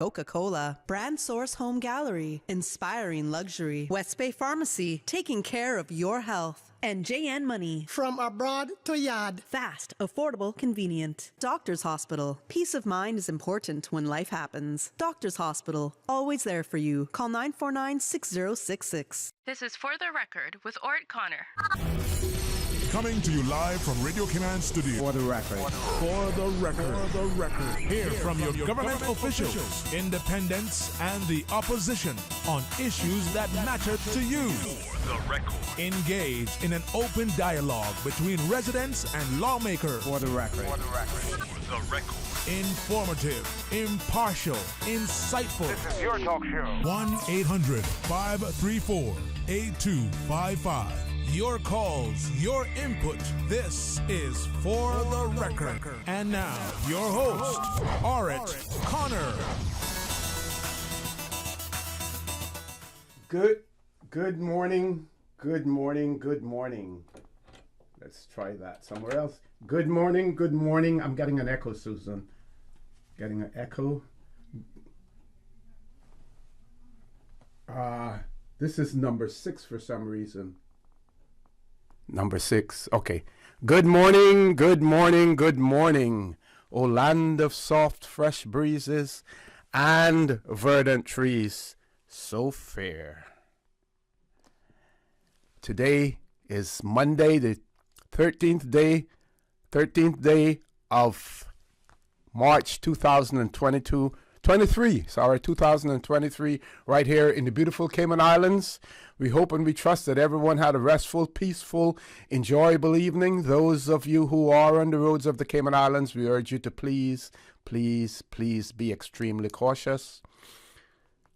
Coca-Cola, Brand Source Home Gallery, inspiring luxury. West Bay Pharmacy, taking care of your health. And JN Money. From abroad to yard. Fast, affordable, convenient. Doctor's Hospital. Peace of mind is important when life happens. Doctor's Hospital. Always there for you. Call 949-6066. This is For the Record with Orrett Connor. Coming to you live from Radio Cayman Studio. For the record. For the record. For the record. Hear from your government officials, independents, and the opposition on issues that matter to you. For the record. Engage in an open dialogue between residents and lawmakers. For the record. For the record. For the record. Informative, impartial, insightful. This is your talk show. 1-800-534-8255. Your calls, your input. This is For the Record. And now, your host, Orrett Connor. Good morning. Good morning. Good morning. Let's try that somewhere else. Good morning. Good morning. I'm getting an echo, Susan. Getting an echo. This is number 6 for some reason. Number 6. Okay. Good morning, good morning, good morning. O land of soft, fresh breezes and verdant trees, so fair. Today is Monday, the 13th day of March 2023, right here in the beautiful Cayman Islands. We hope and we trust that everyone had a restful, peaceful, enjoyable evening. Those of you who are on the roads of the Cayman Islands, we urge you to please be extremely cautious.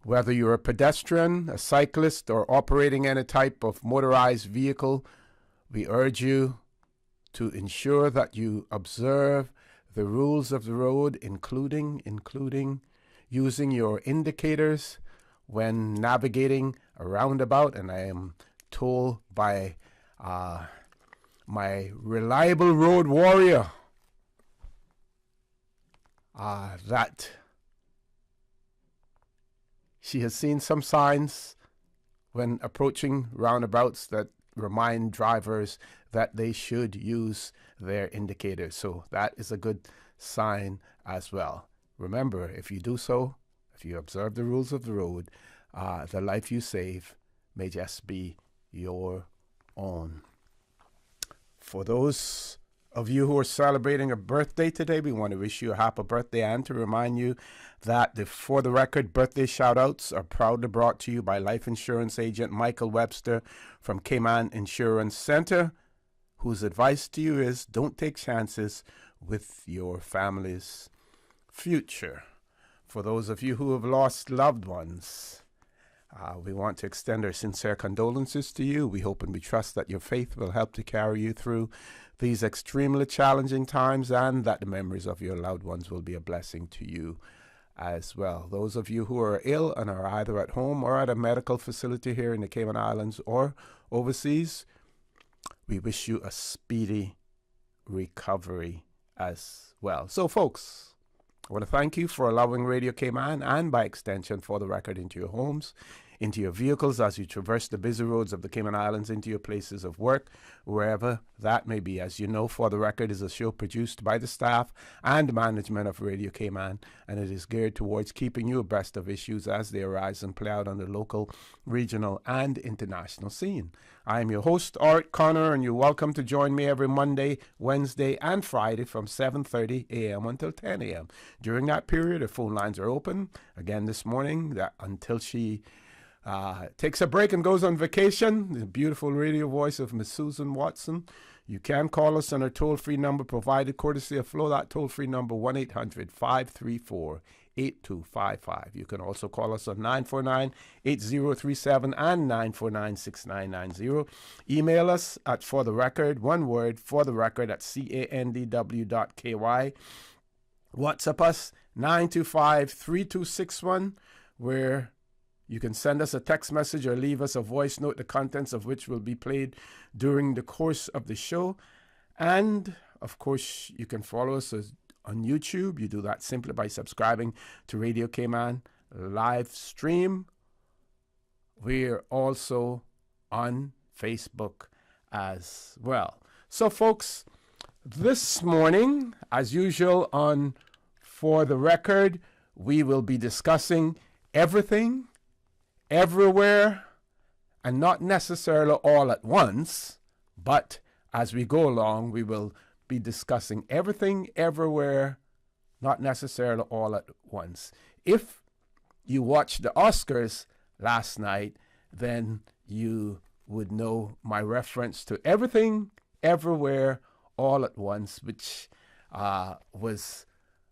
Whether you're a pedestrian, a cyclist, or operating any type of motorized vehicle, we urge you to ensure that you observe the rules of the road, including using your indicators when navigating a roundabout. And I am told by my reliable road warrior that she has seen some signs when approaching roundabouts that remind drivers that they should use their indicators. So that is a good sign as well. Remember, if you do so, if you observe the rules of the road, the life you save may just be your own. For those of you who are celebrating a birthday today, we want to wish you a happy birthday and to remind you that the For the Record birthday shout-outs are proudly brought to you by life insurance agent Michael Webster from Cayman Insurance Center, whose advice to you is don't take chances with your family's future. For those of you who have lost loved ones, we want to extend our sincere condolences to you. We hope and we trust that your faith will help to carry you through these extremely challenging times and that the memories of your loved ones will be a blessing to you as well. Those of you who are ill and are either at home or at a medical facility here in the Cayman Islands or overseas, we wish you a speedy recovery as well. So, folks, I want to thank you for allowing Radio Cayman and by extension For the Record into your homes, into your vehicles as you traverse the busy roads of the Cayman Islands, into your places of work, wherever that may be. As you know, For the Record is a show produced by the staff and management of Radio Cayman, and it is geared towards keeping you abreast of issues as they arise and play out on the local, regional, and international scene. I am your host, Orrett Connor, and you're welcome to join me every Monday, Wednesday, and Friday from 7:30 a.m. until 10 a.m. During that period, our phone lines are open. Again, this morning, until she takes a break and goes on vacation, the beautiful radio voice of Miss Susan Watson. You can call us on our toll-free number provided courtesy of Flo. That toll-free number, 1-800-534-8255. You can also call us on 949-8037 and 949-6990. Email us at fortherecord, one word, fortherecord at candw.ky. WhatsApp us 925-3261, where you can send us a text message or leave us a voice note, the contents of which will be played during the course of the show. And, of course, you can follow us on YouTube. You do that simply by subscribing to Radio Cayman live stream. We're also on Facebook as well. So, folks, this morning, as usual on For the Record, we will be discussing everything, everywhere, and not necessarily all at once, but as we go along, we will be discussing everything, everywhere, not necessarily all at once. If you watched the Oscars last night, then you would know my reference to everything, everywhere, all at once, which was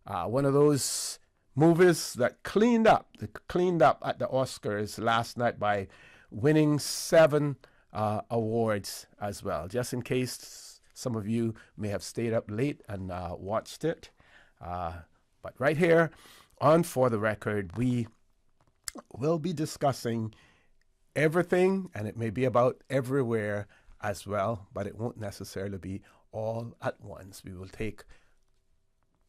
one of those movies that cleaned up at the Oscars last night by winning 7 awards as well. Just in case some of you may have stayed up late and watched it. But right here on For the Record, we will be discussing everything, and it may be about everywhere as well, but it won't necessarily be all at once. We will take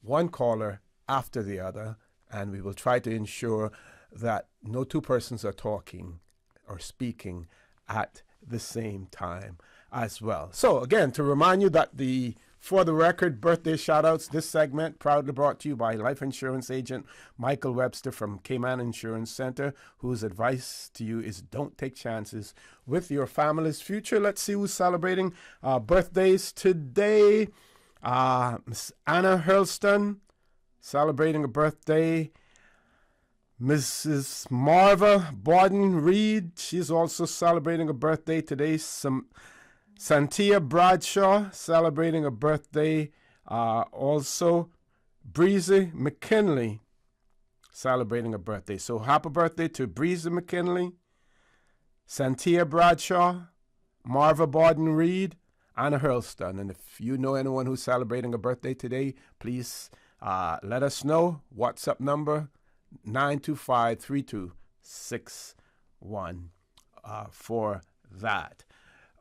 one caller after the other, and we will try to ensure that no two persons are talking or speaking at the same time as well. So again, to remind you that the For the Record birthday shoutouts, this segment proudly brought to you by life insurance agent Michael Webster from Cayman Insurance Center, whose advice to you is don't take chances with your family's future. Let's see who's celebrating birthdays today. Miss Anna Hurlston celebrating a birthday. Mrs. Marva Borden-Reed, she's also celebrating a birthday today. Santia Bradshaw celebrating a birthday. Also, Breezy McKinley celebrating a birthday. So happy birthday to Breezy McKinley, Santia Bradshaw, Marva Borden-Reed, Anna Hurlston. And if you know anyone who's celebrating a birthday today, please let us know. WhatsApp number 925-3261 for that.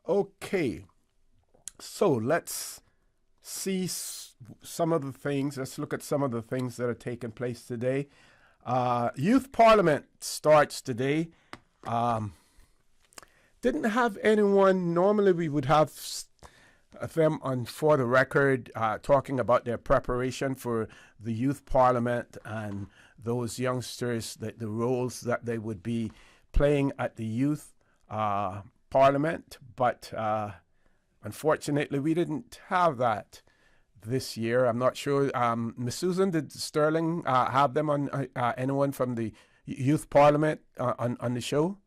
Okay, so let's see some of the things. Let's look at some of the things that are taking place today. Youth Parliament starts today. Didn't have anyone. Normally we would have them on For the Record talking about their preparation for the Youth Parliament and those youngsters, the roles that they would be playing at the Youth Parliament. But unfortunately, we didn't have that this year. I'm not sure. Miss Susan, did Sterling have them on, anyone from the Youth Parliament on the show?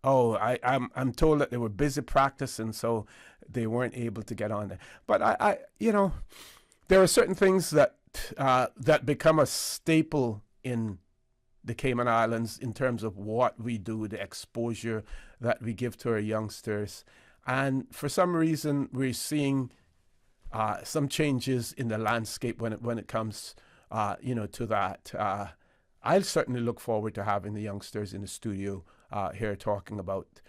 Oh, I'm told that they were busy practicing, so they weren't able to get on there. But I there are certain things that become a staple in the Cayman Islands in terms of what we do, the exposure that we give to our youngsters. And for some reason, we're seeing some changes in the landscape when it comes, to that. I'll certainly look forward to having the youngsters in the studio here talking about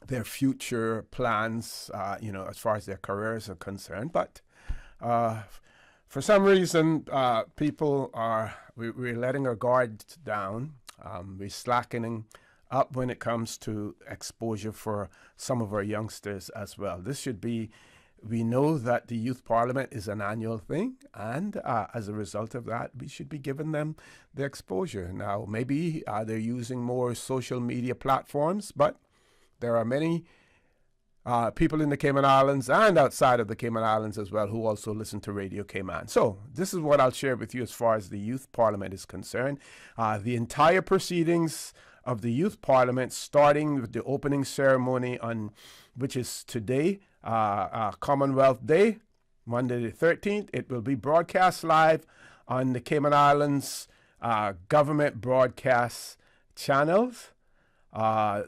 their future plans, as far as their careers are concerned. But for some reason, we're letting our guard down. We're slackening up when it comes to exposure for some of our youngsters as well. We know that the Youth Parliament is an annual thing, and as a result of that, we should be giving them the exposure. Now, maybe they're using more social media platforms, but there are many people in the Cayman Islands and outside of the Cayman Islands as well who also listen to Radio Cayman. So this is what I'll share with you as far as the Youth Parliament is concerned. The entire proceedings of the Youth Parliament, starting with the opening ceremony which is today, Commonwealth Day, Monday the 13th. It will be broadcast live on the Cayman Islands government broadcast channels.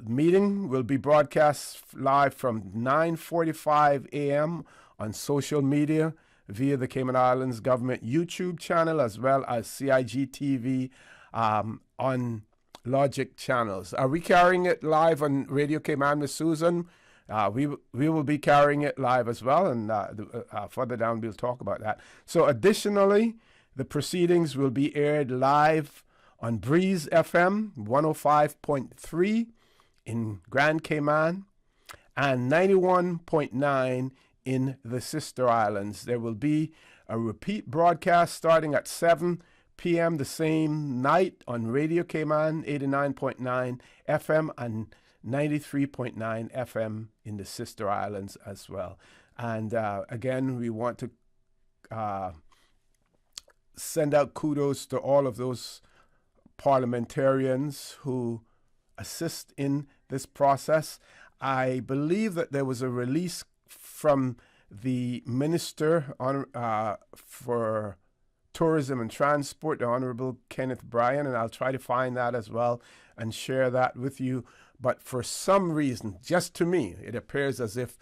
Meeting will be broadcast live from 9:45 a.m. on social media via the Cayman Islands government YouTube channel, as well as CIG TV on Logic channels. Are we carrying it live on Radio Cayman with Susan? We will be carrying it live as well, and further down we'll talk about that. So additionally, the proceedings will be aired live on Breeze FM 105.3 in Grand Cayman and 91.9 in the Sister Islands. There will be a repeat broadcast starting at 7 p.m. the same night on Radio Cayman 89.9 FM and 93.9 FM in the Sister Islands as well. And again, we want to send out kudos to all of those parliamentarians who assist in this process. I believe that there was a release from the Minister for Tourism and Transport, the Honorable Kenneth Bryan, and I'll try to find that as well and share that with you. But for some reason, just to me, it appears as if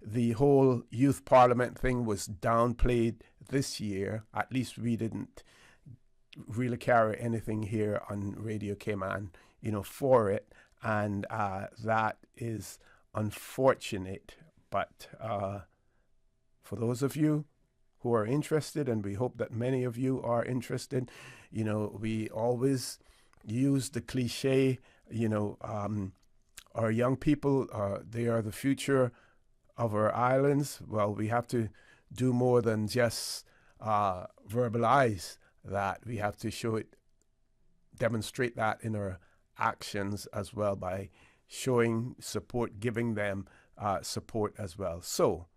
the whole youth parliament thing was downplayed this year. At least we didn't really carry anything here on Radio Cayman, for it. And that is unfortunate. But for those of you who are interested, and we hope that many of you are interested, we always use the cliche, our young people, they are the future of our islands. Well, we have to do more than just verbalize that. We have to show it, demonstrate that in our actions as well by showing support, giving them support as well. So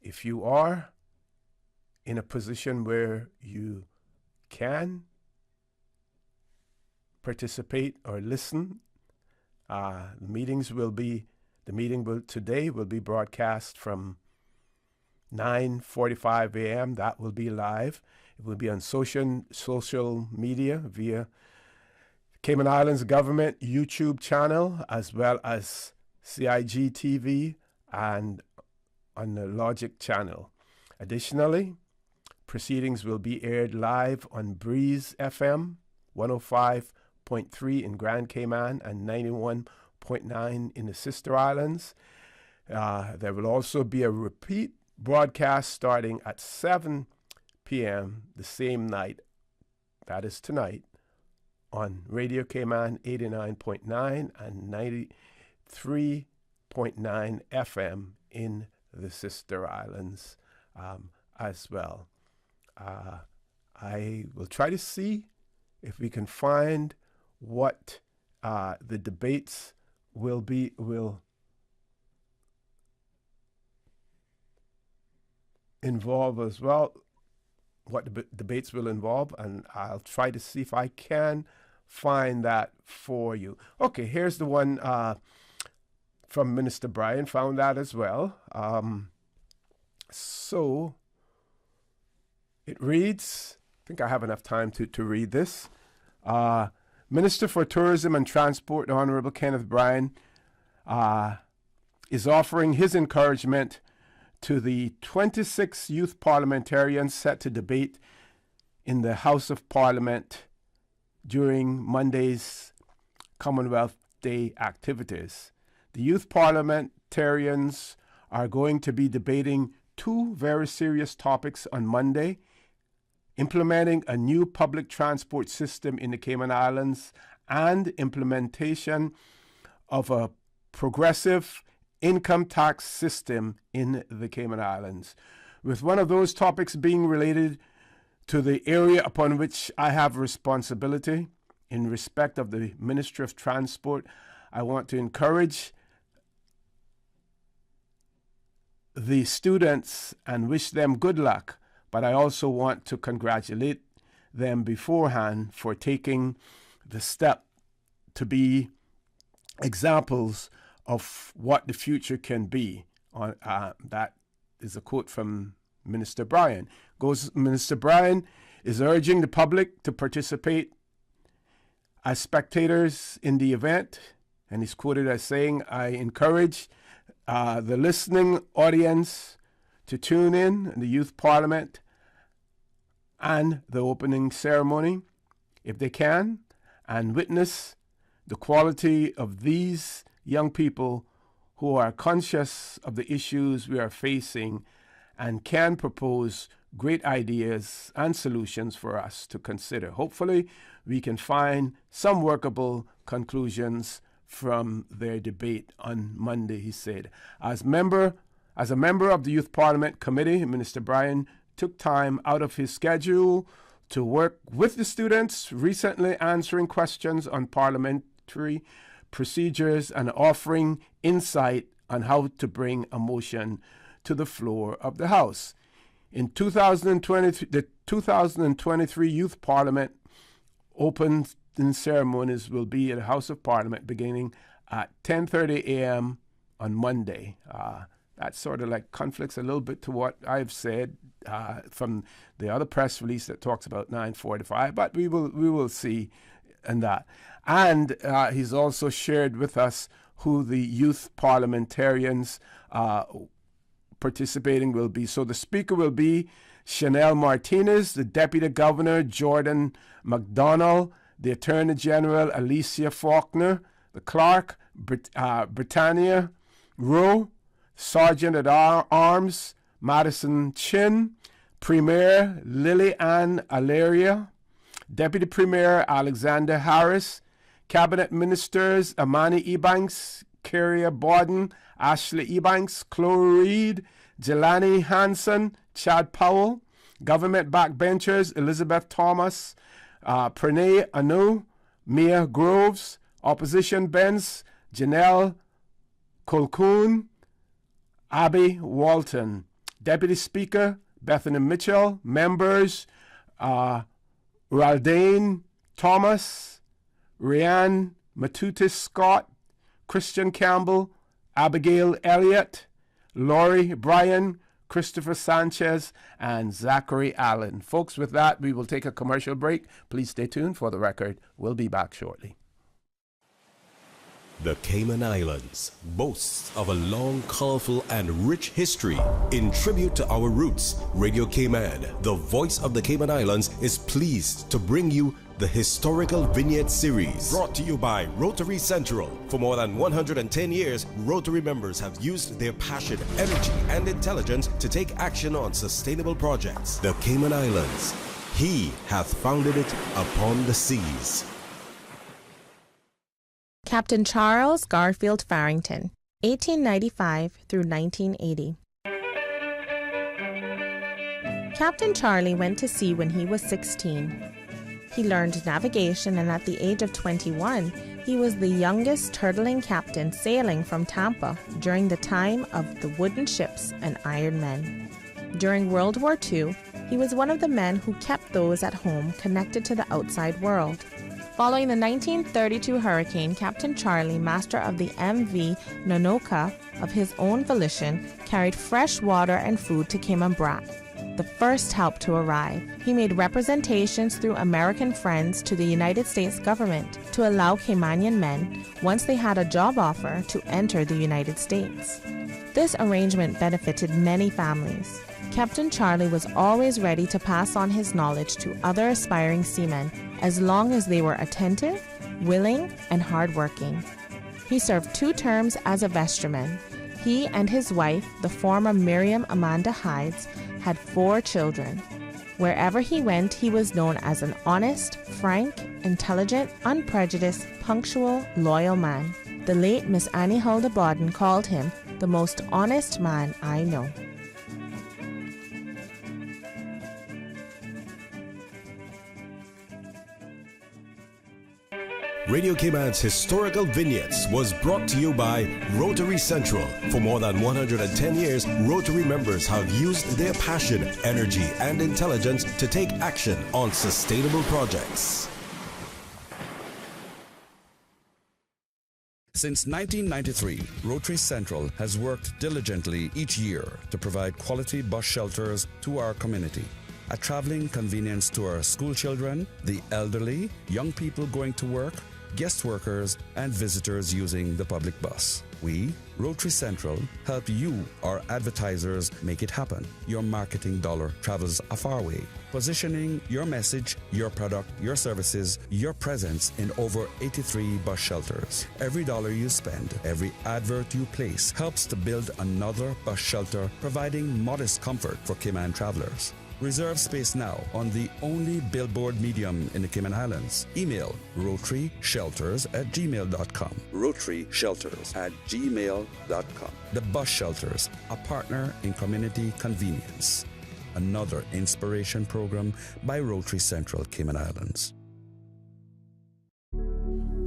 if you are in a position where you can participate or listen, the meeting today will be broadcast from 9:45 a.m. That will be live. It will be on social media via Cayman Islands Government YouTube channel, as well as CIG TV and on the Logic channel. Additionally, proceedings will be aired live on Breeze FM 105.3 in Grand Cayman and 91.9 in the Sister Islands. There will also be a repeat broadcast starting at 7 p.m. the same night, that is tonight, on Radio Cayman 89.9 and 93.9 FM in the Sister Islands as well. I will try to see if we can find what the debates will involve as well, what the debates will involve, and I'll try to see if I can find that for you. Okay, here's the one from Minister Bryan, found that as well. So it reads, I think I have enough time to read this. Minister for Tourism and Transport, the Honorable Kenneth Bryan, is offering his encouragement to the 26 youth parliamentarians set to debate in the House of Parliament during Monday's Commonwealth Day activities. The youth parliamentarians are going to be debating two very serious topics on Monday: implementing a new public transport system in the Cayman Islands and implementation of a progressive income tax system in the Cayman Islands, with one of those topics being related to the area upon which I have responsibility. In respect of the Ministry of Transport, I want to encourage the students and wish them good luck, but I also want to congratulate them beforehand for taking the step to be examples of what the future can be. That is a quote from Minister Bryan. Minister Bryan is urging the public to participate as spectators in the event, and he's quoted as saying, "I encourage the listening audience to tune in the Youth Parliament and the opening ceremony, if they can, and witness the quality of these young people who are conscious of the issues we are facing and can propose great ideas and solutions for us to consider. Hopefully, we can find some workable conclusions from their debate on Monday, he said. As a member of the Youth Parliament Committee, Minister Bryan took time out of his schedule to work with the students, recently answering questions on parliamentary procedures and offering insight on how to bring a motion to the floor of the House. In 2023, the 2023 Youth Parliament opening ceremonies will be at the House of Parliament beginning at 10:30 a.m. on Monday. That sort of like conflicts a little bit to what I've said from the other press release that talks about 9:45, but we will see in that. And he's also shared with us who the youth parliamentarians participating will be. So the speaker will be Chanel Martinez, the Deputy Governor Jordan McDonnell, the Attorney General Alicia Faulkner, the Clerk Britannia Rowe, Sergeant at Arms Madison Chin, Premier Lily Ann Alaria, Deputy Premier Alexander Harris, Cabinet Ministers Amani Ebanks, Keria Borden, Ashley Ebanks, Chloe Reed, Jelani Hansen, Chad Powell, Government Backbenchers Elizabeth Thomas, Pranay Anu, Mia Groves, Opposition Benz, Janelle Colquhoun, Abby Walton, Deputy Speaker Bethany Mitchell, members Raldane Thomas, Rhiann Matutis Scott, Christian Campbell, Abigail Elliott, Laurie Bryan, Christopher Sanchez, and Zachary Allen. Folks, with that, we will take a commercial break. Please stay tuned for the record. We'll be back shortly. The Cayman Islands boasts of a long, colorful, and rich history. In tribute to our roots, Radio Cayman, the voice of the Cayman Islands, is pleased to bring you the Historical Vignette Series, brought to you by Rotary Central. For more than 110 years, Rotary members have used their passion, energy, and intelligence to take action on sustainable projects. The Cayman Islands, He hath founded it upon the seas. Captain Charles Garfield Farrington, 1895 through 1980. Captain Charlie went to sea when he was 16. He learned navigation, and at the age of 21, he was the youngest turtling captain sailing from Tampa during the time of the wooden ships and iron men. During World War II, he was one of the men who kept those at home connected to the outside world. Following the 1932 hurricane, Captain Charlie, master of the MV Nonoka, of his own volition, carried fresh water and food to Cayman Brac, the first help to arrive. He made representations through American friends to the United States government to allow Caymanian men, once they had a job offer, to enter the United States. This arrangement benefited many families. Captain Charlie was always ready to pass on his knowledge to other aspiring seamen as long as they were attentive, willing, and hardworking. He served 2 terms as a vestryman. He and his wife, the former Miriam Amanda Hides, had 4 children. Wherever he went, he was known as an honest, frank, intelligent, unprejudiced, punctual, loyal man. The late Miss Annie Hulda Bawden called him the most honest man I know. Radio Cayman's Historical Vignettes was brought to you by Rotary Central. For more than 110 years, Rotary members have used their passion, energy, and intelligence to take action on sustainable projects. Since 1993, Rotary Central has worked diligently each year to provide quality bus shelters to our community. A traveling convenience to our school children, the elderly, young people going to work, guest workers, and visitors using the public bus. We, Rotary Central, help you, our advertisers, make it happen. Your marketing dollar travels a far way. Positioning your message, your product, your services, your presence in over 83 bus shelters. Every dollar you spend, every advert you place helps to build another bus shelter, providing modest comfort for Cayman travelers. Reserve space now on the only billboard medium in the Cayman Islands. Email rotaryshelters@gmail.com. rotaryshelters@gmail.com. The Bus Shelters, a partner in community convenience. Another inspiration program by Rotary Central Cayman Islands.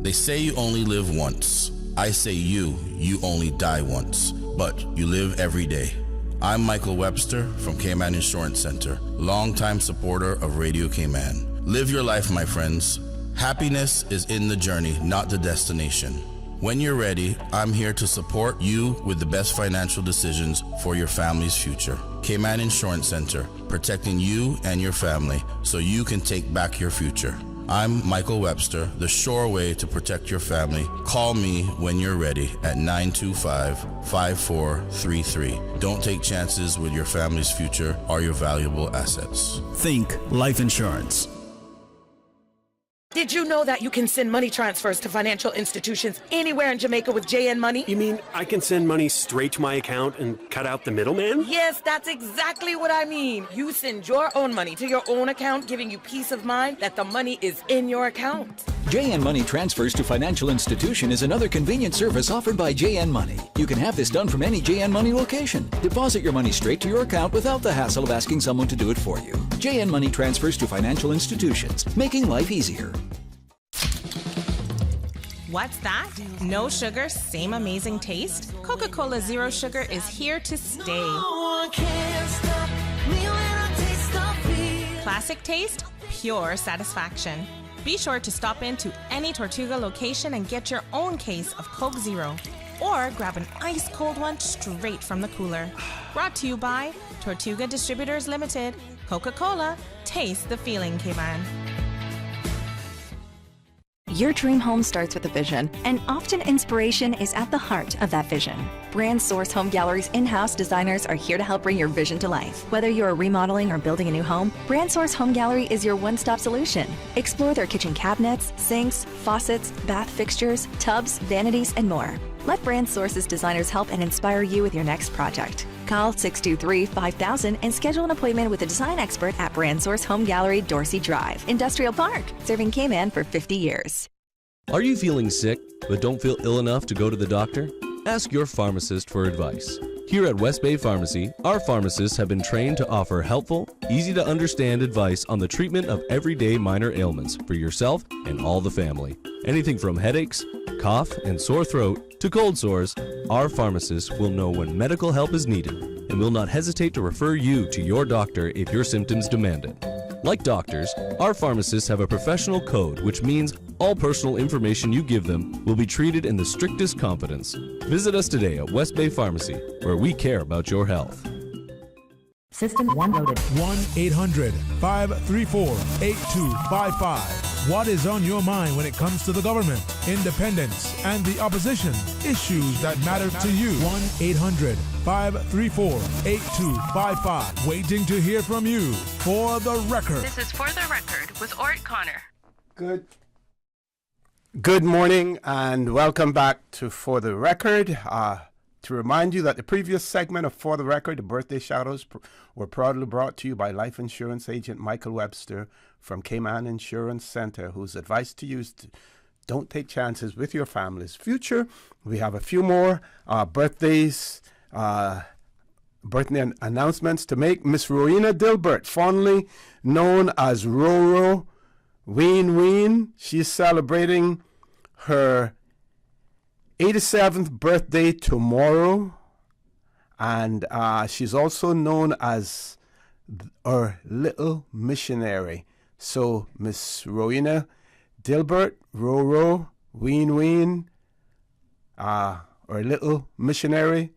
They say you only live once. I say you only die once, but you live every day. I'm Michael Webster from Cayman Insurance Center, longtime supporter of Radio Cayman. Live your life, my friends. Happiness is in the journey, not the destination. When you're ready, I'm here to support you with the best financial decisions for your family's future. Cayman Insurance Center, protecting you and your family so you can take back your future. I'm Michael Webster, the sure way to protect your family. Call me when you're ready at 925-5433. Don't take chances with your family's future or your valuable assets. Think life insurance. Did you know that you can send money transfers to financial institutions anywhere in Jamaica with JN Money? You mean I can send money straight to my account and cut out the middleman? Yes, that's exactly what I mean. You send your own money to your own account, giving you peace of mind that the money is in your account. JN Money Transfers to Financial Institution is another convenient service offered by JN Money. You can have this done from any JN Money location. Deposit your money straight to your account without the hassle of asking someone to do it for you. JN Money Transfers to Financial Institutions, making life easier. What's that? No sugar, same amazing taste? Coca-Cola Zero Sugar is here to stay. Classic taste, pure satisfaction. Be sure to stop into any Tortuga location and get your own case of Coke Zero. Or grab an ice cold one straight from the cooler. Brought to you by Tortuga Distributors Limited. Coca-Cola, taste the feeling, Cayman. Your dream home starts with a vision, and often inspiration is at the heart of that vision. Brand Source Home Gallery's in-house designers are here to help bring your vision to life. Whether you're remodeling or building a new home, Brand Source Home Gallery is your one-stop solution. Explore their kitchen cabinets, sinks, faucets, bath fixtures, tubs, vanities, and more. Let Brand Source's designers help and inspire you with your next project. Call 623-5000 and schedule an appointment with a design expert at Brand Source Home Gallery, Dorsey Drive, Industrial Park, serving Cayman for 50 years. Are you feeling sick but don't feel ill enough to go to the doctor? Ask your pharmacist for advice. Here at West Bay Pharmacy, our pharmacists have been trained to offer helpful, easy-to-understand advice on the treatment of everyday minor ailments for yourself and all the family. Anything from headaches, cough, and sore throat to cold sores, our pharmacists will know when medical help is needed and will not hesitate to refer you to your doctor if your symptoms demand it. Like doctors, our pharmacists have a professional code, which means all personal information you give them will be treated in the strictest confidence. Visit us today at West Bay Pharmacy, where we care about your health. System 1 loaded. 1-800-534-8255. What is on your mind when it comes to the government, independence, and the opposition? Issues that matter to you. 1-800-534-8255. Waiting to hear from you. For the record. This is For the Record with Orrett Connor. Good morning and welcome back to For the Record. To remind you that the previous segment of For the Record, the birthday shout-outs, were proudly brought to you by life insurance agent Michael Webster from Cayman Insurance Center, whose advice to you is don't take chances with your family's future. We have a few more birthday announcements to make. Miss Rowena Dilbert, fondly known as Roro Ween, she's celebrating her 87th birthday tomorrow, and she's also known as our little missionary. So Miss Rowena Dilbert, Roro Ween, our little missionary,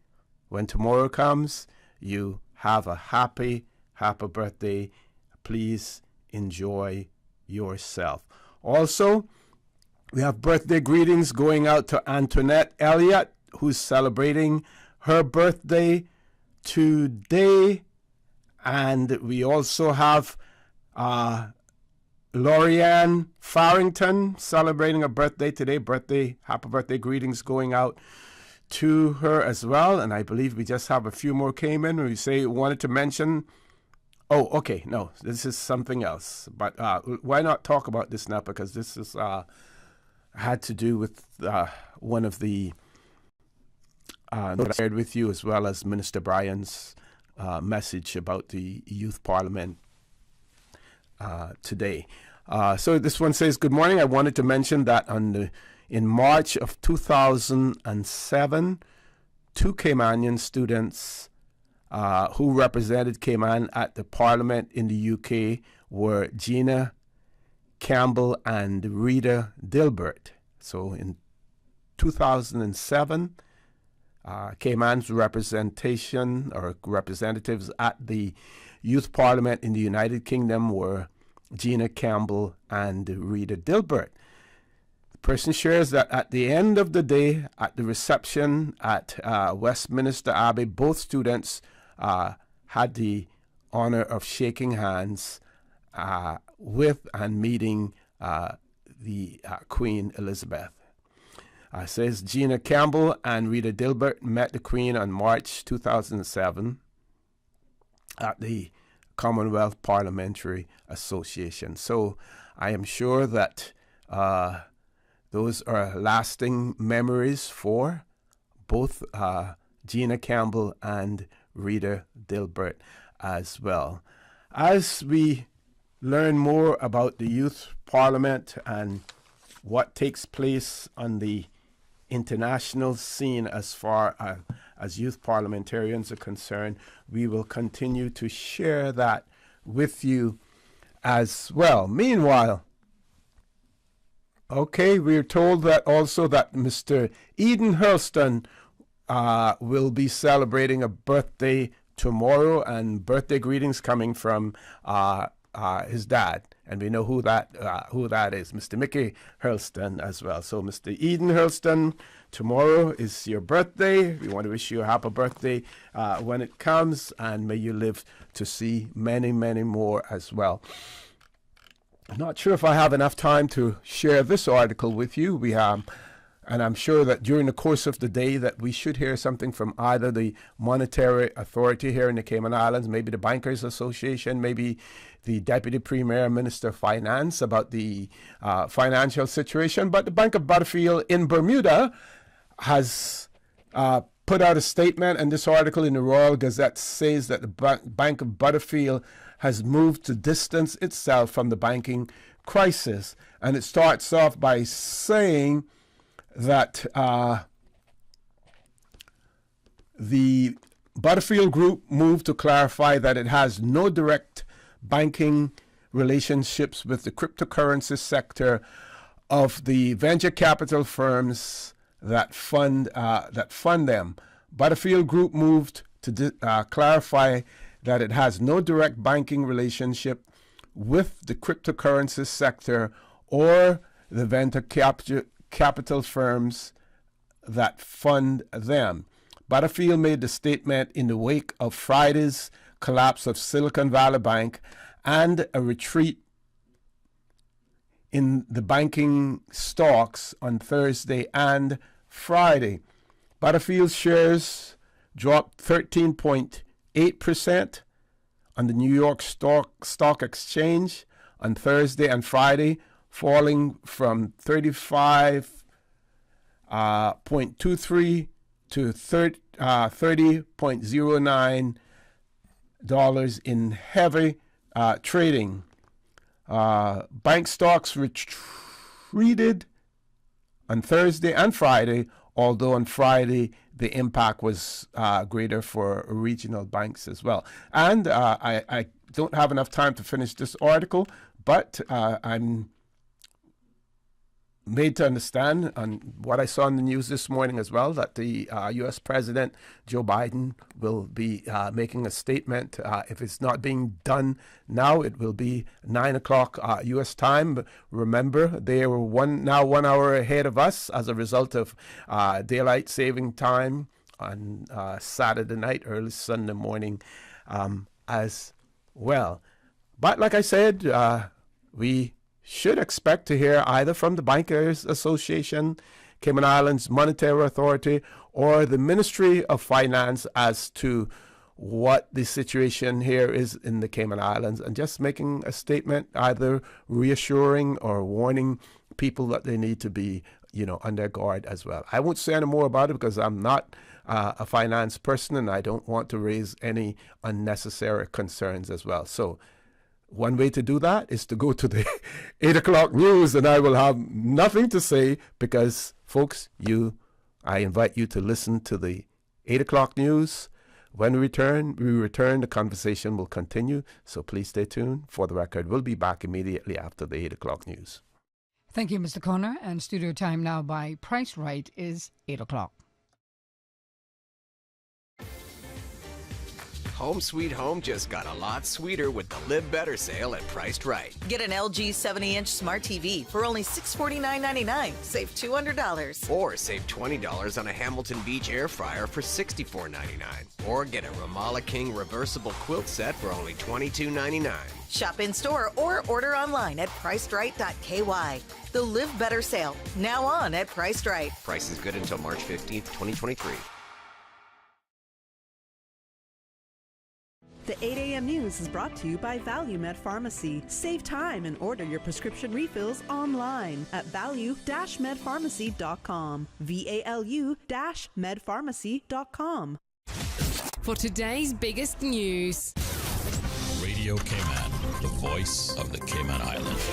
when tomorrow comes, you have a happy birthday. Please enjoy yourself. Also, We have birthday greetings going out to Antoinette Elliott, who's celebrating her birthday today. And we also have Lorianne Farrington celebrating a birthday today. Happy birthday greetings going out to her as well. And I believe we just have a few more came in. We wanted to mention. Oh, okay. No, this is something else. But why not talk about this now? Because this is had to do with one of the that I shared with you, as well as Minister Bryan's message about the Youth Parliament today. So this one says, good morning. I wanted to mention that in March of 2007, 2 Caymanian students who represented Cayman at the Parliament in the UK were Gina Campbell and Rita Dilbert. So in 2007, Cayman's representation or representatives at the Youth Parliament in the United Kingdom were Gina Campbell and Rita Dilbert. The person shares that at the end of the day, at the reception at Westminster Abbey, both students had the honor of shaking hands with and meeting the Queen Elizabeth. Says Gina Campbell and Rita Dilbert met the Queen on March 2007 at the Commonwealth Parliamentary Association. So I am sure that those are lasting memories for both Gina Campbell and Rita Dilbert as well. As we learn more about the Youth Parliament and what takes place on the international scene as far as youth parliamentarians are concerned, we will continue to share that with you as well. Meanwhile, okay, we're told that also that Mr. Eden Hurlston will be celebrating a birthday tomorrow, and birthday greetings coming from his dad, and we know who that is, Mr. Mickey Hurlston as well. So Mr. Eden Hurlston, tomorrow is your birthday. We want to wish you a happy birthday when it comes, and may you live to see many, many more as well. I'm not sure if I have enough time to share this article with you. And I'm sure that during the course of the day that we should hear something from either the Monetary Authority here in the Cayman Islands, maybe the Bankers Association, maybe the Deputy Premier Minister of Finance about the financial situation. But the Bank of Butterfield in Bermuda has put out a statement, and this article in the Royal Gazette says that the Bank of Butterfield has moved to distance itself from the banking crisis. And it starts off by saying that the Butterfield Group moved to clarify that it has no direct banking relationships with the cryptocurrency sector of the venture capital firms that fund them. Butterfield Group moved to clarify that it has no direct banking relationship with the cryptocurrency sector or the venture capital firms that fund them. Butterfield made the statement in the wake of Friday's collapse of Silicon Valley Bank and a retreat in the banking stocks on Thursday and Friday. Butterfield shares dropped 13.8% on the New York Stock Exchange on Thursday and Friday, falling from 35.23 to $30.09 in heavy trading. Bank stocks retreated on Thursday and Friday, although on Friday the impact was greater for regional banks as well. And I don't have enough time to finish this article, but I'm made to understand, and what I saw in the news this morning as well, that the U.S. President Joe Biden will be making a statement. If it's not being done now, it will be 9 o'clock U.S. time. But remember, they were 1 hour ahead of us as a result of daylight saving time on Saturday night, early Sunday morning as well. But like I said, we should expect to hear either from the Bankers Association, Cayman Islands Monetary Authority, or the Ministry of Finance as to what the situation here is in the Cayman Islands, and just making a statement, either reassuring or warning people that they need to be, on their guard as well. I won't say any more about it because I'm not a finance person and I don't want to raise any unnecessary concerns as well. So one way to do that is to go to the 8 o'clock news, and I will have nothing to say because, folks, I invite you to listen to the 8 o'clock news. When we return, the conversation will continue, so please stay tuned. For the record, we'll be back immediately after the 8 o'clock news. Thank you, Mr. Connor, and studio time now by Price Right is 8 o'clock. Home sweet home just got a lot sweeter with the Live Better sale at Priced Right. Get an LG 70-inch smart TV for only $649.99. Save $200. Or save $20 on a Hamilton Beach air fryer for $64.99. Or get a Ramallah King reversible quilt set for only $22.99. Shop in-store or order online at pricedright.ky. The Live Better sale, now on at Priced Right. Price is good until March 15th, 2023. The 8 a.m. news is brought to you by ValueMed Pharmacy. Save time and order your prescription refills online at value-medpharmacy.com. VALU-medpharmacy.com. For today's biggest news. Radio Cayman, the voice of the Cayman Islands.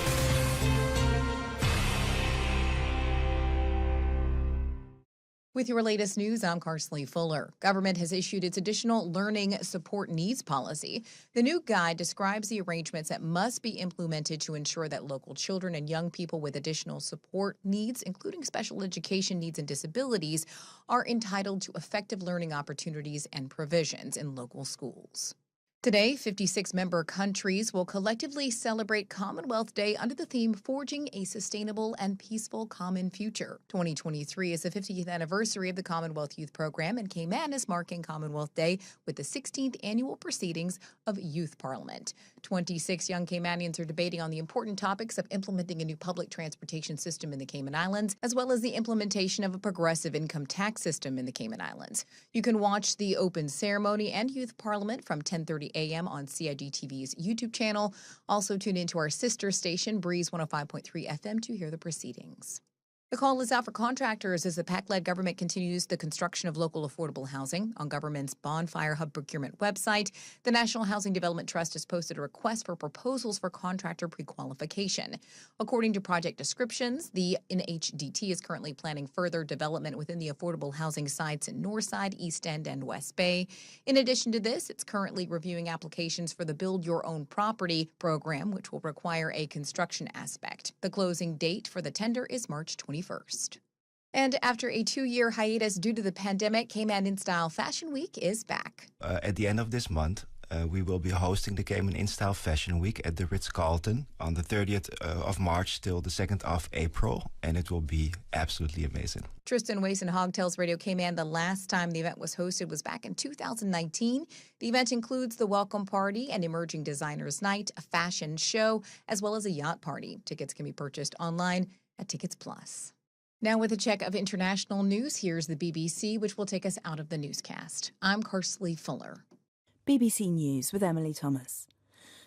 With your latest news, I'm Carsley Fuller. Government has issued its additional learning support needs policy. The new guide describes the arrangements that must be implemented to ensure that local children and young people with additional support needs, including special education needs and disabilities, are entitled to effective learning opportunities and provisions in local schools. Today, 56 member countries will collectively celebrate Commonwealth Day under the theme Forging a Sustainable and Peaceful Common Future. 2023 is the 50th anniversary of the Commonwealth Youth Program, and Cayman is marking Commonwealth Day with the 16th annual proceedings of Youth Parliament. 26 young Caymanians are debating on the important topics of implementing a new public transportation system in the Cayman Islands, as well as the implementation of a progressive income tax system in the Cayman Islands. You can watch the open ceremony and Youth Parliament from 10:30 a.m. on CIG-TV's YouTube channel. Also tune into our sister station, Breeze 105.3 FM, to hear the proceedings. The call is out for contractors as the PAC-led government continues the construction of local affordable housing. On government's Bonfire Hub procurement website, the National Housing Development Trust has posted a request for proposals for contractor pre-qualification. According to project descriptions, the NHDT is currently planning further development within the affordable housing sites in Northside, East End, and West Bay. In addition to this, it's currently reviewing applications for the Build Your Own Property program, which will require a construction aspect. The closing date for the tender is March 21st. And after a 2-year hiatus due to the pandemic, Cayman In Style Fashion Week is back. At the end of this month, we will be hosting the Cayman In Style Fashion Week at the Ritz-Carlton on the 30th of March till the 2nd of April, and it will be absolutely amazing. Tristan Wason-Hogg tells Radio Cayman the last time the event was hosted was back in 2019. The event includes the welcome party and emerging designers night, a fashion show, as well as a yacht party. Tickets can be purchased online at Tickets Plus. Now with a check of international news, here's the BBC, which will take us out of the newscast. I'm Carsley Fuller. BBC News with Emily Thomas.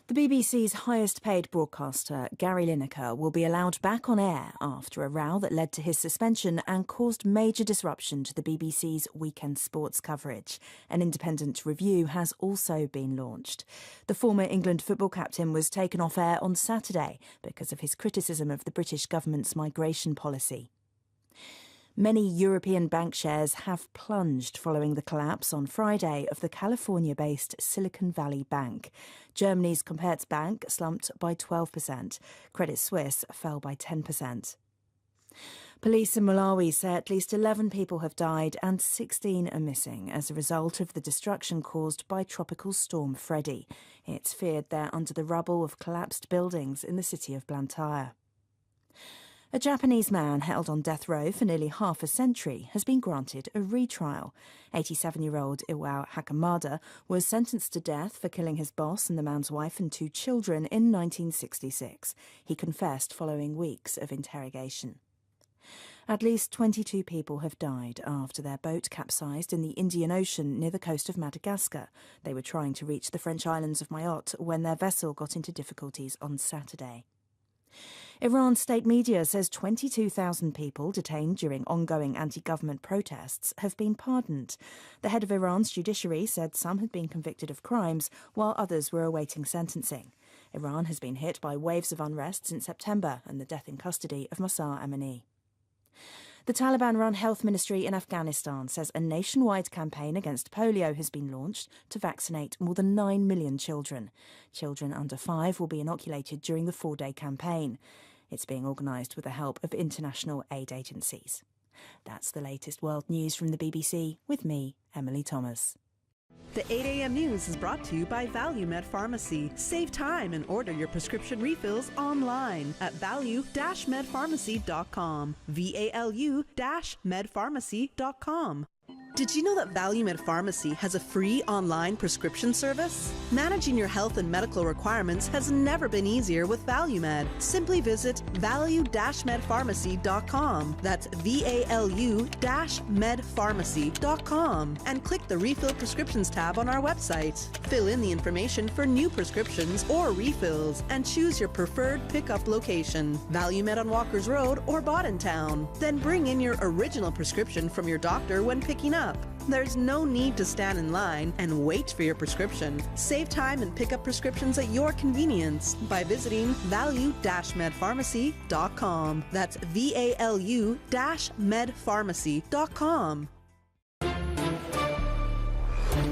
The BBC's highest-paid broadcaster, Gary Lineker, will be allowed back on air after a row that led to his suspension and caused major disruption to the BBC's weekend sports coverage. An independent review has also been launched. The former England football captain was taken off air on Saturday because of his criticism of the British government's migration policy. Many European bank shares have plunged following the collapse on Friday of the California-based Silicon Valley Bank. Germany's Commerzbank slumped by 12%. Credit Suisse fell by 10%. Police in Malawi say at least 11 people have died and 16 are missing as a result of the destruction caused by Tropical Storm Freddy. It's feared they're under the rubble of collapsed buildings in the city of Blantyre. A Japanese man held on death row for nearly half a century has been granted a retrial. 87-year-old Iwao Hakamada was sentenced to death for killing his boss and the man's wife and 2 children in 1966. He confessed following weeks of interrogation. At least 22 people have died after their boat capsized in the Indian Ocean near the coast of Madagascar. They were trying to reach the French islands of Mayotte when their vessel got into difficulties on Saturday. Iran's state media says 22,000 people detained during ongoing anti-government protests have been pardoned. The head of Iran's judiciary said some had been convicted of crimes while others were awaiting sentencing. Iran has been hit by waves of unrest since September and the death in custody of Mahsa Amini. The Taliban-run health ministry in Afghanistan says a nationwide campaign against polio has been launched to vaccinate more than 9 million children. Children under 5 will be inoculated during the 4-day campaign. It's being organised with the help of international aid agencies. That's the latest world news from the BBC with me, Emily Thomas. The 8 a.m. news is brought to you by ValueMed Pharmacy. Save time and order your prescription refills online at value-medpharmacy.com. VALU-medpharmacy.com. Did you know that ValueMed Pharmacy has a free online prescription service? Managing your health and medical requirements has never been easier with ValueMed. Simply visit value-medpharmacy.com. That's VALU-medpharmacy.com and click the Refill Prescriptions tab on our website. Fill in the information for new prescriptions or refills and choose your preferred pickup location. ValueMed on Walkers Road or Town. Then bring in your original prescription from your doctor when picking up. There's no need to stand in line and wait for your prescription. Save time and pick up prescriptions at your convenience by visiting value-medpharmacy.com. That's VALU-medpharmacy.com.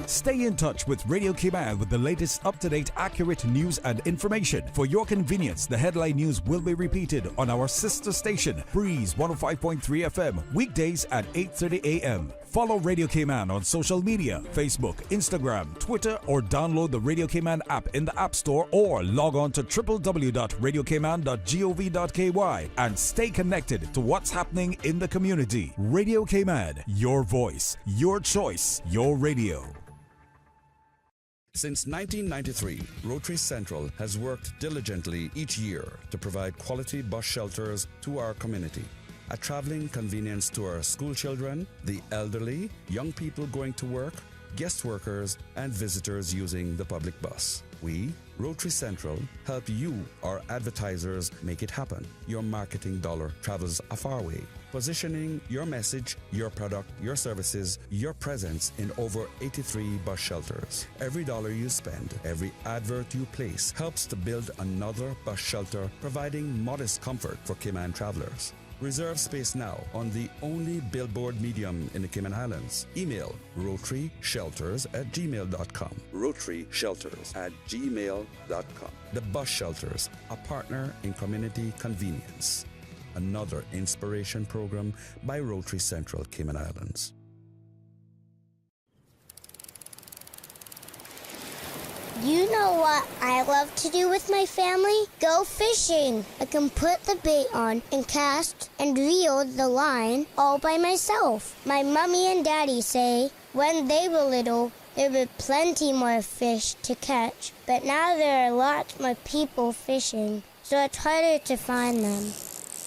Stay in touch with Radio Cayman with the latest up-to-date, accurate news and information. For your convenience, the headline news will be repeated on our sister station, Breeze 105.3 FM, weekdays at 8:30 a.m. Follow Radio Cayman on social media, Facebook, Instagram, Twitter, or download the Radio Cayman app in the App Store or log on to www.radiocayman.gov.ky and stay connected to what's happening in the community. Radio Cayman, your voice, your choice, your radio. Since 1993, Rotary Central has worked diligently each year to provide quality bus shelters to our community. A traveling convenience to our school children, the elderly, young people going to work, guest workers, and visitors using the public bus. We, Rotary Central, help you, our advertisers, make it happen. Your marketing dollar travels a far way, positioning your message, your product, your services, your presence in over 83 bus shelters. Every dollar you spend, every advert you place helps to build another bus shelter, providing modest comfort for Cayman travelers. Reserve space now on the only billboard medium in the Cayman Islands. Email rotaryshelters@gmail.com. rotaryshelters@gmail.com. The Bus Shelters, a partner in community convenience. Another inspiration program by Rotary Central Cayman Islands. You know what I love to do with my family? Go fishing. I can put the bait on and cast and reel the line all by myself. My mommy and daddy say when they were little, there were plenty more fish to catch, but now there are lots more people fishing, so it's harder to find them.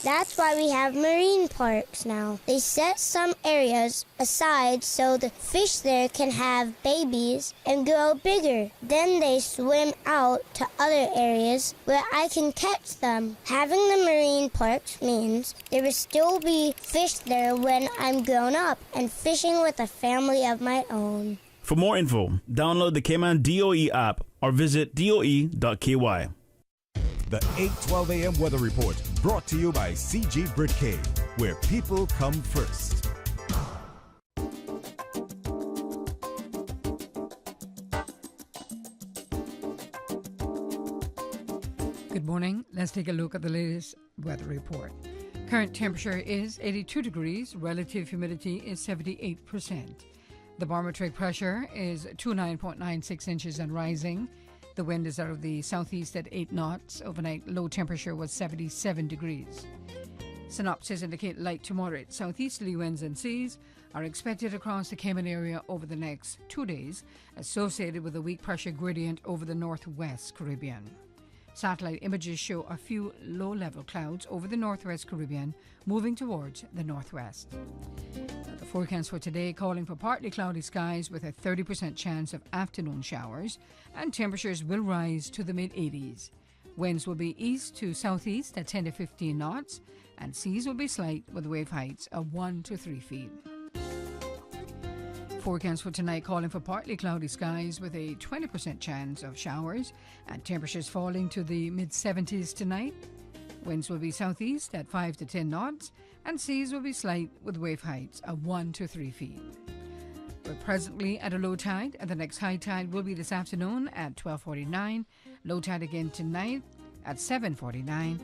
That's why we have marine parks now. They set some areas aside so the fish there can have babies and grow bigger. Then they swim out to other areas where I can catch them. Having the marine parks means there will still be fish there when I'm grown up and fishing with a family of my own. For more info, download the Cayman DOE app or visit doe.ky. The 8:12 a.m. weather report brought to you by CG Britcay, where people come first. Good morning. Let's take a look at the latest weather report. Current temperature is 82 degrees. Relative humidity is 78%. The barometric pressure is 29.96 inches and rising. The wind is out of the southeast at 8 knots. Overnight low temperature was 77 degrees. Synopsis indicate light to moderate southeasterly winds and seas are expected across the Cayman area over the next 2 days, associated with a weak pressure gradient over the northwest Caribbean. Satellite images show a few low-level clouds over the northwest Caribbean moving towards the northwest. The forecast for today calling for partly cloudy skies with a 30% chance of afternoon showers, and temperatures will rise to the mid-80s. Winds will be east to southeast at 10 to 15 knots, and seas will be slight with wave heights of 1 to 3 feet. Forecast for tonight calling for partly cloudy skies with a 20% chance of showers and temperatures falling to the mid-70s tonight. Winds will be southeast at 5 to 10 knots and seas will be slight with wave heights of 1 to 3 feet. We're presently at a low tide and the next high tide will be this afternoon at 12:49. Low tide again tonight at 7:49.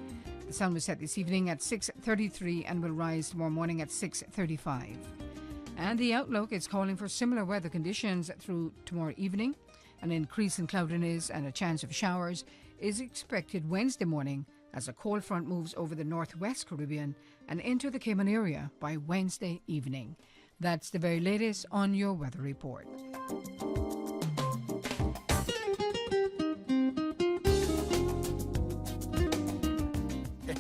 The sun will set this evening at 6:33 and will rise tomorrow morning at 6:35. And the outlook is calling for similar weather conditions through tomorrow evening. An increase in cloudiness and a chance of showers is expected Wednesday morning as a cold front moves over the northwest Caribbean and into the Cayman area by Wednesday evening. That's the very latest on your weather report.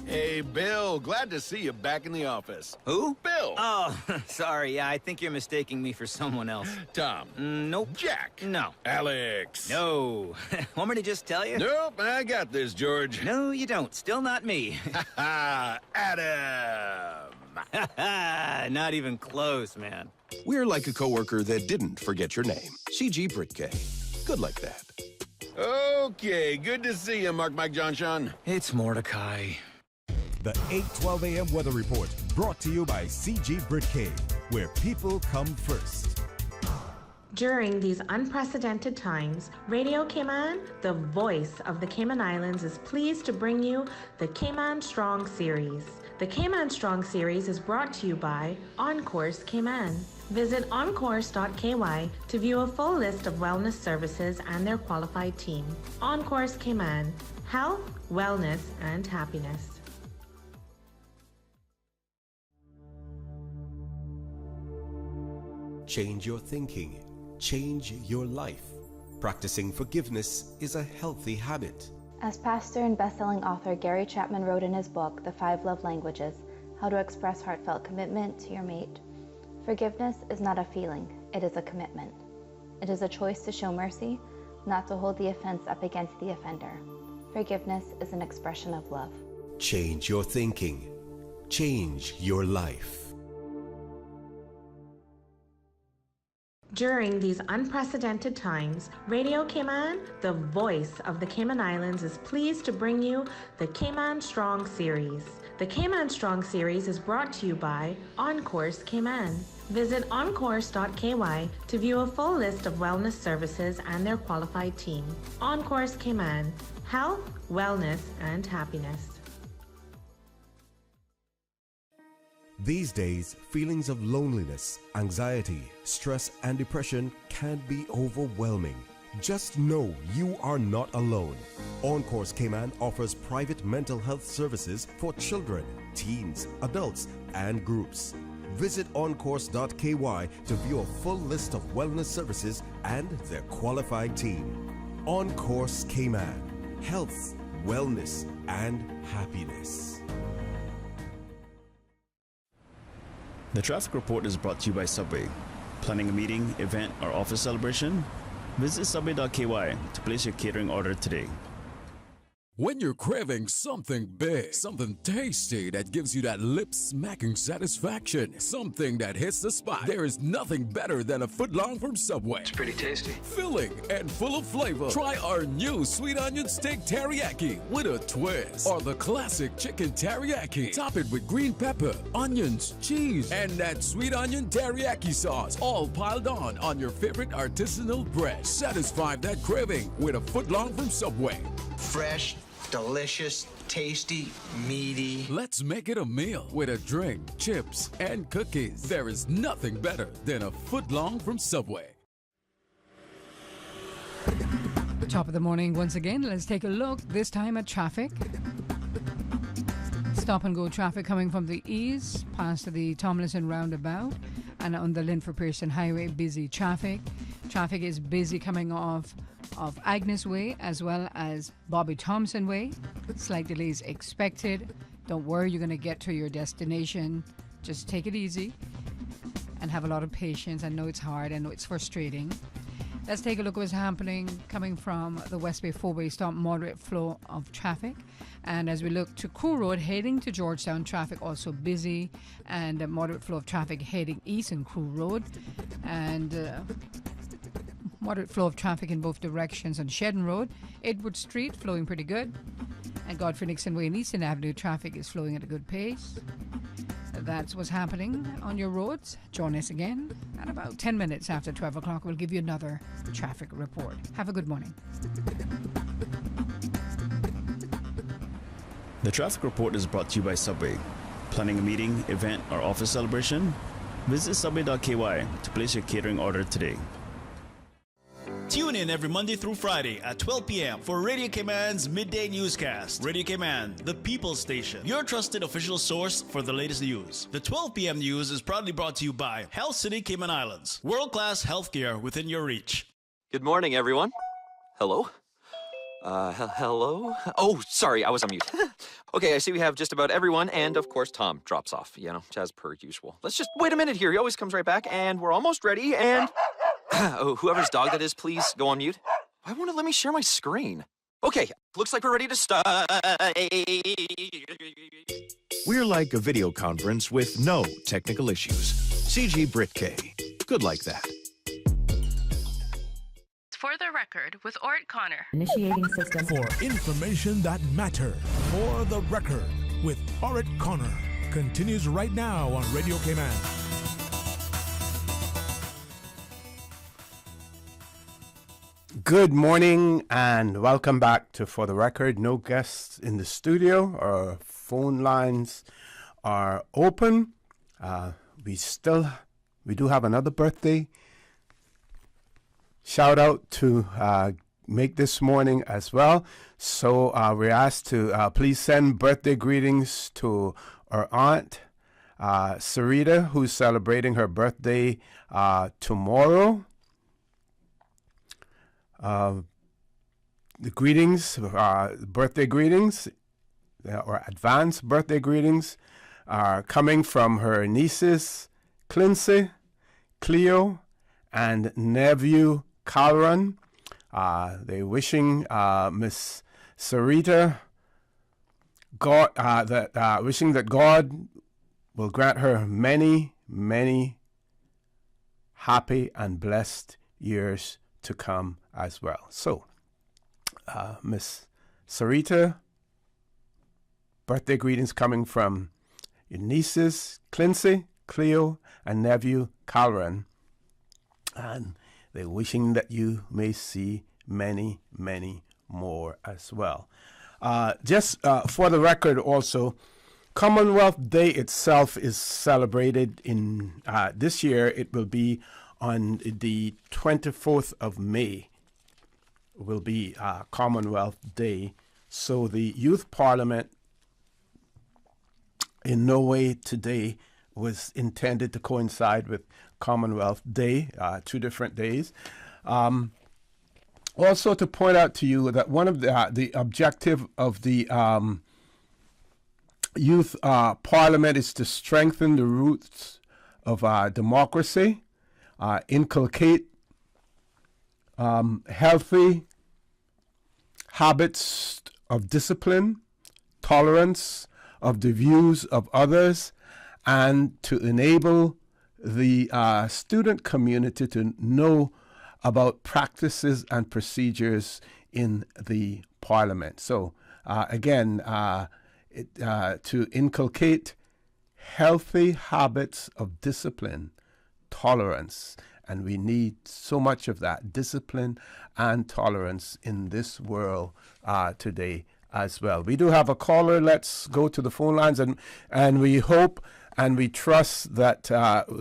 Hey, Bill, glad to see you back in the office. Who? Bill. Oh, sorry. Yeah, I think you're mistaking me for someone else. Tom. Nope. Jack. No. Alex. No. Want me to just tell you? Nope, I got this, George. No, you don't. Still not me. Adam. Not even close, man. We're like a coworker that didn't forget your name. CG Britke. Good like that. Okay, good to see you, Mike John Sean. It's Mordecai. The 8:12 a.m. weather report brought to you by CG Britke, where people come first. During these unprecedented times, Radio Cayman, the voice of the Cayman Islands, is pleased to bring you the Cayman Strong Series. The Cayman Strong Series is brought to you by OnCourse Cayman. Visit oncourse.ky to view a full list of wellness services and their qualified team. OnCourse Cayman, health, wellness, and happiness. Change your thinking. Change your life. Practicing forgiveness is a healthy habit. As pastor and best-selling author Gary Chapman wrote in his book, The 5 Love Languages, How to Express Heartfelt Commitment to Your Mate, forgiveness is not a feeling, it is a commitment. It is a choice to show mercy, not to hold the offense up against the offender. Forgiveness is an expression of love. Change your thinking. Change your life. During these unprecedented times, Radio Cayman, the voice of the Cayman Islands, is pleased to bring you the Cayman Strong Series. The Cayman Strong Series is brought to you by OnCourse Cayman. Visit oncourse.ky to view a full list of wellness services and their qualified team. OnCourse Cayman, health, wellness, and happiness. These days, feelings of loneliness, anxiety, stress, and depression can be overwhelming. Just know you are not alone. OnCourse Cayman offers private mental health services for children, teens, adults, and groups. Visit oncourse.ky to view a full list of wellness services and their qualified team. OnCourse Cayman, health, wellness, and happiness. The traffic report is brought to you by Subway. Planning a meeting, event, or office celebration? Visit subway.ky to place your catering order today. When you're craving something big, something tasty that gives you that lip-smacking satisfaction, something that hits the spot, there is nothing better than a footlong from Subway. It's pretty tasty. Filling and full of flavor. Try our new sweet onion steak teriyaki with a twist. Or the classic chicken teriyaki. Top it with green pepper, onions, cheese, and that sweet onion teriyaki sauce, all piled on your favorite artisanal bread. Satisfy that craving with a footlong from Subway. Fresh, delicious, tasty, meaty. Let's make it a meal with a drink, chips, and cookies. There is nothing better than a footlong from Subway. Top of the morning once again. Let's take a look, this time at traffic. Stop and go traffic coming from the east past the Tomlinson roundabout and on the Linford Pearson Highway. Busy traffic. Traffic is busy coming off of Agnes Way as well as Bobby Thompson Way. Slight delays expected. Don't worry, you're going to get to your destination. Just take it easy and have a lot of patience. I know it's hard. I know it's frustrating. Let's take a look at what's happening coming from the West Bay 4-way stop. Moderate flow of traffic. And as we look to Crew Road, heading to Georgetown, traffic also busy. And a moderate flow of traffic heading east in Crew Road. And moderate flow of traffic in both directions on Shedden Road. Edward Street flowing pretty good. And Godfrey Nixon Way and Eastern Avenue, traffic is flowing at a good pace. That's what's happening on your roads. Join us again at about 10 minutes after 12 o'clock. We'll give you another traffic report. Have a good morning. The traffic report is brought to you by Subway. Planning a meeting, event, or office celebration? Visit subway.ky to place your catering order today. Tune in every Monday through Friday at 12 p.m. for Radio Cayman's Midday Newscast. Radio Cayman, the People's Station, your trusted official source for the latest news. The 12 p.m. news is proudly brought to you by Health City Cayman Islands. World-class healthcare within your reach. Good morning, everyone. Hello? Hello? Oh, sorry, I was on mute. Okay, I see we have just about everyone, and of course Tom drops off, as per usual. Let's just wait a minute here. He always comes right back, and we're almost ready, and... oh, whoever's dog that is, please go on mute. Why won't it let me share my screen? Okay, looks like we're ready to start. We're like a video conference with no technical issues. CG Britk. Good like that. For the record, with Orrett Connor. Initiating system. For information that matters. For the record, with Orrett Connor. Continues right now on Radio Cayman. Good morning and welcome back to For the Record. No guests in the studio. Our phone lines are open. We do have another birthday shout out to make this morning as well. So we're asked to please send birthday greetings to our aunt, Sarita, who's celebrating her birthday tomorrow. The greetings, birthday greetings, or advanced birthday greetings are coming from her nieces, Clincy, Cleo, and nephew, Calran. They're wishing Miss Sarita God, wishing that God will grant her many, many happy and blessed years to come as well. So, Miss Sarita, birthday greetings coming from your nieces, Clincy, Cleo, and nephew, Calran. And they're wishing that you may see many, many more as well. Just for the record also, Commonwealth Day itself is celebrated in this year. It will be on the 24th of May will be Commonwealth Day. So the Youth Parliament in no way today was intended to coincide with Commonwealth Day, 2 different days. Also to point out to you that one of the objective of the Youth Parliament is to strengthen the roots of democracy, inculcate healthy habits of discipline, tolerance of the views of others, and to enable the student community to know about practices and procedures in the Parliament. So again, to inculcate healthy habits of discipline, tolerance, and we need so much of that discipline and tolerance in this world today as well. We do have a caller. Let's go to the phone lines, and we hope and we trust that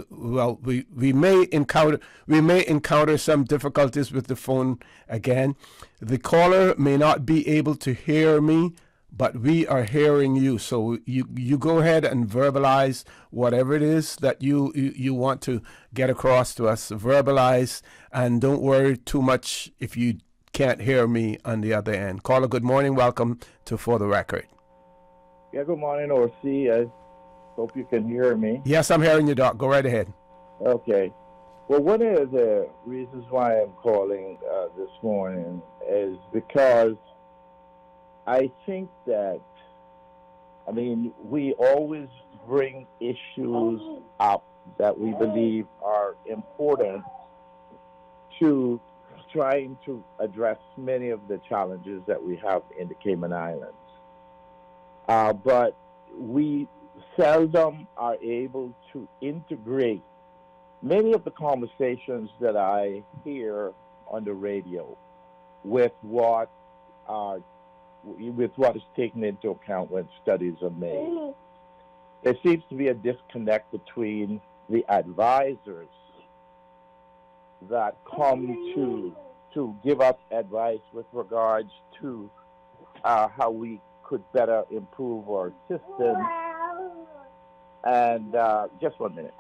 we may encounter some difficulties with the phone again. The caller may not be able to hear me, but we are hearing you. So you go ahead and verbalize whatever it is that you want to get across to us. Verbalize, and don't worry too much if you can't hear me on the other end. Caller, good morning. Welcome to For the Record. Yeah, good morning, O.C. I hope you can hear me. Yes, I'm hearing you, Doc. Go right ahead. Okay. Well, one of the reasons why I'm calling this morning is because I think that, we always bring issues up that we believe are important to trying to address many of the challenges that we have in the Cayman Islands. But we seldom are able to integrate many of the conversations that I hear on the radio with what is taken into account when studies are made. There seems to be a disconnect between the advisors that come to give us advice with regards to how we could better improve our system. And just 1 minute.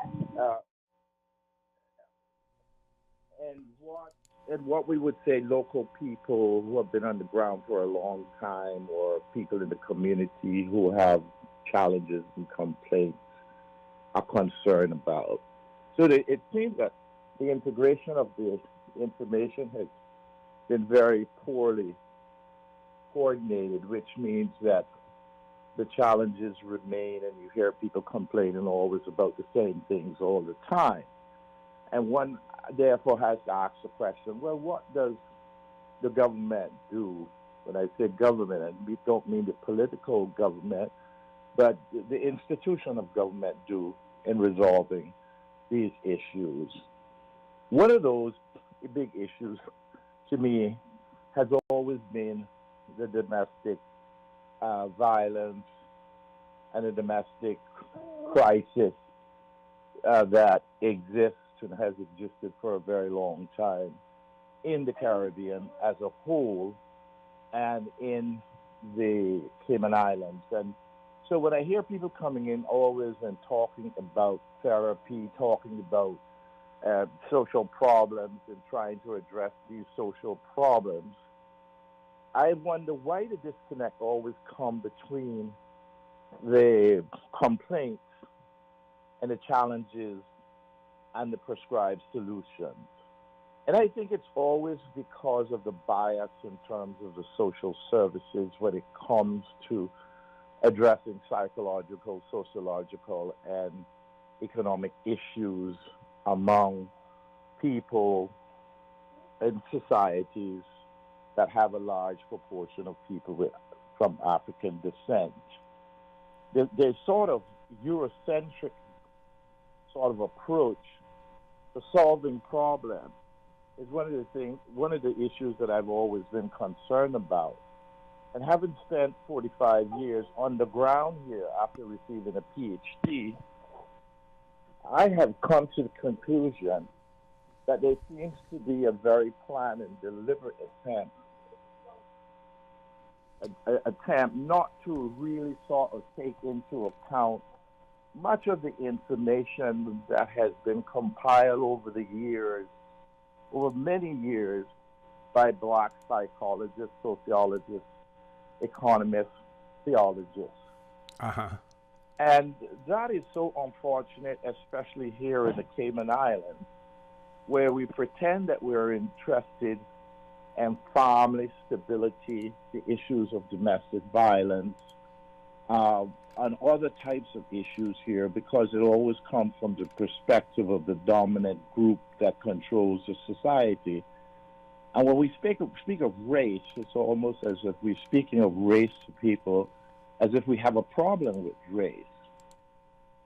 And what we would say local people who have been on the ground for a long time, or people in the community who have challenges and complaints, are concerned about. So it seems that the integration of the information has been very poorly coordinated, which means that the challenges remain, and you hear people complaining always about the same things all the time. And one therefore has to ask the question, well, what does the government do? When I say government, I don't mean the political government, but the institution of government do in resolving these issues. One of those big issues to me has always been the domestic violence and the domestic crisis that exists and has existed for a very long time in the Caribbean as a whole and in the Cayman Islands. And so when I hear people coming in always and talking about therapy, talking about social problems and trying to address these social problems, I wonder why the disconnect always comes between the complaints and the challenges and the prescribed solutions. And I think it's always because of the bias in terms of the social services when it comes to addressing psychological, sociological, and economic issues among people and societies that have a large proportion of people from African descent. There's sort of Eurocentric sort of approach to solving problems is one of the issues that I've always been concerned about. And having spent 45 years on the ground here after receiving a PhD, I have come to the conclusion that there seems to be a very planned and deliberate attempt not to really sort of take into account much of the information that has been compiled over the years, over many years, by black psychologists, sociologists, economists, theologists. And that is so unfortunate, especially here in the Cayman Islands, where we pretend that we're interested in family stability, the issues of domestic violence, and other types of issues here, because it always comes from the perspective of the dominant group that controls the society. And when we speak of race, it's almost as if we're speaking of race to people as if we have a problem with race.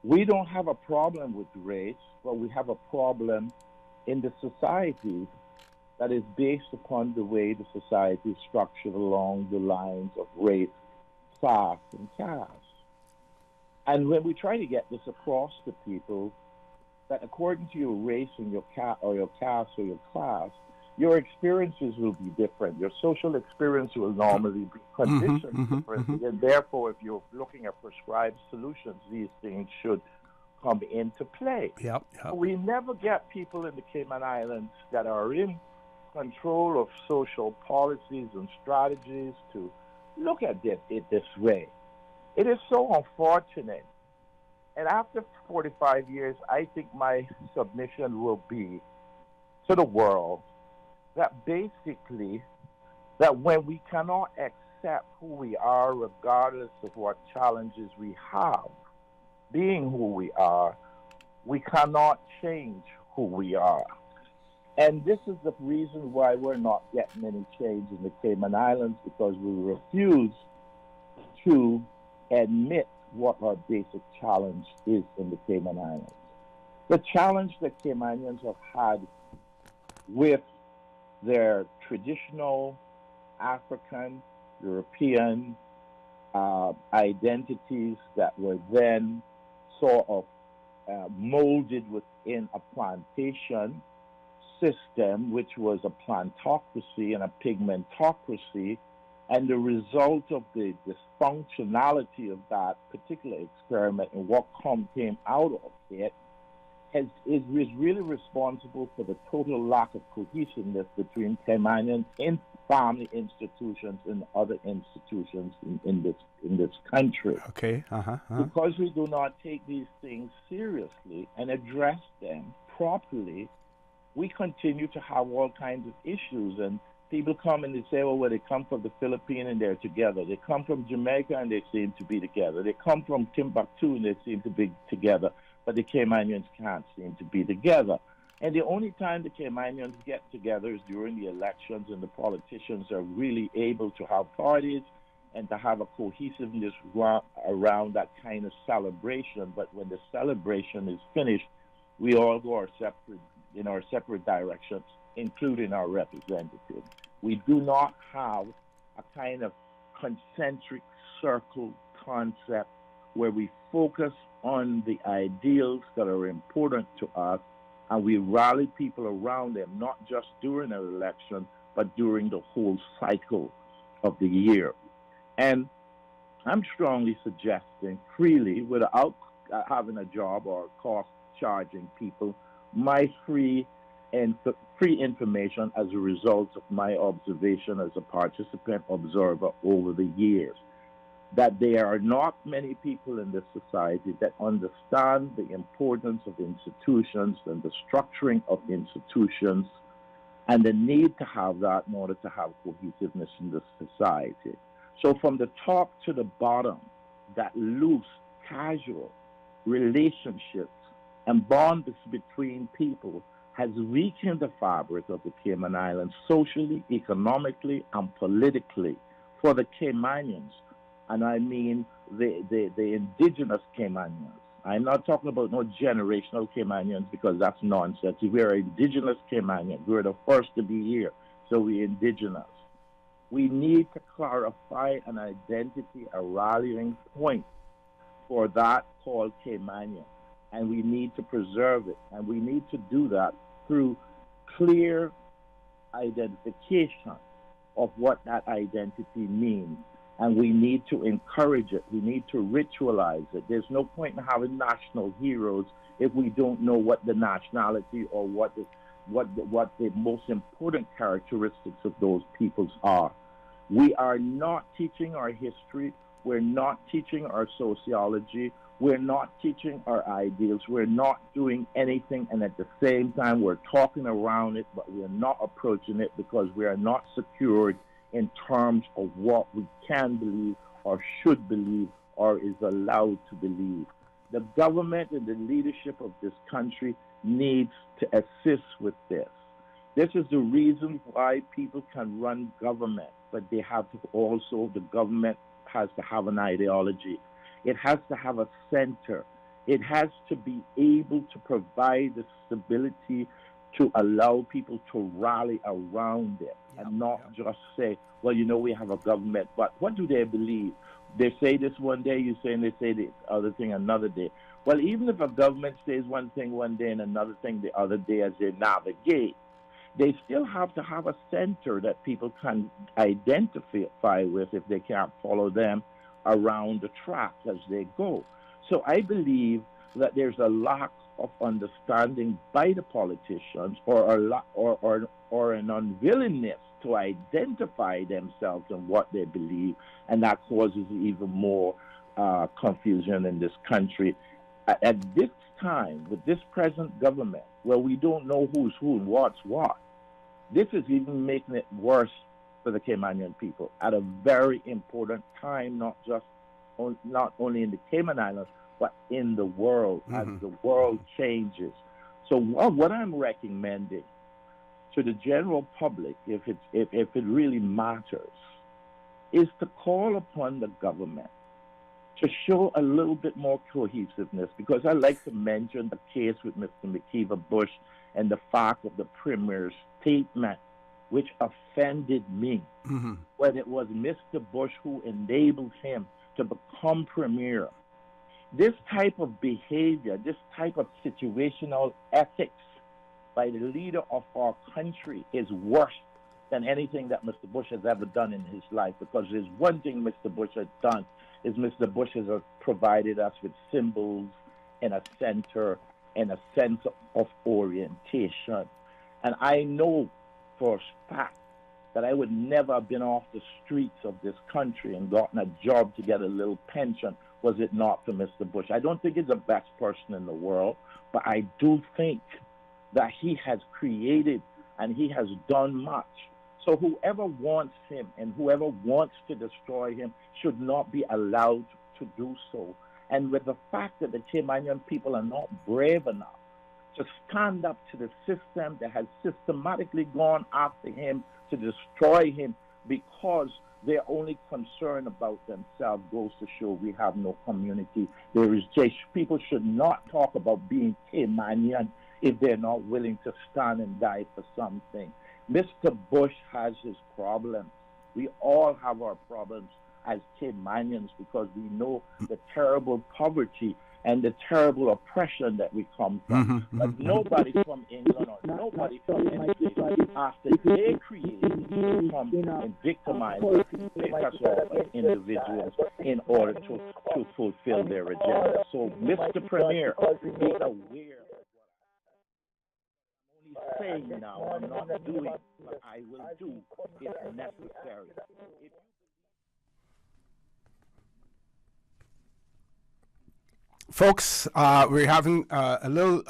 We don't have a problem with race, but we have a problem in the society that is based upon the way the society is structured along the lines of race, class, and caste. And when we try to get this across to people, that according to your race and your caste or your class, your experiences will be different. Your social experience will normally be conditioned differently. And therefore, if you're looking at prescribed solutions, these things should come into play. Yep. We never get people in the Cayman Islands that are in control of social policies and strategies to look at it this way. It is so unfortunate. And after 45 years, I think my submission will be to the world that basically, that when we cannot accept who we are, regardless of what challenges we have, being who we are, we cannot change who we are. And this is the reason why we're not getting any change in the Cayman Islands, because we refuse to admit what our basic challenge is in the Cayman Islands. The challenge that Caymanians have had with their traditional African, European identities that were then sort of molded within a plantation system, which was a plantocracy and a pigmentocracy, and the result of the dysfunctionality of that particular experiment and what came out of it is really responsible for the total lack of cohesiveness between Caymanian family institutions and other institutions in this country. Okay. Because we do not take these things seriously and address them properly, we continue to have all kinds of issues. And people come and they say, well, they come from the Philippines and they're together. They come from Jamaica and they seem to be together. They come from Timbuktu and they seem to be together. But the Caymanians can't seem to be together. And the only time the Caymanians get together is during the elections, and the politicians are really able to have parties and to have a cohesiveness around that kind of celebration. But when the celebration is finished, we all go in our separate directions, including our representatives. We do not have a kind of concentric circle concept where we focus on the ideals that are important to us, and we rally people around them, not just during an election, but during the whole cycle of the year. And I'm strongly suggesting freely, without having a job or cost charging people, my free information as a result of my observation as a participant observer over the years, that there are not many people in this society that understand the importance of institutions and the structuring of institutions and the need to have that in order to have cohesiveness in the society. So from the top to the bottom, that loose, casual relationships and bonds between people has weakened the fabric of the Cayman Islands socially, economically, and politically for the Caymanians. And I mean the indigenous Caymanians. I'm not talking about no generational Caymanians, because that's nonsense. We're indigenous Caymanians. We're the first to be here, so we're indigenous. We need to clarify an identity, a rallying point for that called Caymanian. And we need to preserve it. And we need to do that through clear identification of what that identity means. And we need to encourage it. We need to ritualize it. There's no point in having national heroes if we don't know what the nationality or what the most important characteristics of those peoples are. We are not teaching our history. We're not teaching our sociology. We're not teaching our ideals. We're not doing anything. And at the same time, we're talking around it, but we're not approaching it because we are not secured in terms of what we can believe or should believe or is allowed to believe. The government and the leadership of this country needs to assist with this. This is the reason why people can run government, but they have to also, the government has to have an ideology. It has to have a center. It has to be able to provide the stability to allow people to rally around it and not just say, well, we have a government, but what do they believe? They say this one day, you say, and they say the other thing another day. Well, even if a government says one thing one day and another thing the other day as they navigate, they still have to have a center that people can identify with if they can't follow them around the track as they go. So I believe that there's a lack of understanding by the politicians or an unwillingness to identify themselves and what they believe, and that causes even more confusion in this country. At this time, with this present government, where we don't know who's who and what's what, this is even making it worse for the Caymanian people at a very important time, not only in the Cayman Islands, but in the world, as the world changes. So what I'm recommending to the general public, if it really matters, is to call upon the government to show a little bit more cohesiveness, because I like to mention the case with Mr. McKeever Bush and the fact of the Premier's statement, which offended me, when it was Mr. Bush who enabled him to become Premier. This type of behavior, this type of situational ethics by the leader of our country is worse than anything that Mr. Bush has ever done in his life, because there's one thing Mr. Bush has done is Mr. Bush has provided us with symbols and a center and a sense of orientation. And I know for a fact that I would never have been off the streets of this country and gotten a job to get a little pension was it not for Mr. Bush. I don't think he's the best person in the world, but I do think that he has created and he has done much. So whoever wants him and whoever wants to destroy him should not be allowed to do so. And with the fact that the Caymanian people are not brave enough to stand up to the system that has systematically gone after him to destroy him because they're only concerned about themselves, goes to show we have no community. People should not talk about being Caymanian if they're not willing to stand and die for something. Mr. Bush has his problems. We all have our problems as Caymanians because we know the terrible poverty and the terrible oppression that we come from. But nobody from England or nobody from any place after they created come and victimize us, pick us off as individuals in order to fulfill their agenda. So, Mr. Premier, be aware. Saying now, I'm not doing, but I will do if necessary. Folks, we're having a little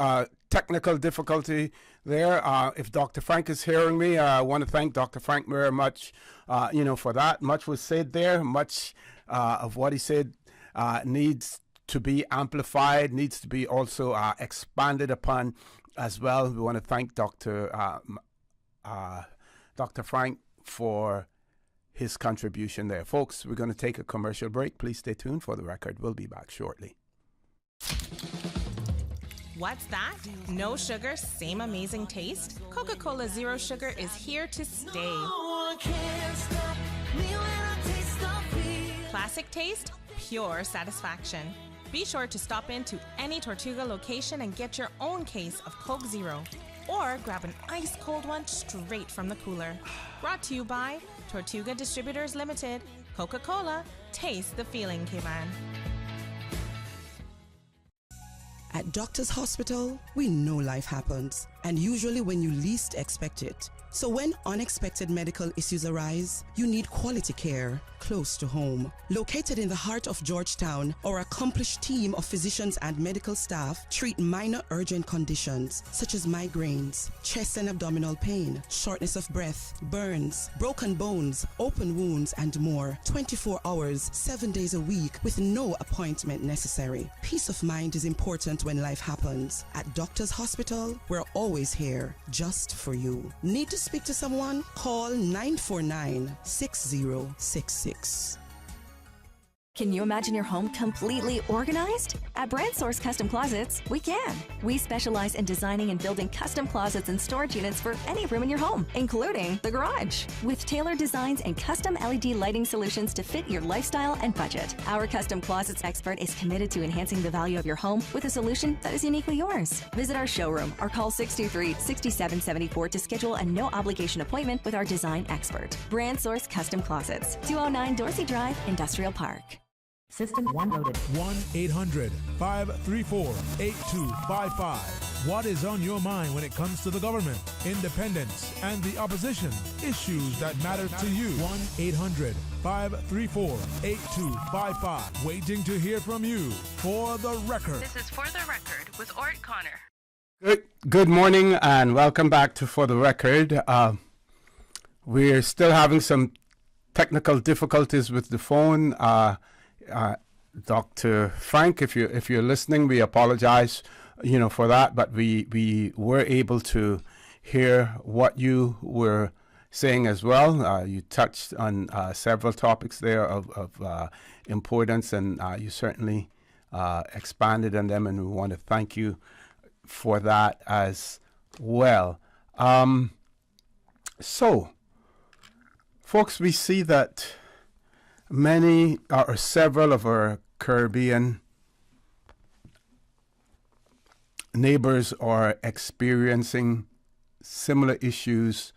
technical difficulty there. If Dr. Frank is hearing me, I want to thank Dr. Frank very much, for that. Much was said there. Much of what he said needs to be amplified, needs to be also expanded upon as well. We want to thank Dr. Frank for his contribution there. Folks, we're going to take a commercial break. Please stay tuned for the record. We'll be back shortly. What's that? No sugar, same amazing taste? Coca-Cola Zero Sugar is here to stay. Classic taste, pure satisfaction. Be sure to stop into any Tortuga location and get your own case of Coke Zero. Or grab an ice cold one straight from the cooler. Brought to you by Tortuga Distributors Limited. Coca-Cola, taste the feeling, Cayman. At Doctors Hospital, we know life happens, and usually when you least expect it. So when unexpected medical issues arise, you need quality care close to home. Located in the heart of Georgetown, our accomplished team of physicians and medical staff treat minor urgent conditions such as migraines, chest and abdominal pain, shortness of breath, burns, broken bones, open wounds, and more. 24 hours, 7 days a week with no appointment necessary. Peace of mind is important when life happens. At Doctors Hospital, we're always here just for you. Need to speak to someone? Call 949-6066. Can you imagine your home completely organized? At Brand Source Custom Closets, we can. We specialize in designing and building custom closets and storage units for any room in your home, including the garage. With tailored designs and custom LED lighting solutions to fit your lifestyle and budget. Our custom closets expert is committed to enhancing the value of your home with a solution that is uniquely yours. Visit our showroom or call 623-6774 to schedule a no-obligation appointment with our design expert. Brand Source Custom Closets, 209 Dorsey Drive, Industrial Park. System 1 loaded. 1-800-534-8255. What is on your mind when it comes to the government, independence, and the opposition? Issues that matter to you. 1-800-534-8255. Waiting to hear from you. For the record. This is For the Record with Orrett Connor. Good morning and welcome back to For the Record. We're still having some technical difficulties with the phone. Dr. Frank, if you're listening, we apologize, for that, but we were able to hear what you were saying as well. You touched on several topics there of importance, and you certainly expanded on them, and we want to thank you for that as well. So, folks, we see that many or several of our Caribbean neighbors are experiencing similar issues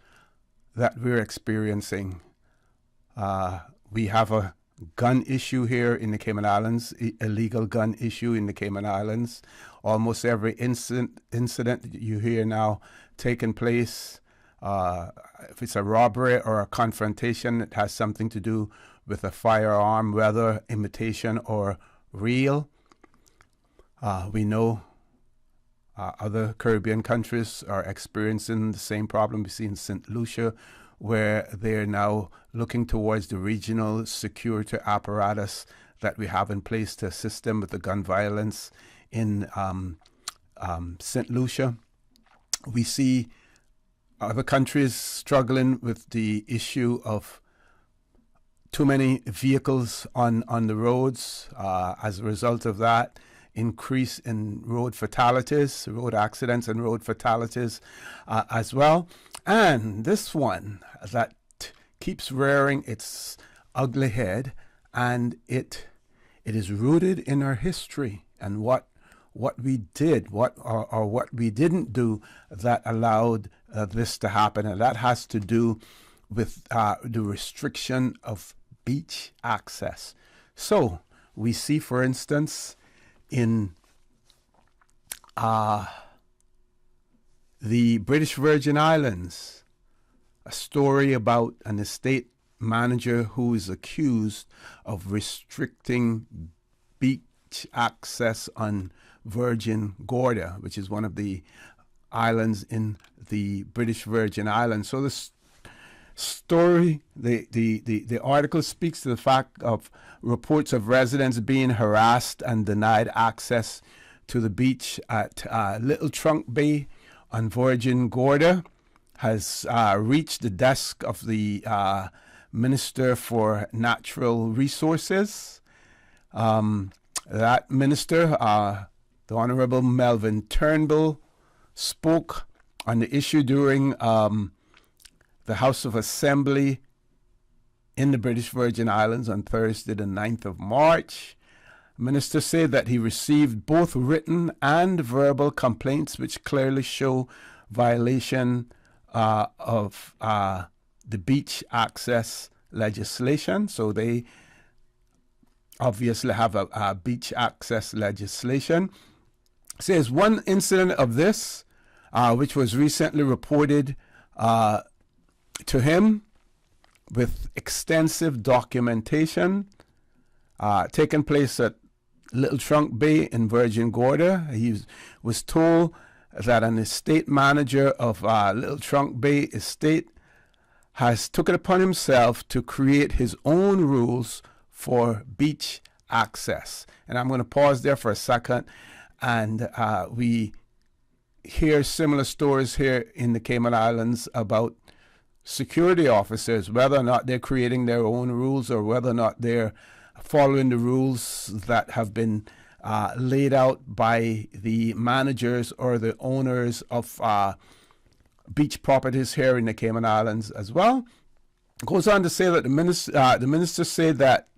that we're experiencing. We have a gun issue here in the Cayman Islands, illegal gun issue in the Cayman Islands. Almost every incident that you hear now taking place, if it's a robbery or a confrontation, it has something to do with a firearm, whether imitation or real. We know other Caribbean countries are experiencing the same problem. We see in St. Lucia, where they're now looking towards the regional security apparatus that we have in place to assist them with the gun violence in St. Lucia. We see other countries struggling with the issue of too many vehicles on the roads. As a result of that, increase in road fatalities, road accidents and road fatalities as well. And this one that keeps rearing its ugly head, and it is rooted in our history and what we did, what we didn't do that allowed this to happen. And that has to do with the restriction of beach access. So we see, for instance, in the British Virgin Islands, a story about an estate manager who is accused of restricting beach access on Virgin Gorda, which is one of the islands in the British Virgin Islands. So this story, the article speaks to the fact of reports of residents being harassed and denied access to the beach at Little Trunk Bay on Virgin Gorda has reached the desk of the Minister for Natural Resources. That minister, the Honorable Melvin Turnbull, spoke on the issue during the House of Assembly in the British Virgin Islands on Thursday, the 9th of March. The minister said that he received both written and verbal complaints which clearly show violation of the beach access legislation. So they obviously have a beach access legislation. It says one incident of this, which was recently reported to him with extensive documentation, taking place at Little Trunk Bay in Virgin Gorda. He was told that an estate manager of Little Trunk Bay Estate has took it upon himself to create his own rules for beach access. And I'm going to pause there for a second, and we hear similar stories here in the Cayman Islands about security officers, whether or not they're creating their own rules or whether or not they're following the rules that have been laid out by the managers or the owners of beach properties here in the Cayman Islands as well. It goes on to say that the minister said that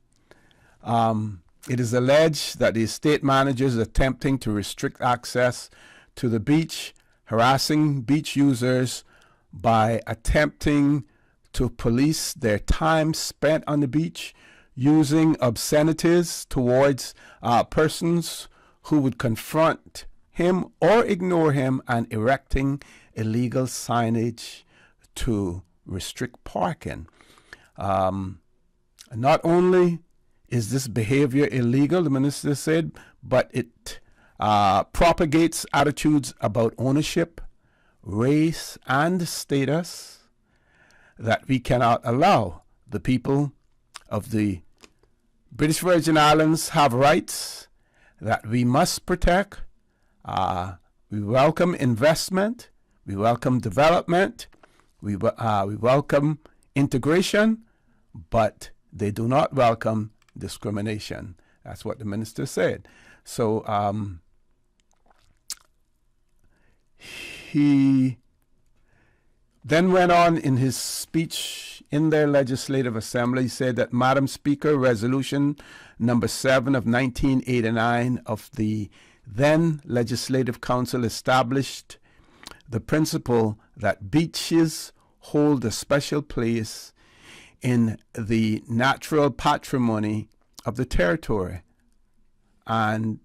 it is alleged that the estate manager is attempting to restrict access to the beach, harassing beach users by attempting to police their time spent on the beach, using obscenities towards persons who would confront him or ignore him, and erecting illegal signage to restrict parking. Not only is this behavior illegal, the minister said, but it propagates attitudes about ownership, race, and status that we cannot allow. The people of the British Virgin Islands have rights that we must protect. We welcome investment. We welcome development. We welcome integration, but they do not welcome discrimination. That's what the minister said. So he then went on in his speech in their legislative assembly. He said that, Madam Speaker, Resolution number 7 of 1989 of the then Legislative Council established the principle that beaches hold a special place in the natural patrimony of the territory and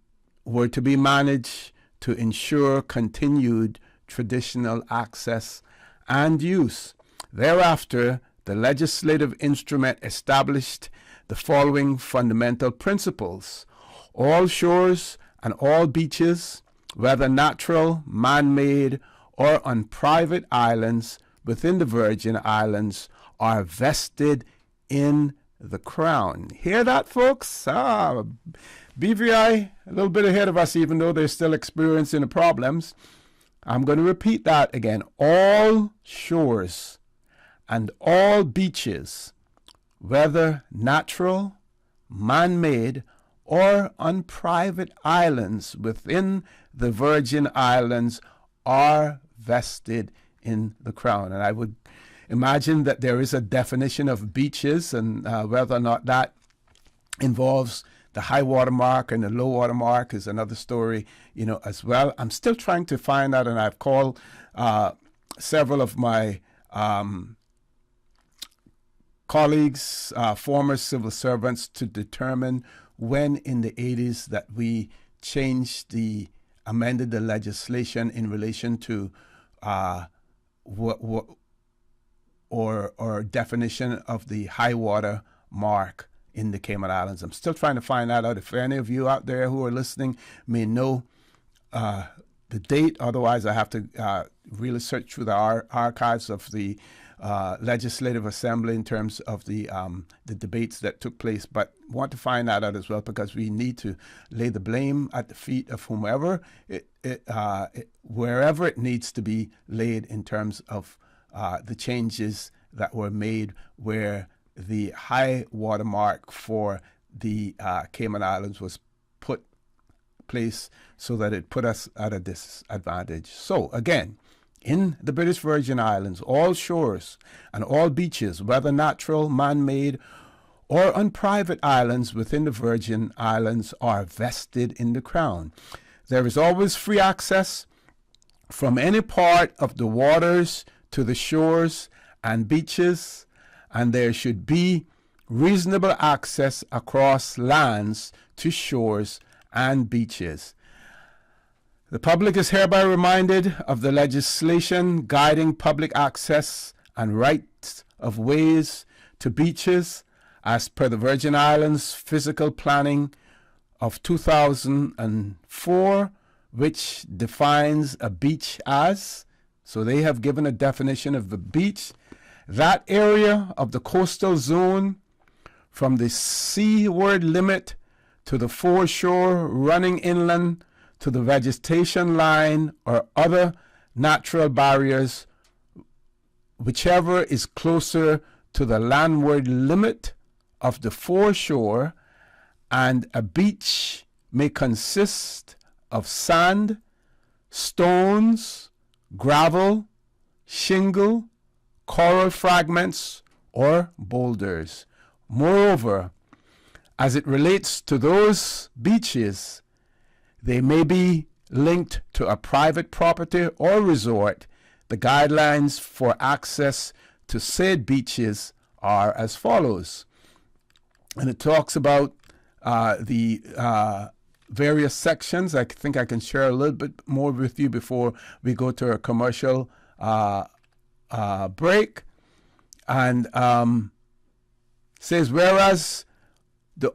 were to be managed to ensure continued traditional access and use. Thereafter, the legislative instrument established the following fundamental principles. All shores and all beaches, whether natural, man-made, or on private islands within the Virgin Islands, are vested in the Crown. Hear that, folks? BVI, a little bit ahead of us, even though they're still experiencing the problems. I'm going to repeat that again. All shores and all beaches, whether natural, man-made, or on private islands within the Virgin Islands, are vested in the Crown. And I would imagine that there is a definition of beaches, and whether or not that involves the high water mark and the low water mark is another story, as well. I'm still trying to find out, and I've called several of my colleagues, former civil servants, to determine when in the 80s that we amended the legislation in relation to or definition of the high water mark in the Cayman Islands. I'm still trying to find that out. If any of you out there who are listening may know the date, otherwise I have to really search through the archives of the Legislative Assembly in terms of the debates that took place, but want to find that out as well, because we need to lay the blame at the feet of whomever, wherever it needs to be laid in terms of the changes that were made where the high water mark for the Cayman Islands was put place so that it put us at a disadvantage. So again, in the British Virgin Islands, all shores and all beaches, whether natural, man-made, or on private islands within the Virgin Islands, are vested in the Crown. There is always free access from any part of the waters to the shores and beaches, and there should be reasonable access across lands to shores and beaches. The public is hereby reminded of the legislation guiding public access and rights of ways to beaches as per the Virgin Islands Physical Planning of 2004, which defines a beach as, so they have given a definition of the beach, that area of the coastal zone from the seaward limit to the foreshore running inland to the vegetation line or other natural barriers, whichever is closer to the landward limit of the foreshore and a beach may consist of sand, stones, gravel, shingle, coral fragments, or boulders. Moreover, as it relates to those beaches, they may be linked to a private property or resort. The guidelines for access to said beaches are as follows. And it talks about the various sections. I think I can share a little bit more with you before we go to a commercial break. And says, whereas the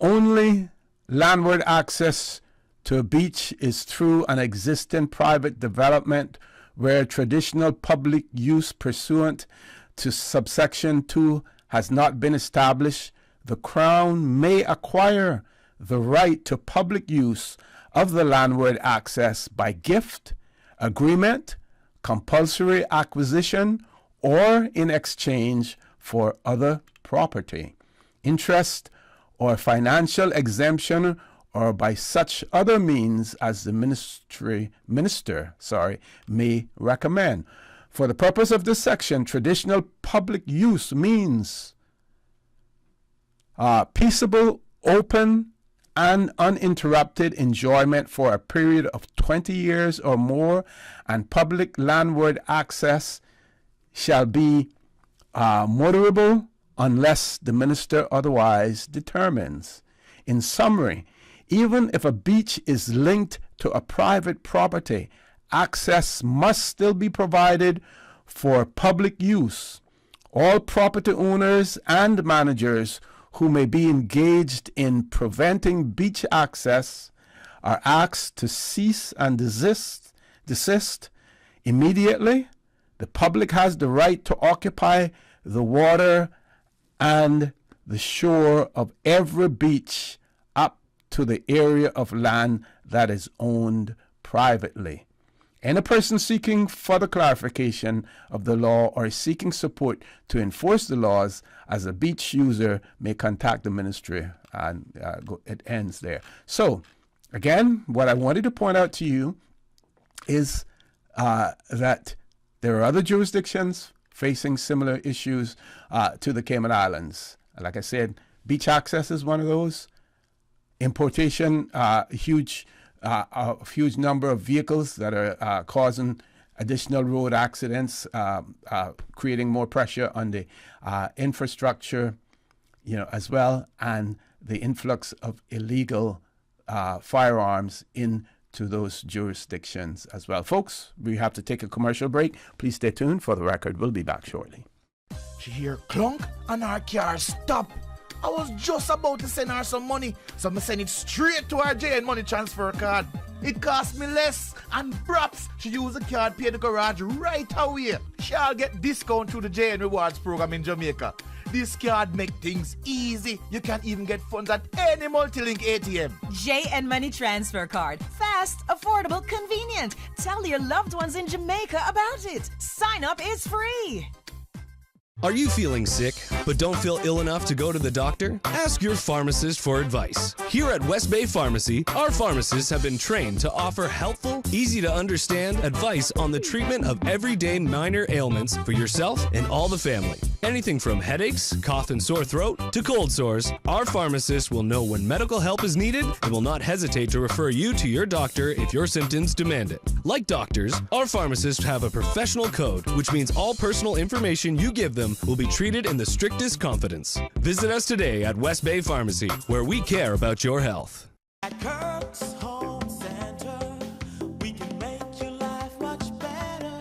only landward access to a beach is through an existing private development where traditional public use pursuant to subsection 2 has not been established, the Crown may acquire the right to public use of the landward access by gift, agreement, compulsory acquisition, or in exchange for other property, interest, or financial exemption, or by such other means as the minister may recommend. For the purpose of this section, traditional public use means peaceable, open, and uninterrupted enjoyment for a period of 20 years or more, and public landward access shall be moderable unless the minister otherwise determines. In summary, even if a beach is linked to a private property, access must still be provided for public use. All property owners and managers who may be engaged in preventing beach access are asked to cease and desist immediately. The public has the right to occupy the water and the shore of every beach up to the area of land that is owned privately. Any person seeking further clarification of the law or seeking support to enforce the laws as a beach user may contact the ministry, and it ends there. So, again, what I wanted to point out to you is that there are other jurisdictions facing similar issues to the Cayman Islands. Like I said, beach access is one of those. Importation, a huge number of vehicles that are causing additional road accidents, creating more pressure on the infrastructure, as well, and the influx of illegal firearms into those jurisdictions as well. Folks, we have to take a commercial break. Please stay tuned. For the record, we'll be back shortly. She hear clunk and her car stop. I was just about to send her some money, so I send it straight to her JN Money Transfer card. It cost me less, and perhaps she use the card, pay the garage right away. She'll get discount through the JN Rewards program in Jamaica. This card make things easy. You can even get funds at any multi-link ATM. JN Money Transfer Card. Fast, affordable, convenient. Tell your loved ones in Jamaica about it. Sign up is free. Are you feeling sick, but don't feel ill enough to go to the doctor? Ask your pharmacist for advice. Here at West Bay Pharmacy, our pharmacists have been trained to offer helpful, easy-to-understand advice on the treatment of everyday minor ailments for yourself and all the family. Anything from headaches, cough and sore throat, to cold sores, our pharmacists will know when medical help is needed and will not hesitate to refer you to your doctor if your symptoms demand it. Like doctors, our pharmacists have a professional code, which means all personal information you give them will be treated in the strictest confidence. Visit us today at West Bay Pharmacy, where we care about your health. At Kirk's Home Center, we can make your life much better.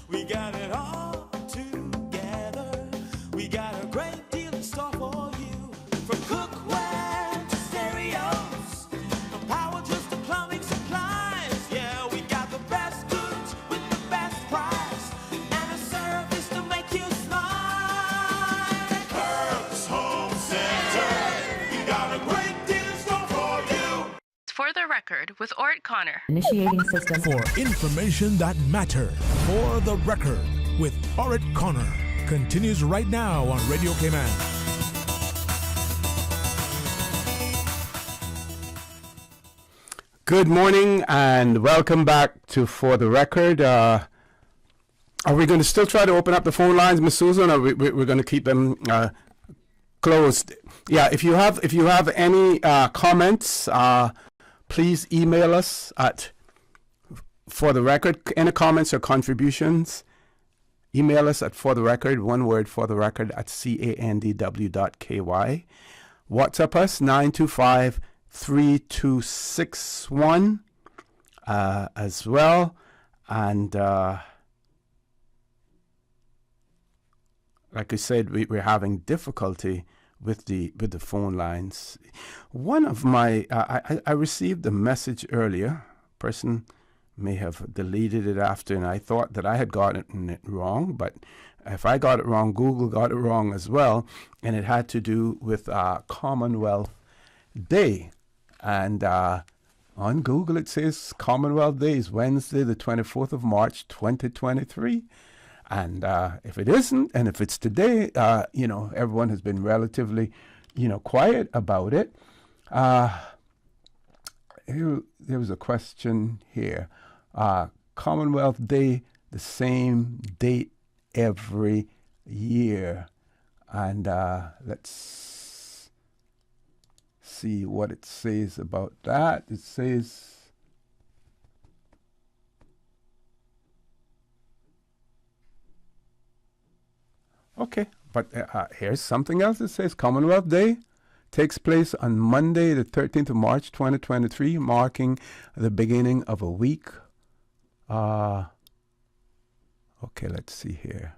We got it all together. We got a great deal in store for you. From cookware to stereos, from power tools to plumbing supplies. Yeah, we got the best goods with the best price and a service to make you smile. Kirk's Home Center, we got a great deal in store for you. For the record, with Orrett Connor. Initiating system. For information that matter. For the record, with Orrett Connor. Continues right now on Radio Cayman. Good morning and welcome back to For the Record. Are we going to still try to open up the phone lines, Ms. Susan, or we're going to keep them closed? Yeah, if you have any comments, please email us at For the Record. Any comments or contributions, email us at For the Record, one word, For the Record, at candw.ky. WhatsApp us 925-3261 as well. And like I said, we're having difficulty with the phone lines. One of my I received a message earlier. Person may have deleted it after, and I thought that I had gotten it wrong, but if I got it wrong, Google got it wrong as well, and it had to do with Commonwealth Day. And on Google it says Commonwealth Day is Wednesday, the 24th of March, 2023. And if it isn't, and if it's today, everyone has been relatively, quiet about it. There was a question here. Commonwealth Day, the same date every year. And let's see what it says about that. It says, okay, but here's something else. It says Commonwealth Day takes place on Monday, the 13th of March, 2023, marking the beginning of a week. Okay, let's see here.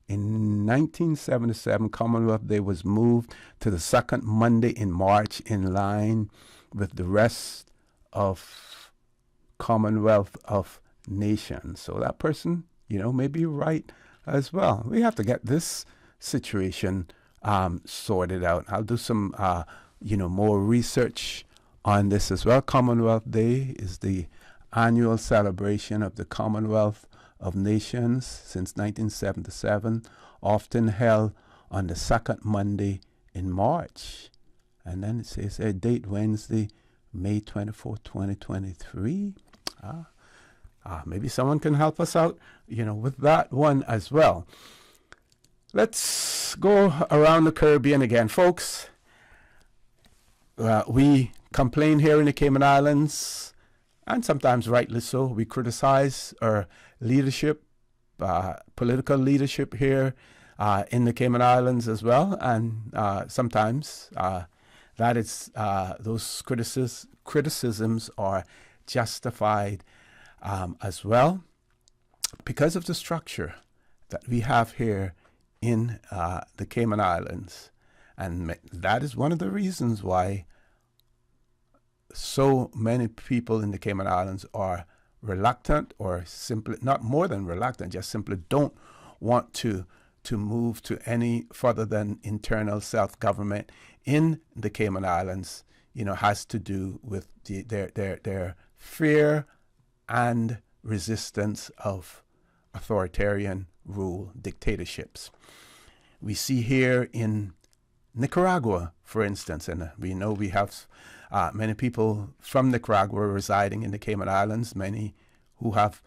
In 1977, Commonwealth Day was moved to the second Monday in March in line with the rest of Commonwealth of Nations. So that person, may be right as well. We have to get this situation sorted out. I'll do some, more research on this as well. Commonwealth Day is the annual celebration of the Commonwealth of Nations since 1977, often held on the second Monday in March. And then it says a date Wednesday, May 24, 2023. Maybe someone can help us out, with that one as well. Let's go around the Caribbean again, folks. We complain here in the Cayman Islands, and sometimes rightly so. We criticize our leadership, political leadership here in the Cayman Islands as well. And sometimes that is those criticisms are justified as well because of the structure that we have here in the Cayman Islands. And that is one of the reasons why so many people in the Cayman Islands are reluctant, or simply, not more than reluctant, just simply don't want to move to any further than internal self-government in the Cayman Islands, has to do with their fear and resistance of authoritarian rule, dictatorships. We see here in Nicaragua, for instance, and we know we have many people from Nicaragua residing in the Cayman Islands, many who have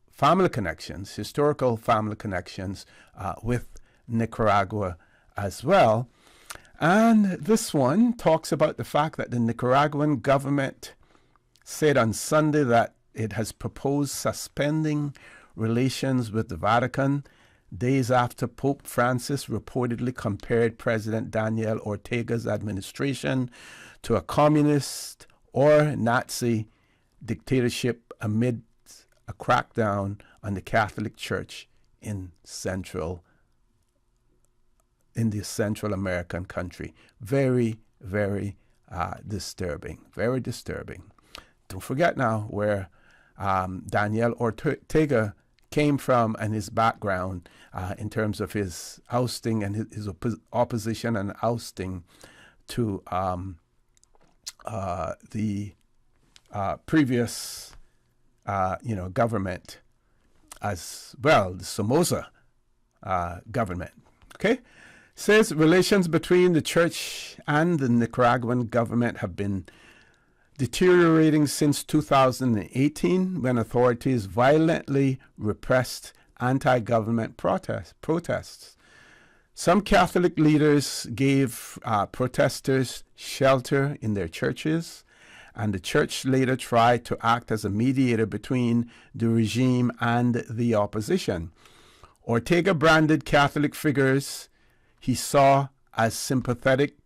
family connections, historical family connections with Nicaragua as well. And this one talks about the fact that the Nicaraguan government said on Sunday that it has proposed suspending relations with the Vatican days after Pope Francis reportedly compared President Daniel Ortega's administration to a communist or Nazi dictatorship amid a crackdown on the Catholic Church in the Central American country. Very, very disturbing. Very disturbing. Don't forget now where Daniel Ortega came from and his background in terms of his ousting and his opposition and ousting to the previous government as well, the Somoza government. Okay? Says relations between the church and the Nicaraguan government have been deteriorating since 2018 when authorities violently repressed anti-government protests. Some Catholic leaders gave protesters shelter in their churches, and the church later tried to act as a mediator between the regime and the opposition. Ortega branded Catholic figures he saw as sympathetic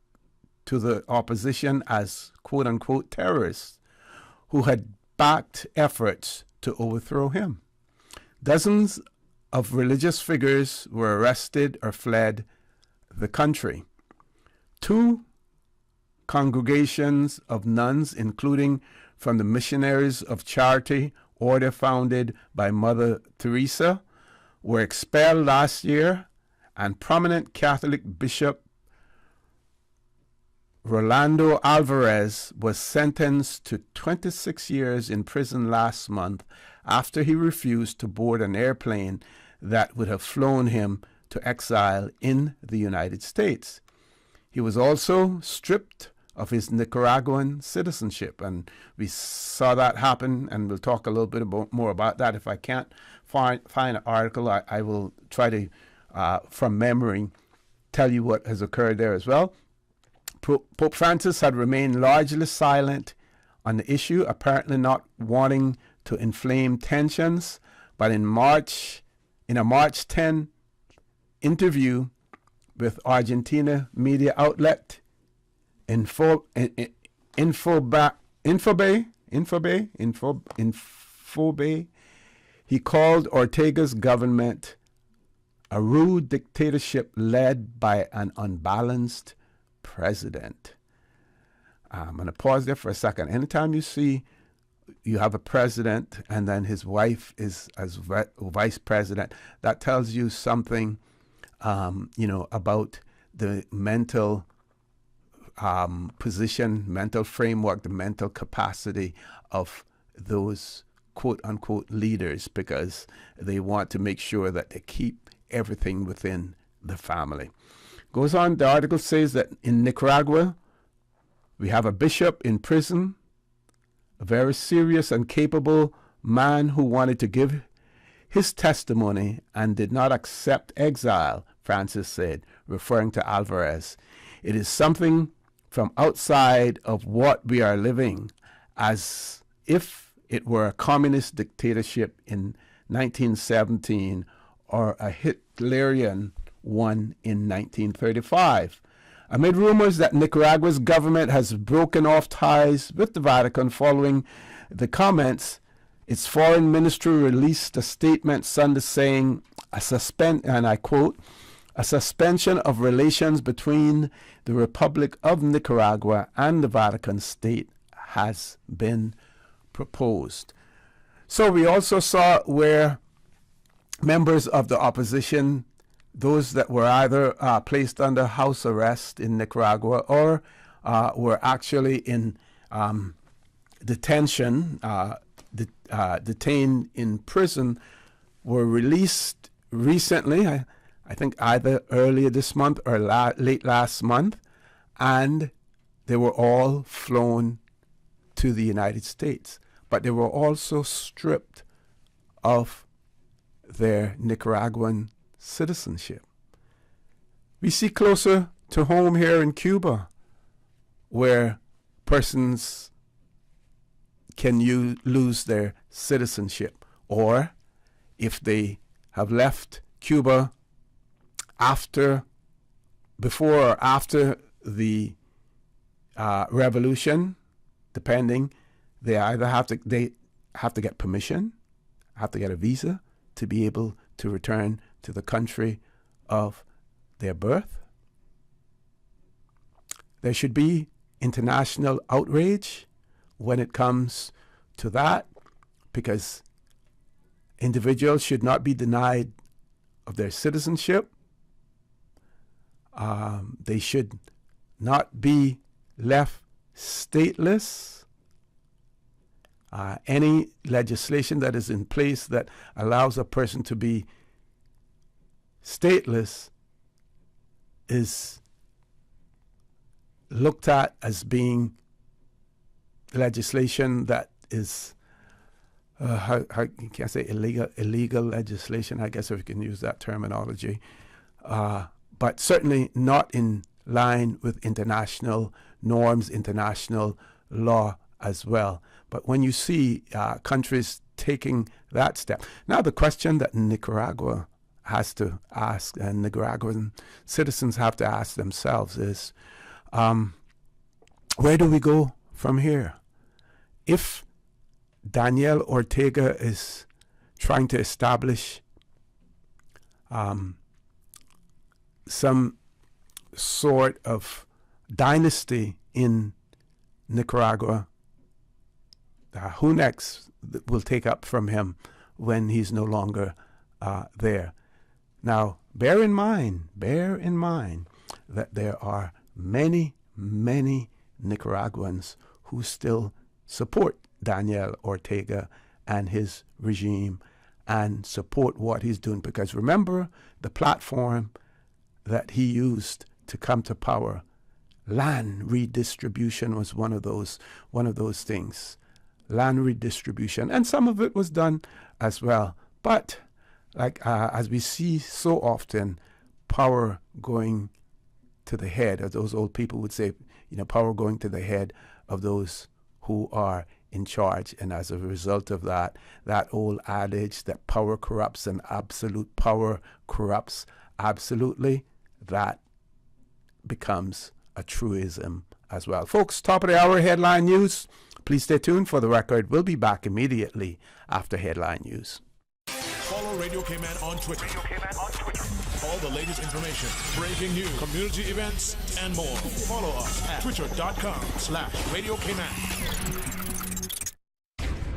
to the opposition as quote-unquote terrorists who had backed efforts to overthrow him. Dozens of religious figures were arrested or fled the country. 2 congregations of nuns, including from the Missionaries of Charity order founded by Mother Teresa, were expelled last year, and prominent Catholic Bishop Rolando Alvarez was sentenced to 26 years in prison last month after he refused to board an airplane that would have flown him to exile in the United States. He was also stripped of his Nicaraguan citizenship, and we saw that happen, and we'll talk a little bit more about that. If I can't find an article, I will try to, from memory, tell you what has occurred there as well. Pope Francis had remained largely silent on the issue, apparently not wanting to inflame tensions, but in a March 10 interview with Argentina media outlet Infobae, he called Ortega's government a rude dictatorship led by an unbalanced president. I'm going to pause there for a second. Anytime you see you have a president and then his wife is as vice president, that tells you something, about the mental position, mental framework, the mental capacity of those quote-unquote leaders, because they want to make sure that they keep everything within the family. Goes on, the article says that in Nicaragua, we have a bishop in prison, a very serious and capable man who wanted to give his testimony and did not accept exile, Francis said, referring to Alvarez. It is something from outside of what we are living, as if it were a communist dictatorship in 1917 or a Hitlerian one in 1935. Amid rumors that Nicaragua's government has broken off ties with the Vatican following the comments, its foreign ministry released a statement Sunday saying, and I quote, "A suspension of relations between the Republic of Nicaragua and the Vatican State has been proposed." So we also saw where members of the opposition, those that were either placed under house arrest in Nicaragua or were actually in detention, detained in prison, were released recently, I think either earlier this month or late last month, and they were all flown to the United States. But they were also stripped of their Nicaraguan citizenship. We see closer to home here in Cuba, where persons can lose their citizenship, or if they have left Cuba before or after the revolution, depending, they either have to get permission, have to get a visa to be able to return to the country of their birth. There should be international outrage when it comes to that, because individuals should not be denied of their citizenship. They should not be left stateless. Any legislation that is in place that allows a person to be stateless is looked at as being legislation that is how can I say illegal legislation, I guess, if we can use that terminology, but certainly not in line with international norms, international law as well. But when you see countries taking that step, now the question that Nicaragua has to ask, and Nicaraguan citizens have to ask themselves is, where do we go from here? If Daniel Ortega is trying to establish some sort of dynasty in Nicaragua, who next will take up from him when he's no longer there? Now, bear in mind that there are many, many Nicaraguans who still support Daniel Ortega and his regime and support what he's doing. Because remember, the platform that he used to come to power, land redistribution was one of those things. Land redistribution, and some of it was done as well. But like as we see so often, power going to the head, as those old people would say, power going to the head of those who are in charge. And as a result of that old adage that power corrupts and absolute power corrupts absolutely, that becomes a truism as well. Folks, top of the hour headline news. Please stay tuned for the record. We'll be back immediately after headline news. Follow Radio K-Man on Twitter. All the latest information, breaking news, community events, and more. Follow us at twitter.com/Radio K-Man.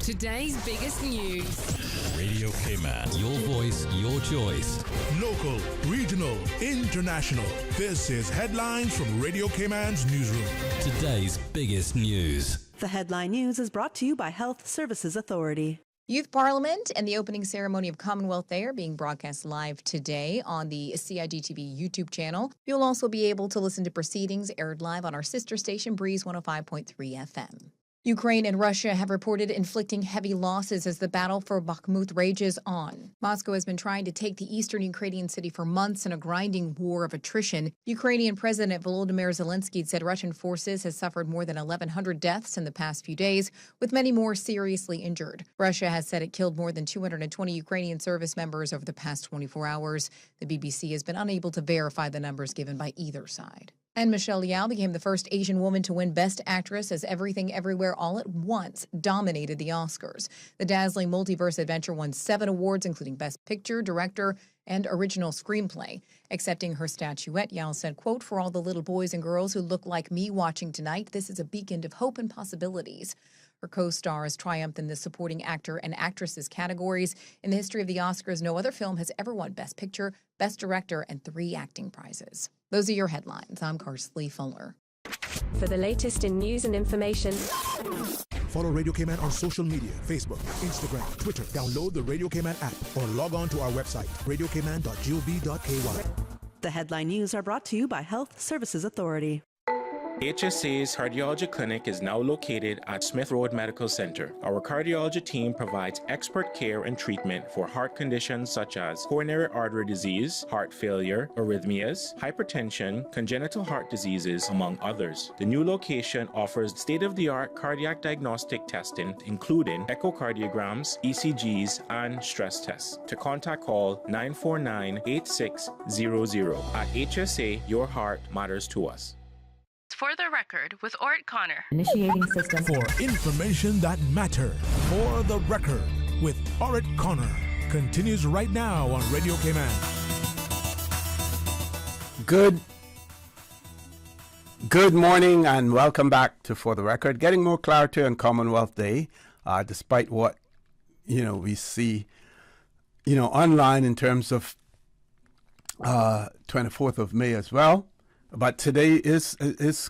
Today's biggest news. Radio K-Man. Your voice, your choice. Local, regional, international. This is headlines from Radio K-Man's newsroom. Today's biggest news. The headline news is brought to you by Health Services Authority. Youth Parliament and the opening ceremony of Commonwealth Day are being broadcast live today on the CIDTV YouTube channel. You'll also be able to listen to proceedings aired live on our sister station, Breeze 105.3 FM. Ukraine and Russia have reported inflicting heavy losses as the battle for Bakhmut rages on. Moscow has been trying to take the eastern Ukrainian city for months in a grinding war of attrition. Ukrainian President Volodymyr Zelensky said Russian forces has suffered more than 1,100 deaths in the past few days, with many more seriously injured. Russia has said it killed more than 220 Ukrainian service members over the past 24 hours. The BBC has been unable to verify the numbers given by either side. And Michelle Yeoh became the first Asian woman to win Best Actress as Everything Everywhere All at Once dominated the Oscars. The dazzling multiverse adventure won 7 awards, including Best Picture, Director, and Original Screenplay. Accepting her statuette, Yeoh said, quote, "For all the little boys and girls who look like me watching tonight, this is a beacon of hope and possibilities." Her co-stars triumphed in the supporting actor and actresses categories. In the history of the Oscars, no other film has ever won Best Picture, Best Director, and 3 acting prizes. Those are your headlines. I'm Karsley Fuller. For the latest in news and information, follow Radio K-Man on social media, Facebook, Instagram, Twitter. Download the Radio K-Man app or log on to our website, radiokman.gov.ky. The headline news are brought to you by Health Services Authority. HSA's cardiology clinic is now located at Smith Road Medical Center. Our cardiology team provides expert care and treatment for heart conditions such as coronary artery disease, heart failure, arrhythmias, hypertension, congenital heart diseases, among others. The new location offers state-of-the-art cardiac diagnostic testing, including echocardiograms, ECGs, and stress tests. To contact, call 949-8600. At HSA, your heart matters to us. For the record, with Orrett Connor. Initiating system. For information that matters. For the record, with Orrett Connor. Continues right now on Radio K-Man. Good morning and welcome back to For the Record. Getting more clarity on Commonwealth Day, despite what, we see, online in terms of 24th of May as well. But today is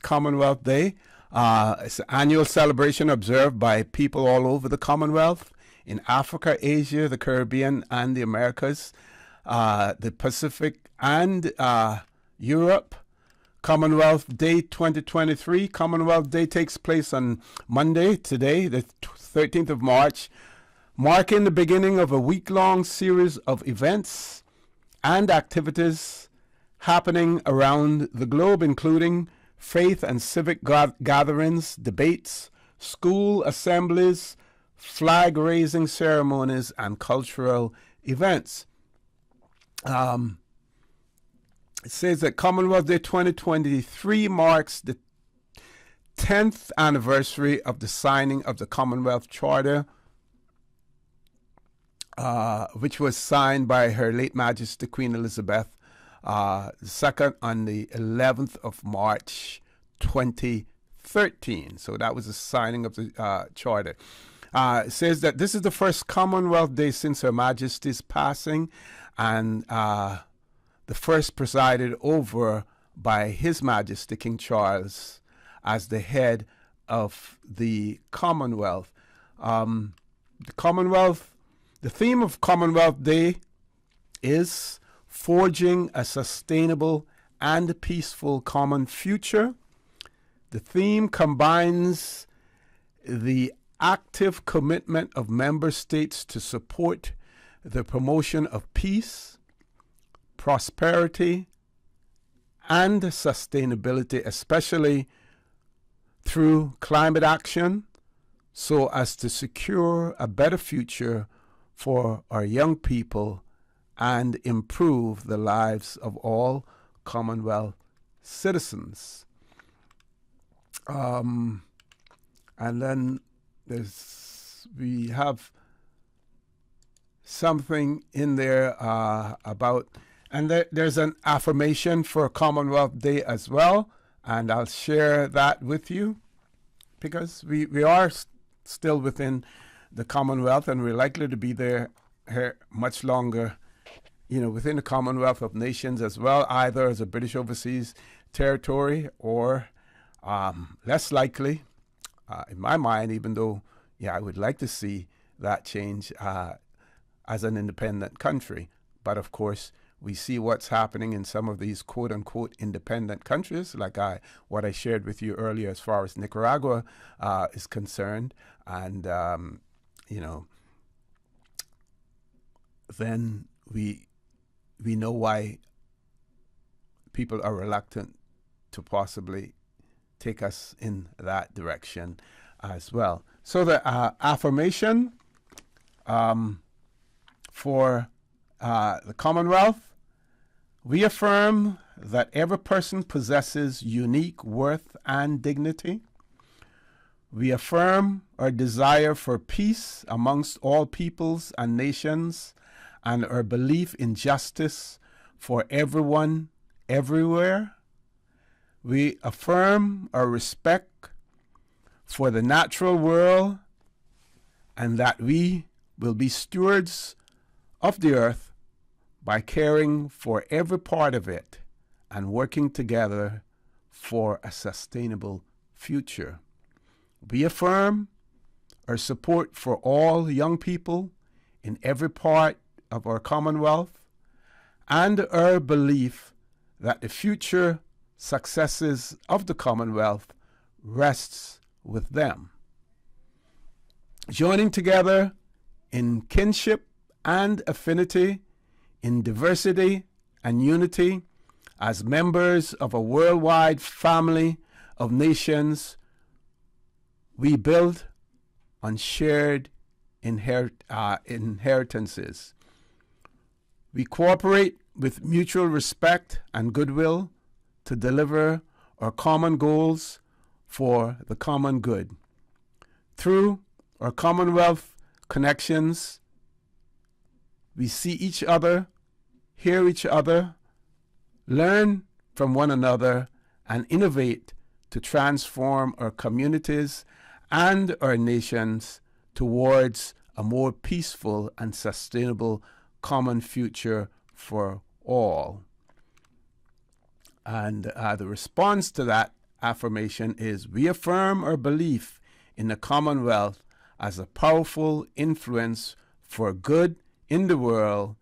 Commonwealth Day. It's an annual celebration observed by people all over the Commonwealth, in Africa, Asia, the Caribbean, and the Americas, the Pacific, and Europe. Commonwealth Day 2023. Commonwealth Day takes place on Monday, today, the 13th of March, marking the beginning of a week-long series of events and activities happening around the globe, including faith and civic gatherings, debates, school assemblies, flag-raising ceremonies, and cultural events. It says that Commonwealth Day 2023 marks the 10th anniversary of the signing of the Commonwealth Charter, which was signed by Her late Majesty Queen Elizabeth II on the 11th of March 2013. So that was the signing of the Charter. It says that this is the first Commonwealth Day since Her Majesty's passing, and the first presided over by His Majesty King Charles as the head of the Commonwealth. The theme of Commonwealth Day is forging a sustainable and peaceful common future. The theme combines the active commitment of member states to support the promotion of peace, prosperity, and sustainability, especially through climate action, so as to secure a better future for our young people and improve the lives of all Commonwealth citizens. And then we have something in there about, and there's an affirmation for Commonwealth Day as well, and I'll share that with you because we are still within the Commonwealth, and we're likely to be there much longer, within the Commonwealth of Nations as well, either as a British overseas territory or less likely, in my mind, even though, I would like to see that change as an independent country. But of course, we see what's happening in some of these quote-unquote independent countries, like what I shared with you earlier as far as Nicaragua is concerned. And, then we know why people are reluctant to possibly take us in that direction as well. So the affirmation for the Commonwealth: we affirm that every person possesses unique worth and dignity. We affirm our desire for peace amongst all peoples and nations, and our belief in justice for everyone, everywhere. We affirm our respect for the natural world, and that we will be stewards of the earth by caring for every part of it and working together for a sustainable future. We affirm our support for all young people in every part of our Commonwealth, and our belief that the future successes of the Commonwealth rests with them. Joining together in kinship and affinity, in diversity and unity, as members of a worldwide family of nations, we build on shared inheritances. We cooperate with mutual respect and goodwill to deliver our common goals for the common good. Through our Commonwealth connections, we see each other, hear each other, learn from one another, and innovate to transform our communities and our nations towards a more peaceful and sustainable common future for all. And the response to that affirmation is: we affirm our belief in the Commonwealth as a powerful influence for good in the world,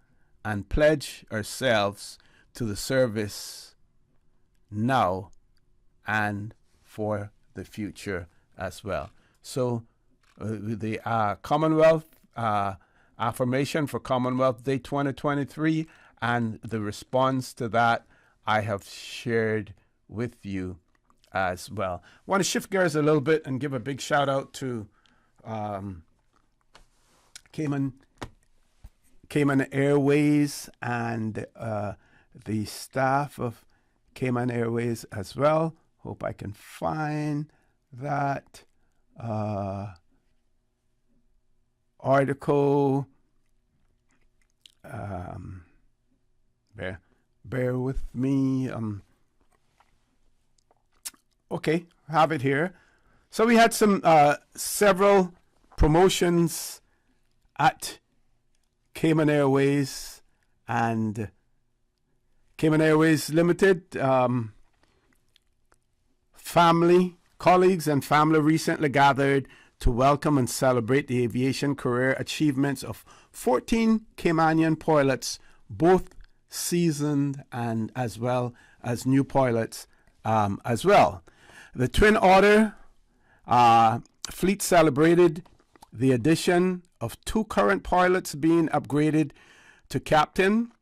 and pledge ourselves to the service now and for the future as well. So the Commonwealth affirmation for Commonwealth Day 2023 and the response to that I have shared with you as well. I want to shift gears a little bit and give a big shout out to Cayman Airways and the staff of Cayman Airways as well. Hope I can find that article. Bear with me. Okay, have it here. So we had some several promotions at Cayman Airways and Cayman Airways Limited. Colleagues and family recently gathered to welcome and celebrate the aviation career achievements of 14 Caymanian pilots, both seasoned and as well as new pilots as well. The Twin Otter fleet celebrated the addition of 2 current pilots being upgraded to captain.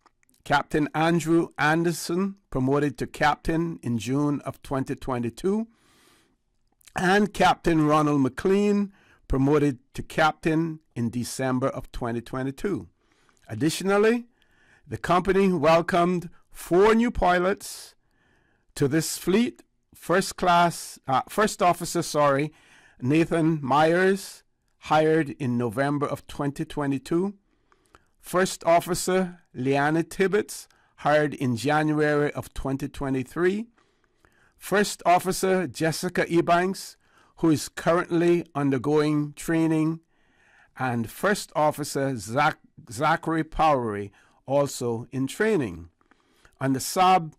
Captain Andrew Anderson, promoted to captain in June of 2022, and Captain Ronald McLean, promoted to captain in December of 2022. Additionally, the company welcomed 4 new pilots to this fleet. First officer, Nathan Myers, hired in November of 2022. First officer, Leanna Tibbetts, hired in January of 2023. First officer, Jessica Ebanks, who is currently undergoing training. And first officer, Zachary Powery, also in training. On the Saab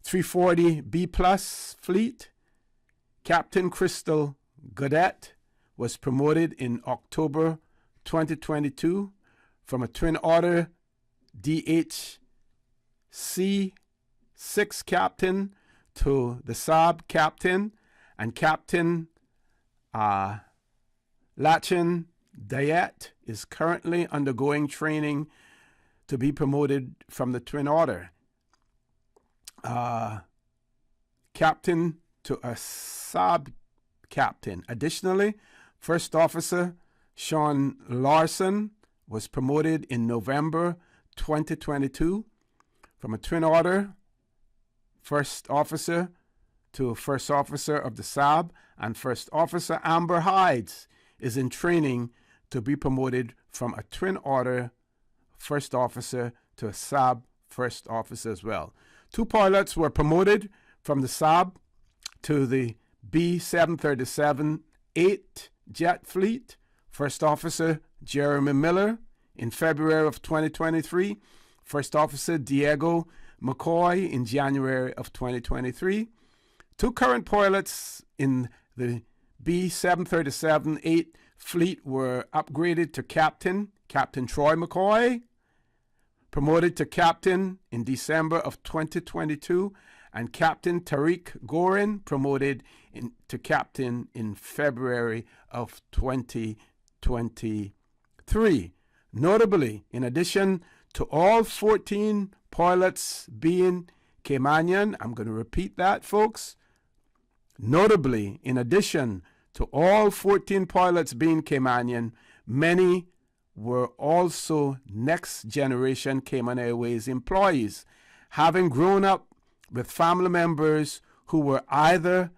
340B Plus fleet, Captain Crystal Godet was promoted in October 2022 from a Twin Otter DHC-6 captain to the Saab captain, and Captain Lachin Dayet is currently undergoing training to be promoted from the Twin Otter captain to a Saab captain. Additionally, First Officer Sean Larson was promoted in November 2022 from a Twin Otter First Officer to First Officer of the Saab, and First Officer Amber Hides is in training to be promoted from a Twin Otter First Officer to a Saab First Officer as well. 2 pilots were promoted from the Saab to the B737-8 jet fleet. First Officer Jeremy Miller in February of 2023. First Officer Diego McCoy in January of 2023. 2 current pilots in the B737-8 fleet were upgraded to captain. Captain Troy McCoy, promoted to captain in December of 2022, and Captain Tariq Gorin, promoted to captain in February of 2023. Notably, in addition to all 14 pilots being Caymanian, I'm going to repeat that, folks. Notably, in addition to all 14 pilots being Caymanian, many were also next generation Cayman Airways employees, having grown up with family members who were either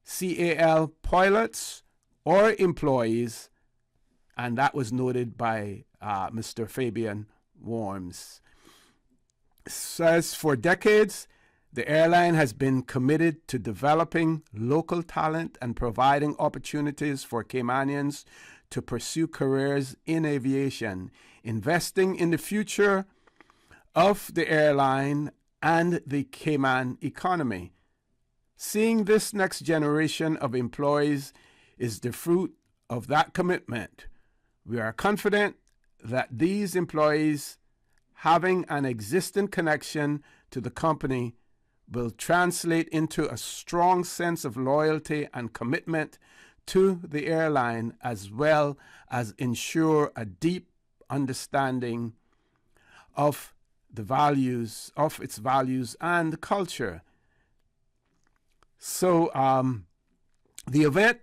CAL pilots or employees, and that was noted by Mr. Fabian Worms. Says for decades, the airline has been committed to developing local talent and providing opportunities for Caymanians to pursue careers in aviation, investing in the future of the airline and the Cayman economy. Seeing this next generation of employees is the fruit of that commitment. We are confident that these employees, having an existing connection to the company, will translate into a strong sense of loyalty and commitment to the airline, as well as ensure a deep understanding of the values, of its values and culture. So the event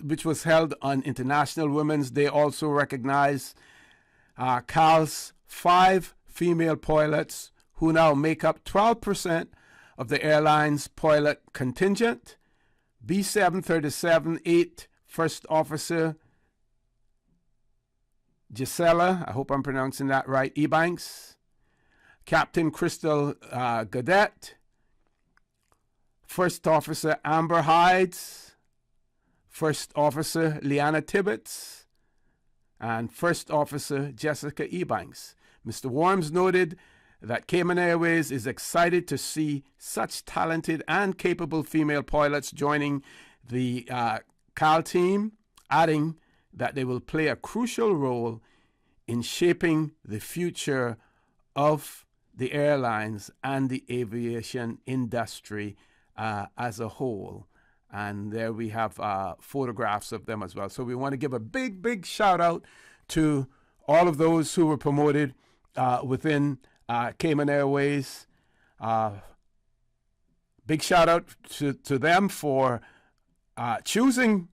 which was held on International Women's Day, also recognized CAL's 5 female pilots who now make up 12% of the airline's pilot contingent. B737 8 First Officer Gisela, I hope I'm pronouncing that right, Ebanks, Captain Crystal Gadet, First Officer Amber Hides, First Officer Liana Tibbetts, and First Officer Jessica Ebanks. Mr. Worms noted that Cayman Airways is excited to see such talented and capable female pilots joining the CAL team, adding that they will play a crucial role in shaping the future of the airlines and the aviation industry as a whole. And there we have photographs of them as well. So we want to give a big, big shout out to all of those who were promoted within Cayman Airways. Big shout out to them for choosing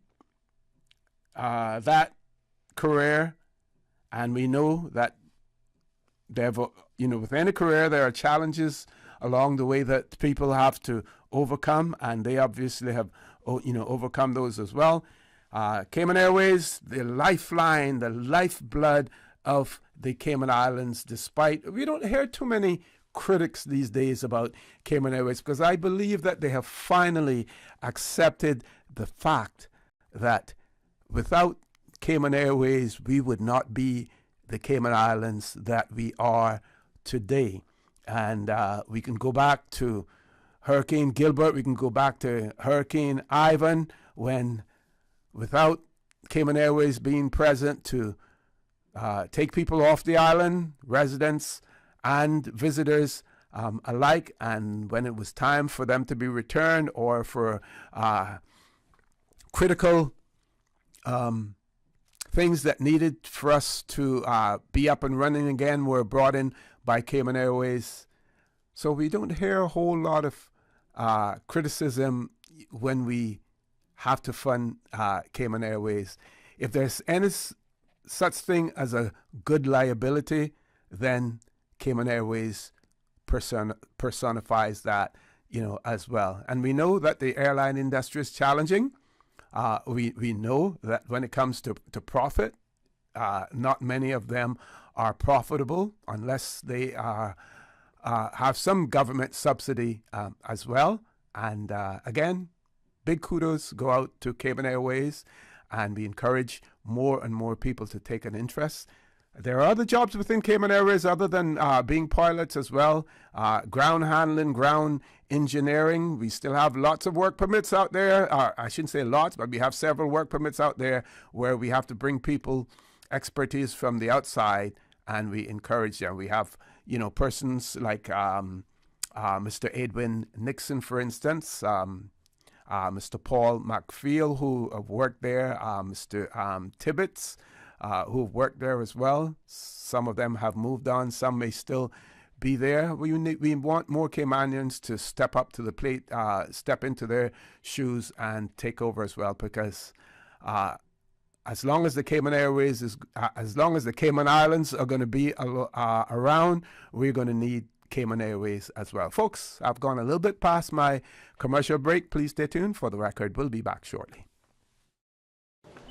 that career. And we know that with any career, there are challenges along the way that people have to overcome, and they obviously have overcome those as well. Cayman Airways, the lifeline, the lifeblood of the Cayman Islands, despite we don't hear too many critics these days about Cayman Airways, because I believe that they have finally accepted the fact that without Cayman Airways, we would not be the Cayman Islands that we are today. And we can go back to Hurricane Gilbert, we can go back to Hurricane Ivan, when without Cayman Airways being present to take people off the island, residents and visitors alike, and when it was time for them to be returned or for critical things that needed for us to be up and running again were brought in by Cayman Airways. So we don't hear a whole lot of criticism when we have to fund Cayman Airways. If there's any such thing as a good liability, then Cayman Airways personifies that, as well. And we know that the airline industry is challenging. We know that when it comes to profit, not many of them are profitable unless they have some government subsidy as well. And again, big kudos go out to Cayman Airways, and we encourage more and more people to take an interest. There are other jobs within Cayman Airways other than being pilots as well. Ground handling, ground engineering. We still have lots of work permits out there. I shouldn't say lots, but we have several work permits out there where we have to bring people, expertise from the outside, and we encourage them. We have, persons like Mr. Edwin Nixon, for instance, Mr. Paul McFeel, who have worked there, Mr. Tibbetts, who have worked there as well. Some of them have moved on. Some may still be there. We want more Caymanians to step up to the plate, step into their shoes and take over as well, because as long as the Cayman Airways as long as the Cayman Islands are going to be around, we're going to need Cayman Airways as well. Folks, I've gone a little bit past my commercial break. Please stay tuned for the record. We'll be back shortly.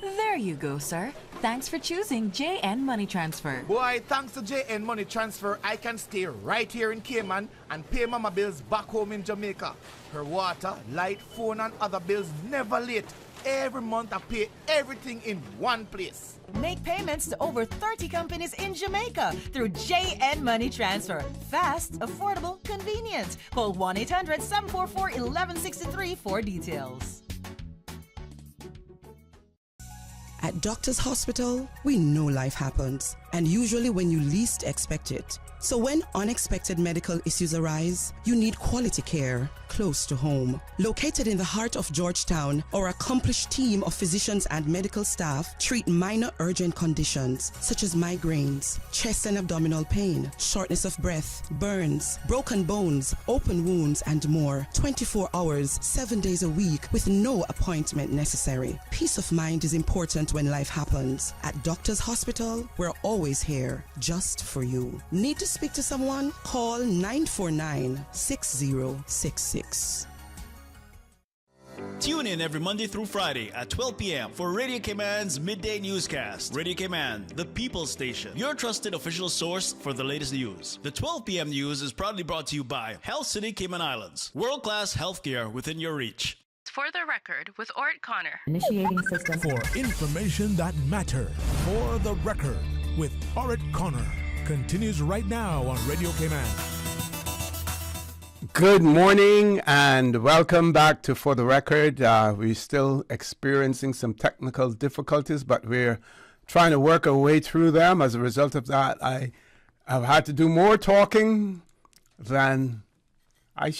There you go, sir. Thanks for choosing JN Money Transfer. Boy, thanks to JN Money Transfer, I can stay right here in Cayman and pay mama bills back home in Jamaica. Her water, light, phone and other bills never late. Every month I pay everything in one place. Make payments to over 30 companies in Jamaica through JN Money Transfer. Fast, affordable, convenient. Call 1-800-744-1163 for details. At Doctors Hospital, we know life happens, and usually when you least expect it. So when unexpected medical issues arise, you need quality care close to home. Located in the heart of Georgetown, our accomplished team of physicians and medical staff treat minor urgent conditions such as migraines, chest and abdominal pain, shortness of breath, burns, broken bones, open wounds, and more. 24 hours, 7 days a week with no appointment necessary. Peace of mind is important when life happens. At Doctors Hospital, we're always here just for you. Need to speak to someone? Call 949-6066. Tune in every Monday through Friday at 12 p.m. for Radio Cayman's Midday Newscast. Radio Cayman, the People's Station, your trusted official source for the latest news. The 12 p.m. news is proudly brought to you by Health City Cayman Islands. World-class healthcare within your reach. For the record with Orrett Connor. Initiating system. For information that matters. For the record with Orrett Connor. Continues right now on Radio Cayman. Good morning and welcome back to For the Record. We're still experiencing some technical difficulties, but we're trying to work our way through them. As a result of that, I've had to do more talking than I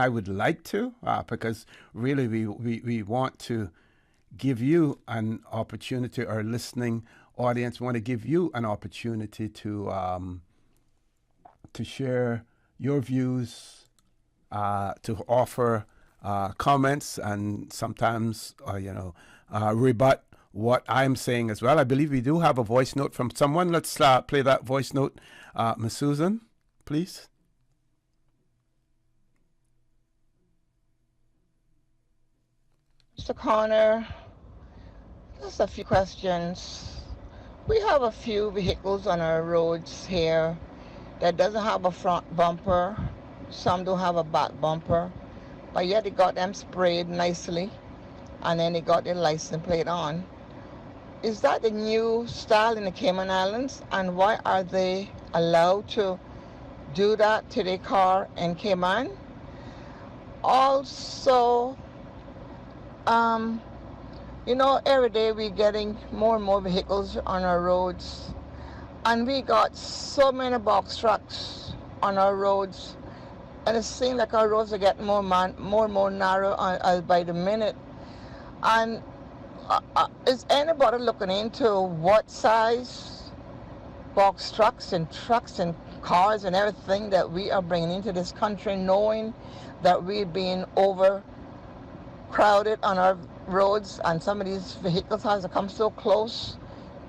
would like to, because really we want to give you an opportunity, our listening audience want to give you an opportunity to share your views, to offer comments, and sometimes rebut what I'm saying as well. I believe we do have a voice note from someone. Let's play that voice note. Ms. Susan, please. Mr. Connor, just a few questions. We have a few vehicles on our roads here that doesn't have a front bumper. Some don't have a back bumper, but yet they got them sprayed nicely, and then they got their license plate on. Is that the new style in the Cayman Islands, and why are they allowed to do that to their car in Cayman? Also, every day we're getting more and more vehicles on our roads, and we got so many box trucks on our roads, and it seems like our roads are getting more and more narrow by the minute. And is anybody looking into what size box trucks and cars and everything that we are bringing into this country, knowing that we're being overcrowded on our roads, and some of these vehicles have to come so close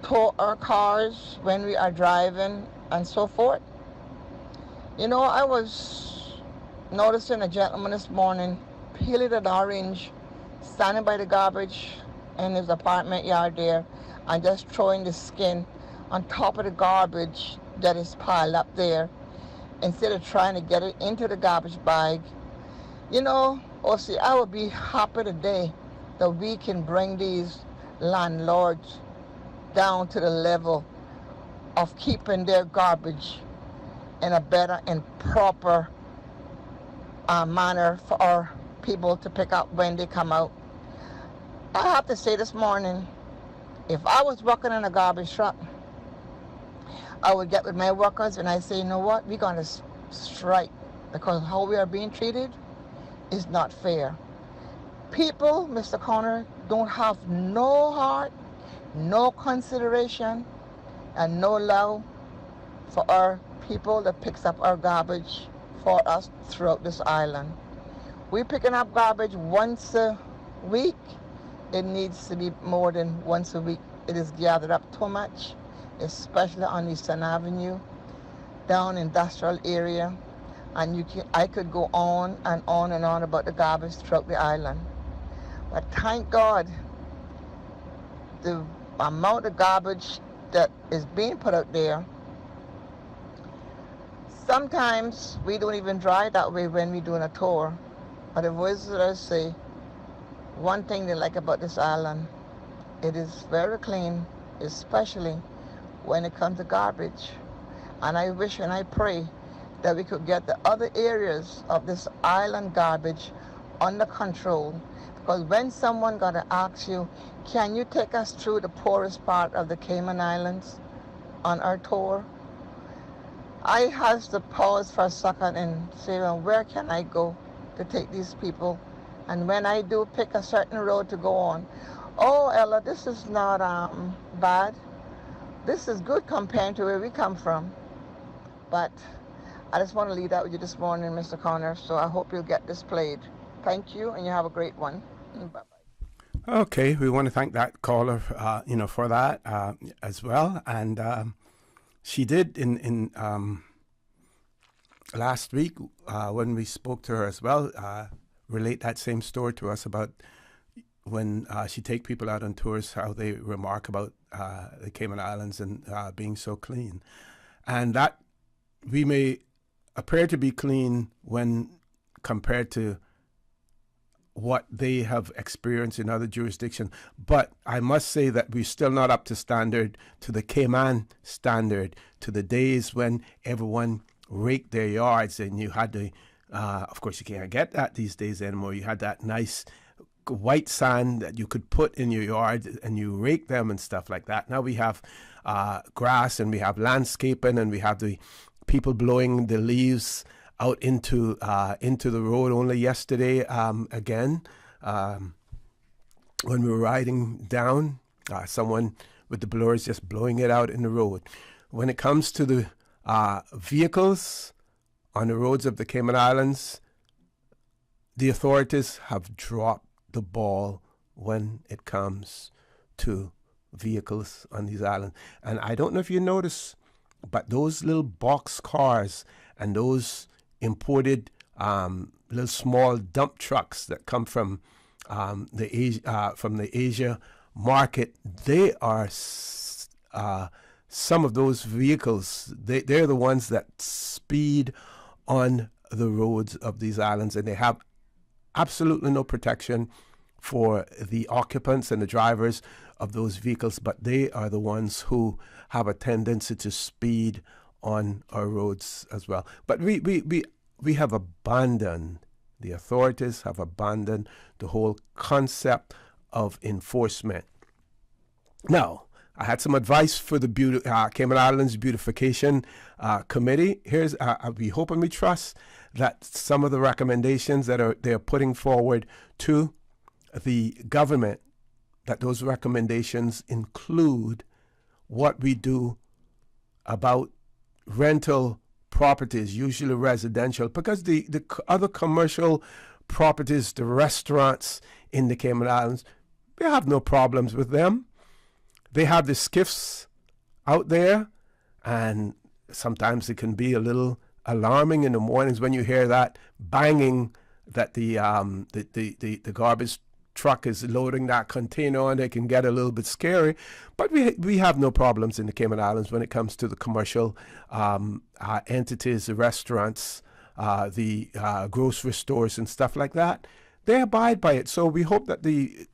to our cars when we are driving and so forth? I was noticing a gentleman this morning peeling an orange, standing by the garbage in his apartment yard there, and just throwing the skin on top of the garbage that is piled up there, instead of trying to get it into the garbage bag. I would be happy today that we can bring these landlords down to the level of keeping their garbage in a better and proper manner for our people to pick up when they come out. I have to say this morning, if I was working in a garbage truck, I would get with my workers and I say, you know what, we're going to strike, because how we are being treated is not fair. People, Mr. Connor, don't have no heart, no consideration, and no love for our people that picks up our garbage for us throughout this island. We're picking up garbage once a week. It needs to be more than once a week. It is gathered up too much, especially on Eastern Avenue, down industrial area, and I could go on and on and on about the garbage throughout the island. But thank God, the amount of garbage that is being put out there, sometimes we don't even drive that way when we're doing a tour. But the visitors say, one thing they like about this island, it is very clean, especially when it comes to garbage. And I wish and I pray that we could get the other areas of this island garbage under control. Because when someone gonna ask you, can you take us through the poorest part of the Cayman Islands on our tour? I have to pause for a second and say, well, where can I go to take these people? And when I do pick a certain road to go on, oh, Ella, this is not bad. This is good compared to where we come from. But I just want to leave that with you this morning, Mr. Connor, so I hope you'll get this played. Thank you, and you have a great one. Bye-bye. Okay, we want to thank that caller, for that as well. And she did in last week when we spoke to her as well, relate that same story to us about when she take people out on tours, how they remark about the Cayman Islands and being so clean. And that we may appear to be clean when compared to what they have experienced in other jurisdictions. But I must say that we're still not up to standard, to the Cayman standard, to the days when everyone raked their yards and you had to, of course you can't get that these days anymore. You had that nice white sand that you could put in your yard and you rake them and stuff like that. Now we have grass and we have landscaping and we have the people blowing the leaves out into the road. Only yesterday, again, when we were riding down, someone with the blowers just blowing it out in the road. When it comes to the vehicles on the roads of the Cayman Islands, the authorities have dropped the ball when it comes to vehicles on these islands. And I don't know if you notice, but those little box cars and those imported little small dump trucks that come from the Asia market, they are some of those vehicles. They're the ones that speed on the roads of these islands, and they have absolutely no protection for the occupants and the drivers of those vehicles, but they are the ones who have a tendency to speed on our roads as well. But we have abandoned, the authorities have abandoned the whole concept of enforcement. Now, I had some advice for the Cayman Islands Beautification Committee. Here's we hope and we trust that some of the recommendations that they're putting forward to the government, that those recommendations include what we do about rental properties, usually residential, because the other commercial properties, the restaurants in the Cayman Islands, we have no problems with them. They have the skiffs out there, and sometimes it can be a little alarming in the mornings when you hear that banging that the garbage truck is loading that container on. It can get a little bit scary, but we have no problems in the Cayman Islands when it comes to the commercial entities, the restaurants, the grocery stores and stuff like that. They abide by it. So we hope that the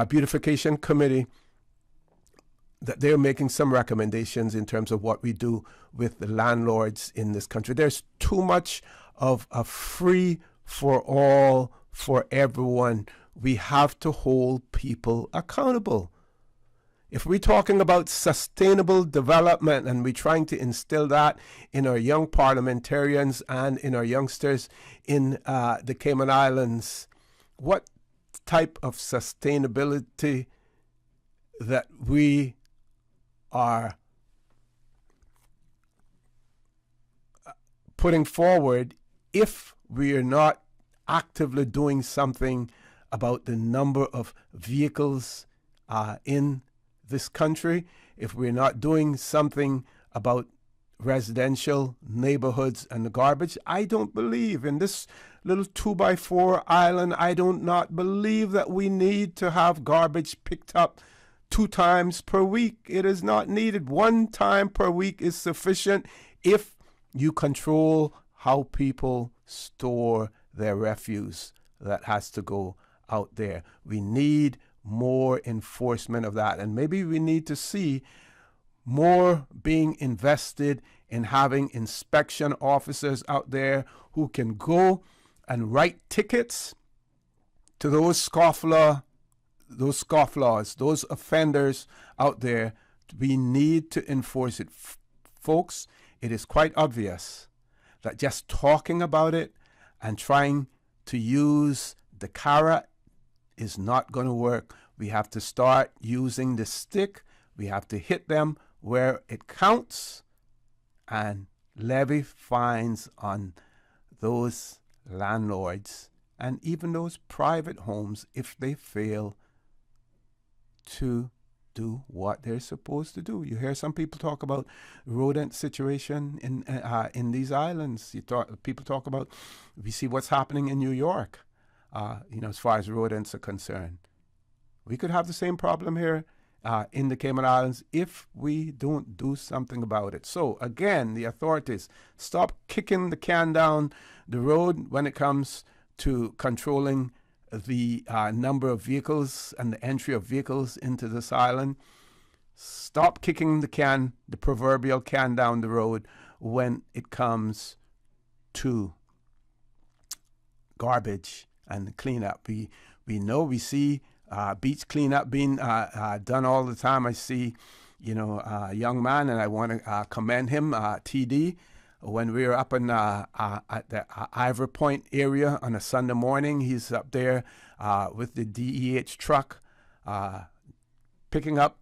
Beautification Committee, that they're making some recommendations in terms of what we do with the landlords in this country. There's too much of a free for all for everyone. We have to hold people accountable. If we're talking about sustainable development and we're trying to instill that in our young parliamentarians and in our youngsters in the Cayman Islands, what type of sustainability that we are putting forward if we are not actively doing something about the number of vehicles in this country, if we're not doing something about residential neighborhoods and the garbage. I don't believe in this little 2x4 island. I do not believe that we need to have garbage picked up 2 times per week. It is not needed. 1 time per week is sufficient if you control how people store their refuse that has to go out there. We need more enforcement of that, and maybe we need to see more being invested in having inspection officers out there who can go and write tickets to those scofflaw those scofflaws, those offenders out there. We need to enforce it. Folks, it is quite obvious that just talking about it and trying to use the carrot is not going to work. We have to start using the stick. We have to hit them where it counts and levy fines on those landlords and even those private homes if they fail to do what they're supposed to do. You hear some people talk about rodent situation in these islands. People talk about, we see what's happening in New York, as far as rodents are concerned. We could have the same problem here in the Cayman Islands if we don't do something about it. So again, the authorities, stop kicking the can down the road when it comes to controlling the number of vehicles and the entry of vehicles into this island. Stop kicking the proverbial can down the road when it comes to garbage and cleanup. We see beach cleanup being done all the time. I see, a young man, and I want to commend him, TD. When we were up in at the Ivory Point area on a Sunday morning, he's up there with the DEH truck, picking up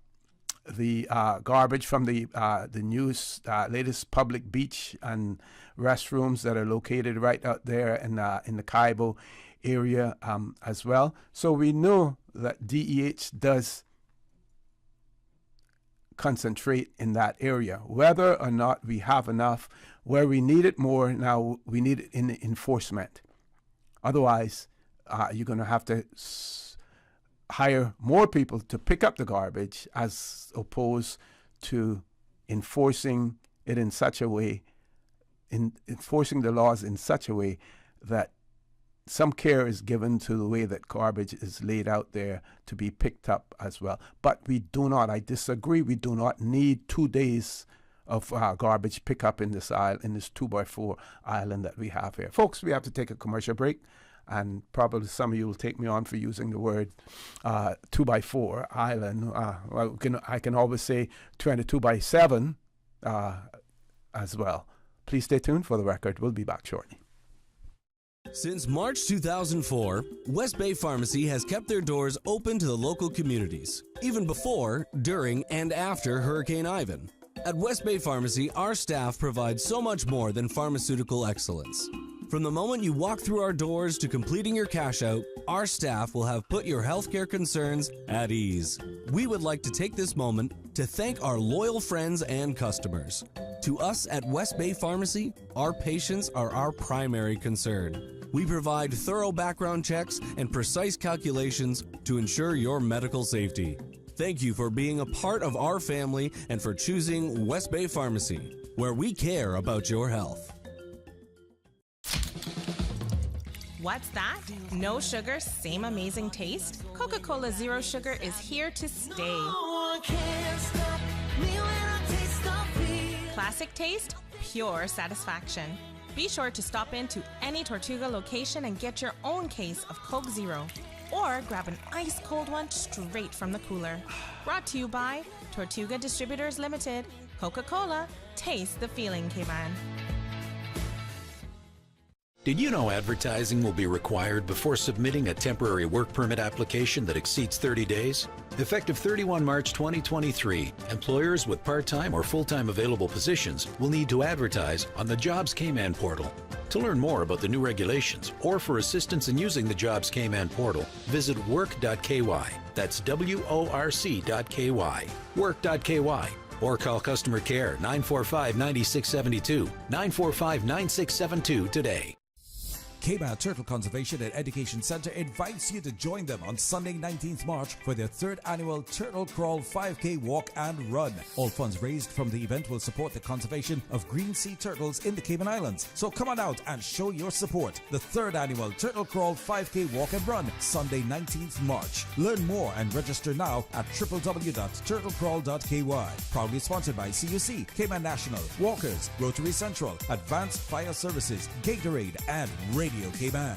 the garbage from the latest public beach and restrooms that are located right out there in the Caibo area as well. So we know that DEH does concentrate in that area. Whether or not we have enough, where we need it more, now we need it in enforcement. Otherwise, you're going to have to hire more people to pick up the garbage as opposed to enforcing it in such a way, enforcing the laws in such a way that some care is given to the way that garbage is laid out there to be picked up as well. But we do not, I disagree, we do not need 2 days of garbage pickup in this 2x4 island that we have here. Folks, we have to take a commercial break, and probably some of you will take me on for using the word 2x4 island. I can always say 22x7 as well. Please stay tuned for the record. We'll be back shortly. Since March 2004, West Bay Pharmacy has kept their doors open to the local communities, even before, during, and after Hurricane Ivan. At West Bay Pharmacy, our staff provides so much more than pharmaceutical excellence. From the moment you walk through our doors to completing your cash out, our staff will have put your healthcare concerns at ease. We would like to take this moment to thank our loyal friends and customers. To us at West Bay Pharmacy, our patients are our primary concern. We provide thorough background checks and precise calculations to ensure your medical safety. Thank you for being a part of our family and for choosing West Bay Pharmacy, where we care about your health. What's that? No sugar, same amazing taste? Coca-Cola Zero Sugar is here to stay. Classic taste, pure satisfaction. Be sure to stop into any Tortuga location and get your own case of Coke Zero. Or grab an ice-cold one straight from the cooler. Brought to you by Tortuga Distributors Limited. Coca-Cola, taste the feeling, K-Man. Did you know advertising will be required before submitting a temporary work permit application that exceeds 30 days? Effective 31 March 2023, employers with part-time or full-time available positions will need to advertise on the Jobs Cayman portal. To learn more about the new regulations or for assistance in using the Jobs Cayman portal, visit work.ky. That's WORC.ky. Work.ky. Or call customer care 945-9672, 945-9672 today. Cayman Turtle Conservation and Education Center invites you to join them on Sunday 19th March for their 3rd annual Turtle Crawl 5K Walk and Run. All funds raised from the event will support the conservation of green sea turtles in the Cayman Islands. So come on out and show your support. The 3rd annual Turtle Crawl 5K Walk and Run, Sunday 19th March. Learn more and register now at www.turtlecrawl.ky. Proudly sponsored by CUC, Cayman National, Walkers, Rotary Central, Advanced Fire Services, Gatorade, and Radio Cayman.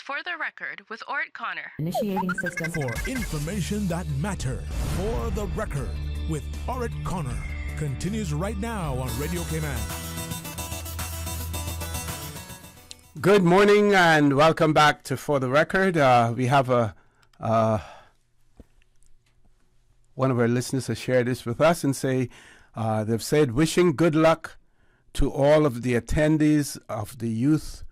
For the Record with Orrett Connor. Initiating system. For information that matter. For the Record with Orrett Connor. Continues right now on Radio Cayman. Good morning and welcome back to For the Record. We have one of our listeners has shared this with us and say they've said wishing good luck to all of the attendees of the Youth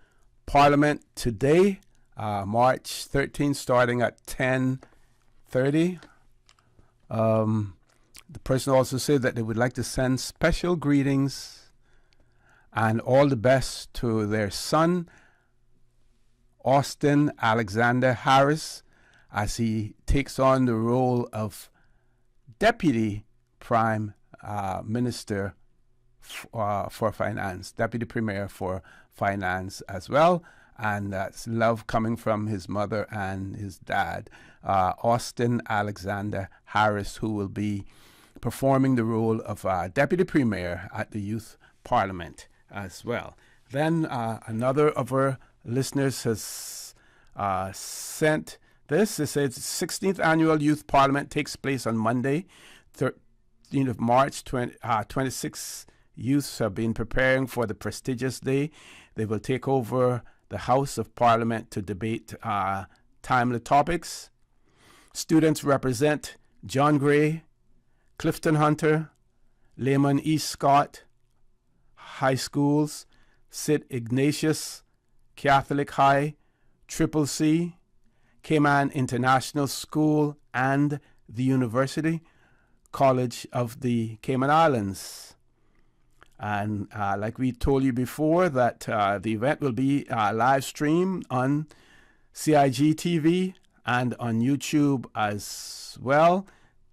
Parliament today, March 13th, starting at 10:30. The person also said that they would like to send special greetings and all the best to their son, Austin Alexander Harris, as he takes on the role of Deputy Prime Minister for Finance, Deputy Premier for Finance as well. And that's love coming from his mother and his dad, Austin Alexander Harris, who will be performing the role of Deputy Premier at the Youth Parliament as well. Then another of our listeners has sent this. It says 16th Annual Youth Parliament takes place on Monday, 13th of March. 26 youths have been preparing for the prestigious day. They will take over the House of Parliament to debate timely topics. Students represent John Gray, Clifton Hunter, Lehman E. Scott High Schools, St. Ignatius Catholic High, Triple C, Cayman International School, and the University College of the Cayman Islands. And like we told you before, that the event will be live streamed on CIG TV and on YouTube as well.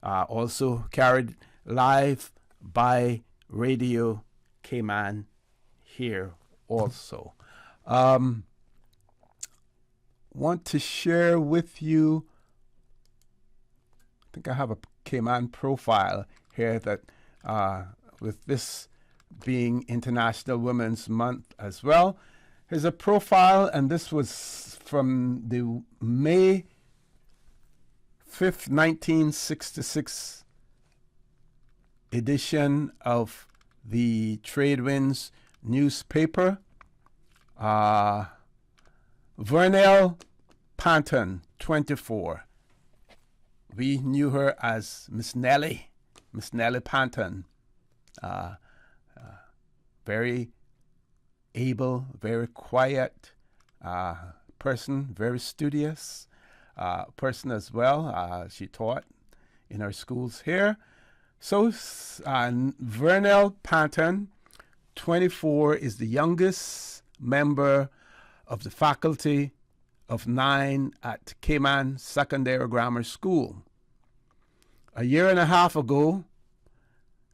Also carried live by Radio Cayman here also. Want to share with you, I think I have a Cayman profile here that with this being International Women's Month as well. Here's a profile, and this was from the May 5th, 1966 edition of the Tradewinds newspaper. Vernell Panton, 24. We knew her as Miss Nellie Panton. Very able, very quiet person, very studious person as well. She taught in our schools here. So Vernell Panton, 24, is the youngest member of the faculty of 9 at Cayman Secondary Grammar School. A year and a half ago,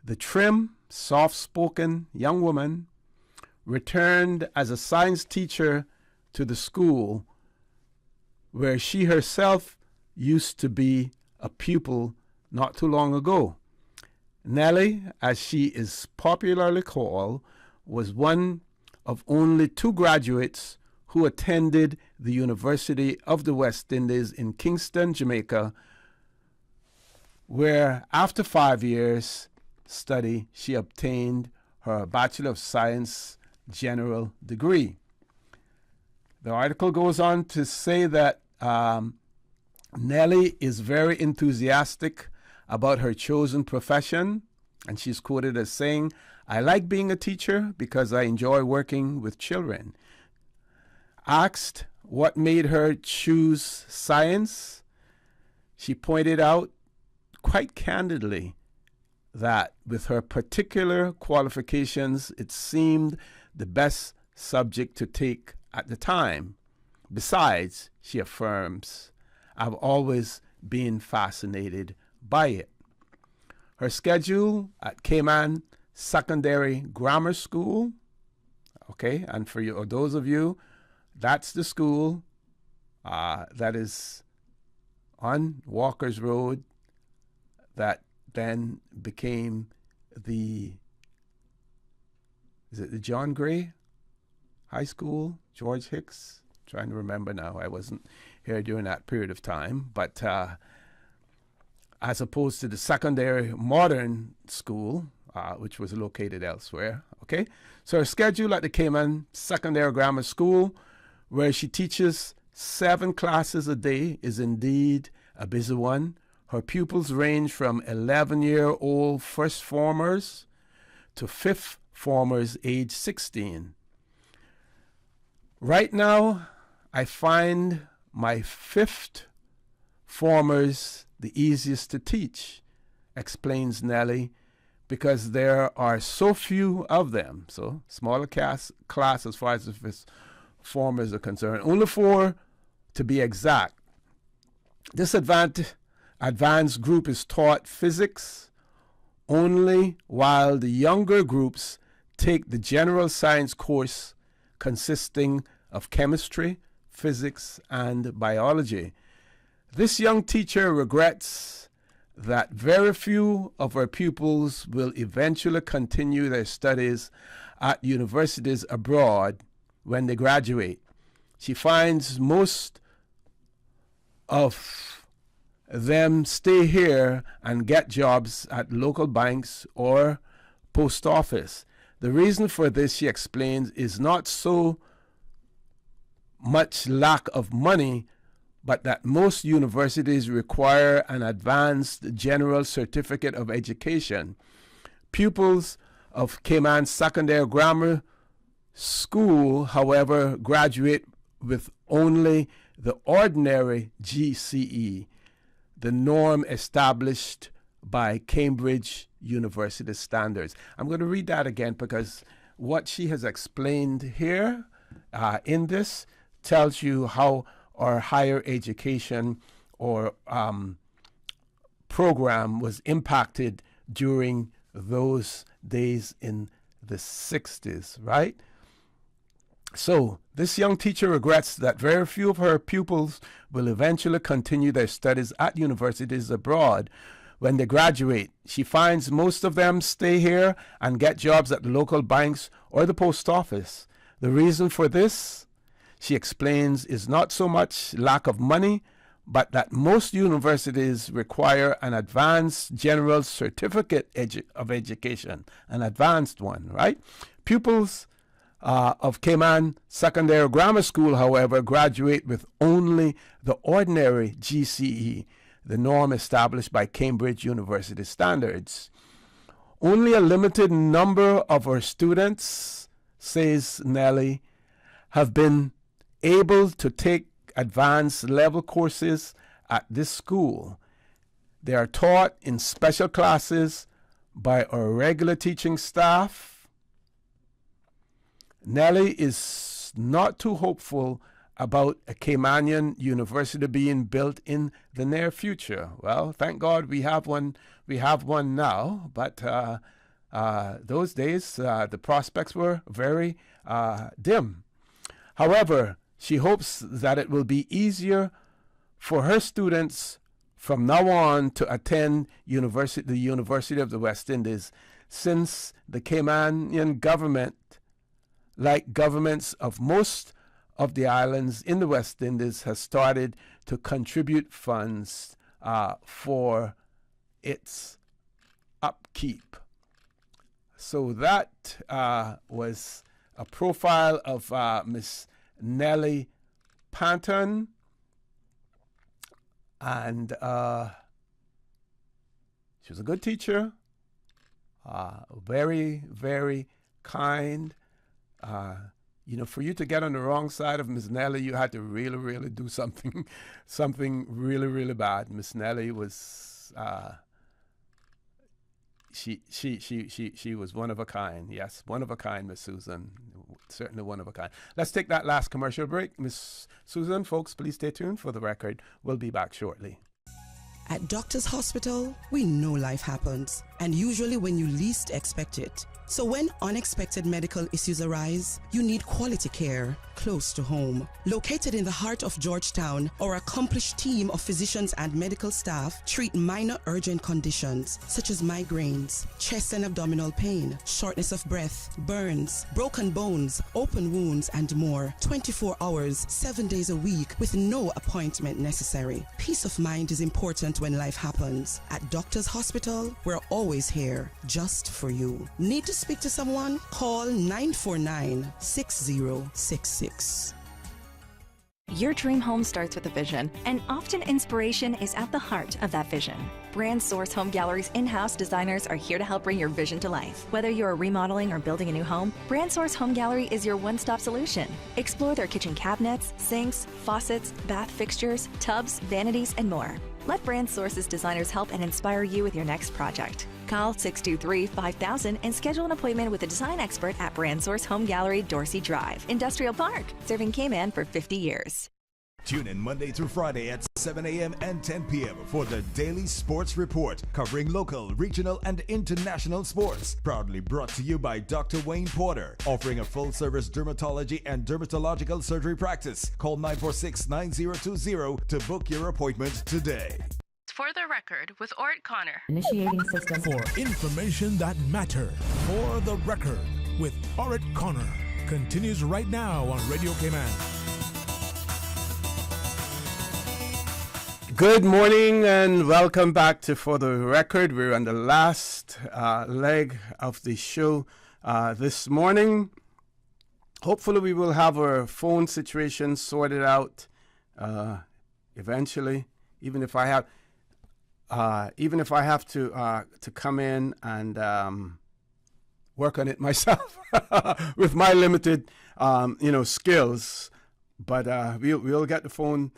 the trim, soft-spoken young woman returned as a science teacher to the school where she herself used to be a pupil not too long ago. Nellie, as she is popularly called, was one of only 2 graduates who attended the University of the West Indies in Kingston, Jamaica, where after 5 years study, she obtained her Bachelor of Science general degree. The article goes on to say that Nellie is very enthusiastic about her chosen profession, and she's quoted as saying, "I like being a teacher because I enjoy working with children." Asked what made her choose science, she pointed out quite candidly that with her particular qualifications, it seemed the best subject to take at the time. Besides, she affirms, I've always been fascinated by it. Her schedule at Cayman Secondary Grammar School, okay, and for you, or those of you, that's the school that is on Walker's Road that then became the John Gray High School, George Hicks trying to remember now. I wasn't here during that period of time. But as opposed to the secondary modern school, which was located elsewhere. Okay, so her schedule at the Cayman Secondary Grammar School, where she teaches 7 classes a day, is indeed a busy one. Her pupils range from 11-year-old first formers to fifth formers age 16. Right now, I find my fifth formers the easiest to teach, explains Nellie, because there are so few of them. So smaller class as far as the fifth formers are concerned. Only 4 to be exact. This advanced group is taught physics only, while the younger groups take the general science course consisting of chemistry, physics, and biology. This young teacher regrets that very few of her pupils will eventually continue their studies at universities abroad when they graduate. She finds most of them stay here and get jobs at local banks or post office. The reason for this, she explains, is not so much lack of money, but that most universities require an advanced general certificate of education. Pupils of Cayman Secondary Grammar School, however, graduate with only the ordinary GCE, the norm established by Cambridge University standards. I'm going to read that again because what she has explained here in this tells you how our higher education or program was impacted during those days in the 60s, right? So this young teacher regrets that very few of her pupils will eventually continue their studies at universities abroad when they graduate. She finds most of them stay here and get jobs at the local banks or the post office. The reason for this, she explains, is not so much lack of money, but that most universities require an advanced general certificate of education, an advanced one, right? Pupils of Cayman Secondary Grammar School, however, graduate with only the ordinary GCE, the norm established by Cambridge University standards. Only a limited number of our students, says Nellie, have been able to take advanced level courses at this school. They are taught in special classes by our regular teaching staff. Nellie is not too hopeful about a Caymanian university being built in the near future. Well, thank God we have one. We have one now, but those days the prospects were very dim. However, she hopes that it will be easier for her students from now on to attend the University of the West Indies, since the Caymanian government, like governments of most of the islands in the West Indies, has started to contribute funds for its upkeep. So that was a profile of Miss Nellie Panton, and she was a good teacher, very, very kind. For you to get on the wrong side of Miss Nellie, you had to really, really do something really, really bad. Miss Nellie was, she was one of a kind. Yes, one of a kind, Miss Susan. Certainly one of a kind. Let's take that last commercial break. Miss Susan, folks, please stay tuned for the record. We'll be back shortly. At Doctors Hospital, we know life happens, and usually when you least expect it. So when unexpected medical issues arise, you need quality care close to home. Located in the heart of Georgetown, our accomplished team of physicians and medical staff treat minor urgent conditions such as migraines, chest and abdominal pain, shortness of breath, burns, broken bones, open wounds, and more. 24 hours, 7 days a week with no appointment necessary. Peace of mind is important when life happens. At Doctors Hospital, we're always here just for you. Need to speak to someone? Call 949-6066. Your dream home starts with a vision, and often inspiration is at the heart of that vision. Brand Source Home Gallery's in-house designers are here to help bring your vision to life. Whether you're remodeling or building a new home, Brand Source Home Gallery is your one-stop solution. Explore their kitchen cabinets, sinks, faucets, bath fixtures, tubs, vanities, and more. Let Brand Source's designers help and inspire you with your next project. Call 623-5000 and schedule an appointment with a design expert at Brand Source Home Gallery, Dorsey Drive, Industrial Park, serving Cayman for 50 years. Tune in Monday through Friday at 7 a.m. and 10 p.m. for the Daily Sports Report, covering local, regional, and international sports. Proudly brought to you by Dr. Wayne Porter, offering a full-service dermatology and dermatological surgery practice. Call 946-9020 to book your appointment today. For the Record with Orrett Connor. Initiating system. For information that matters. For the Record with Orrett Connor. Continues right now on Radio Cayman. Good morning and welcome back to For the Record. We're on the last leg of the show this morning. Hopefully we will have our phone situation sorted out eventually, even if I have to come in and work on it myself with my limited skills. But we'll get the phone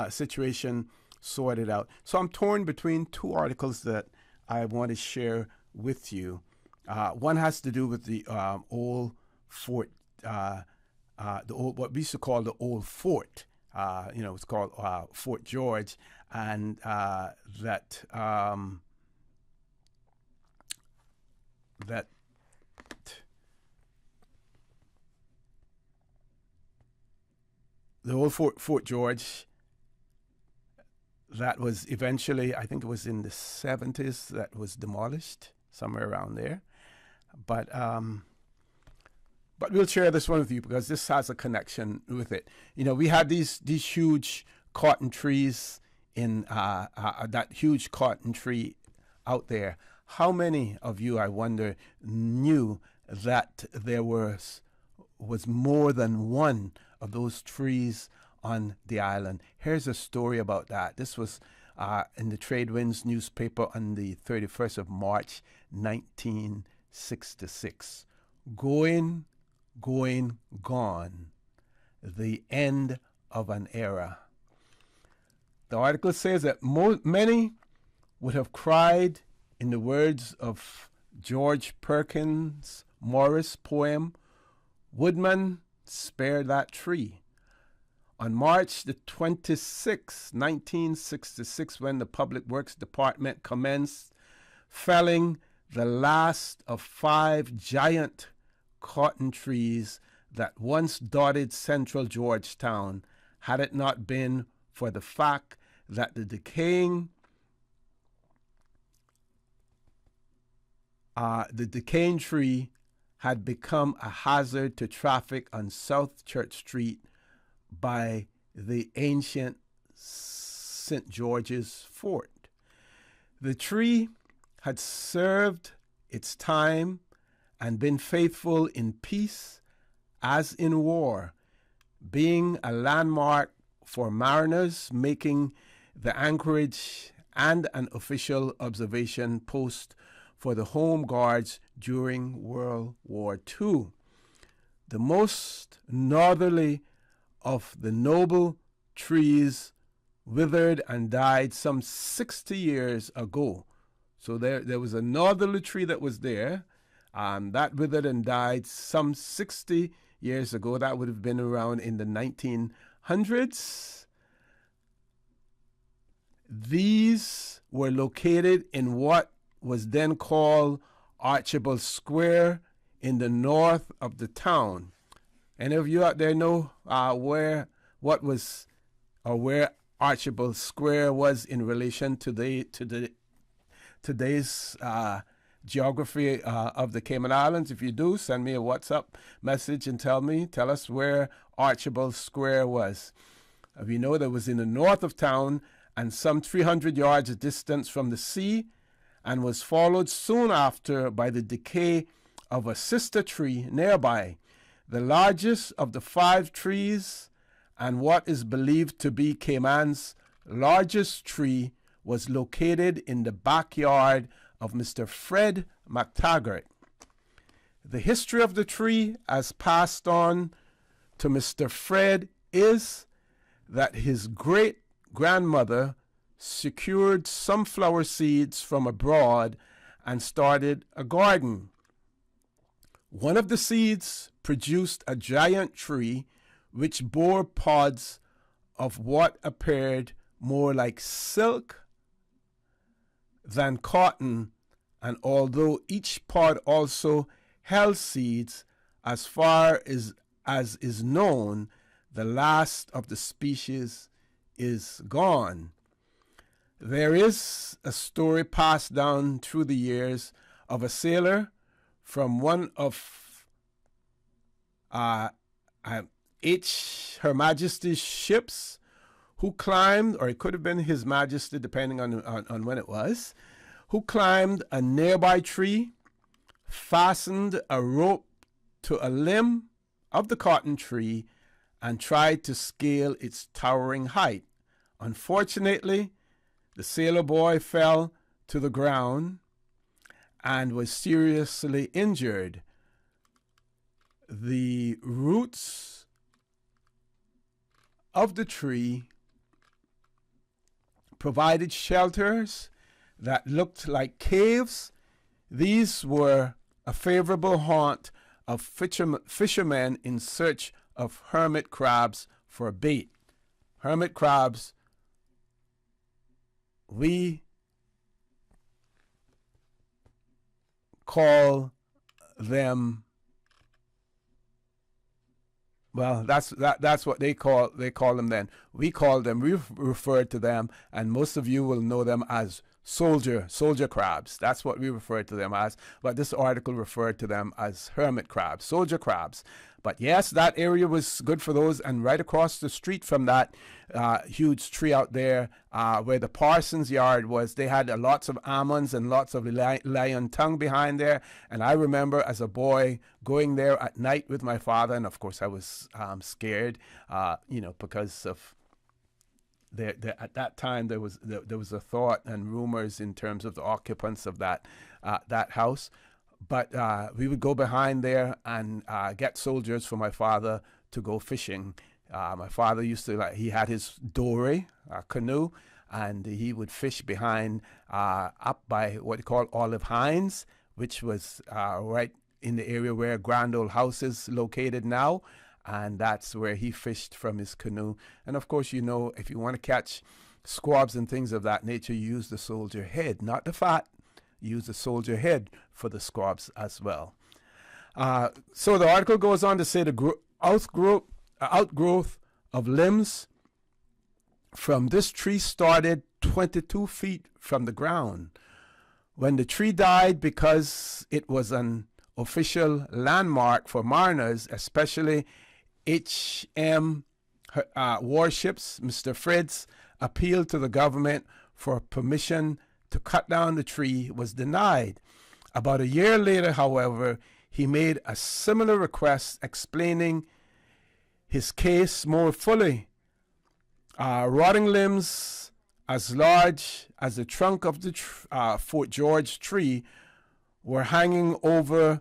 situation sorted out. So I'm torn between two articles that I want to share with you. One has to do with the old fort, what we used to call the old fort. It's called Fort George, and that the old Fort George. That was eventually, I think it was in the 70s, that was demolished, somewhere around there. But we'll share this one with you because this has a connection with it. We had these huge cotton trees in that huge cotton tree out there. How many of you, I wonder, knew that there was more than one of those trees on the island? Here's a story about that. This was in the Trade Winds newspaper on the 31st of March, 1966. Going, gone. The end of an era. The article says that many would have cried, in the words of George Perkins' Morris poem, "Woodman, spare that tree." On March the 26th, 1966, when the Public Works Department commenced felling the last of 5 giant cotton trees that once dotted central Georgetown, had it not been for the fact that the decaying tree had become a hazard to traffic on South Church Street by the ancient St. George's Fort. The tree had served its time and been faithful in peace as in war, being a landmark for mariners making the anchorage and an official observation post for the Home Guards during World War II. The most northerly of the noble trees withered and died some 60 years ago. So there was a northerly tree that was there, that withered and died some 60 years ago. That would have been around in the 1900s. These were located in what was then called Archibald Square in the north of the town. Any of you out there know where Archibald Square was in relation to today's geography of the Cayman Islands? If you do, send me a WhatsApp message and tell us where Archibald Square was. We know that it was in the north of town and some 300 yards distance from the sea, and was followed soon after by the decay of a sister tree nearby, the largest of the 5 trees, and what is believed to be Cayman's largest tree, was located in the backyard of Mr. Fred McTaggart. The history of the tree, as passed on to Mr. Fred, is that his great-grandmother secured sunflower seeds from abroad and started a garden. One of the seeds produced a giant tree which bore pods of what appeared more like silk than cotton, and although each pod also held seeds, as far as is known, the last of the species is gone. There is a story passed down through the years of a sailor from one of Her Majesty's ships who climbed, or it could have been His Majesty, depending on when it was, who climbed a nearby tree, fastened a rope to a limb of the cotton tree, and tried to scale its towering height. Unfortunately, the sailor boy fell to the ground and was seriously injured. The roots of the tree provided shelters that looked like caves. These were a favorable haunt of fishermen in search of hermit crabs for bait. Hermit crabs, we call them, well, that's what they call them then. We referred to them, and most of you will know them as soldier crabs. That's what we refer to them as, but this article referred to them as hermit crabs, soldier crabs. But yes, that area was good for those, and right across the street from that huge tree out there where the parson's yard was, they had lots of almonds and lots of lion tongue behind there. And I remember as a boy going there at night with my father, and of course I was scared, because of at that time there was a thought and rumors in terms of the occupants of that house. But we would go behind there and get soldiers for my father to go fishing. My father used to, he had his dory, canoe, and he would fish behind up by what you call Olive Hines, which was right in the area where Grand Old House is located now. And that's where he fished from his canoe. And of course, if you want to catch squabs and things of that nature, you use the soldier head, not the fat. Use the soldier head for the squabs as well. So the article goes on to say the outgrowth of limbs from this tree started 22 feet from the ground. When the tree died, because it was an official landmark for mariners, especially HM warships, Mr. Fred's appeal to the government for permission to cut down the tree was denied. About a year later, however, he made a similar request, explaining his case more fully. Rotting limbs as large as the trunk of the Fort George tree were hanging over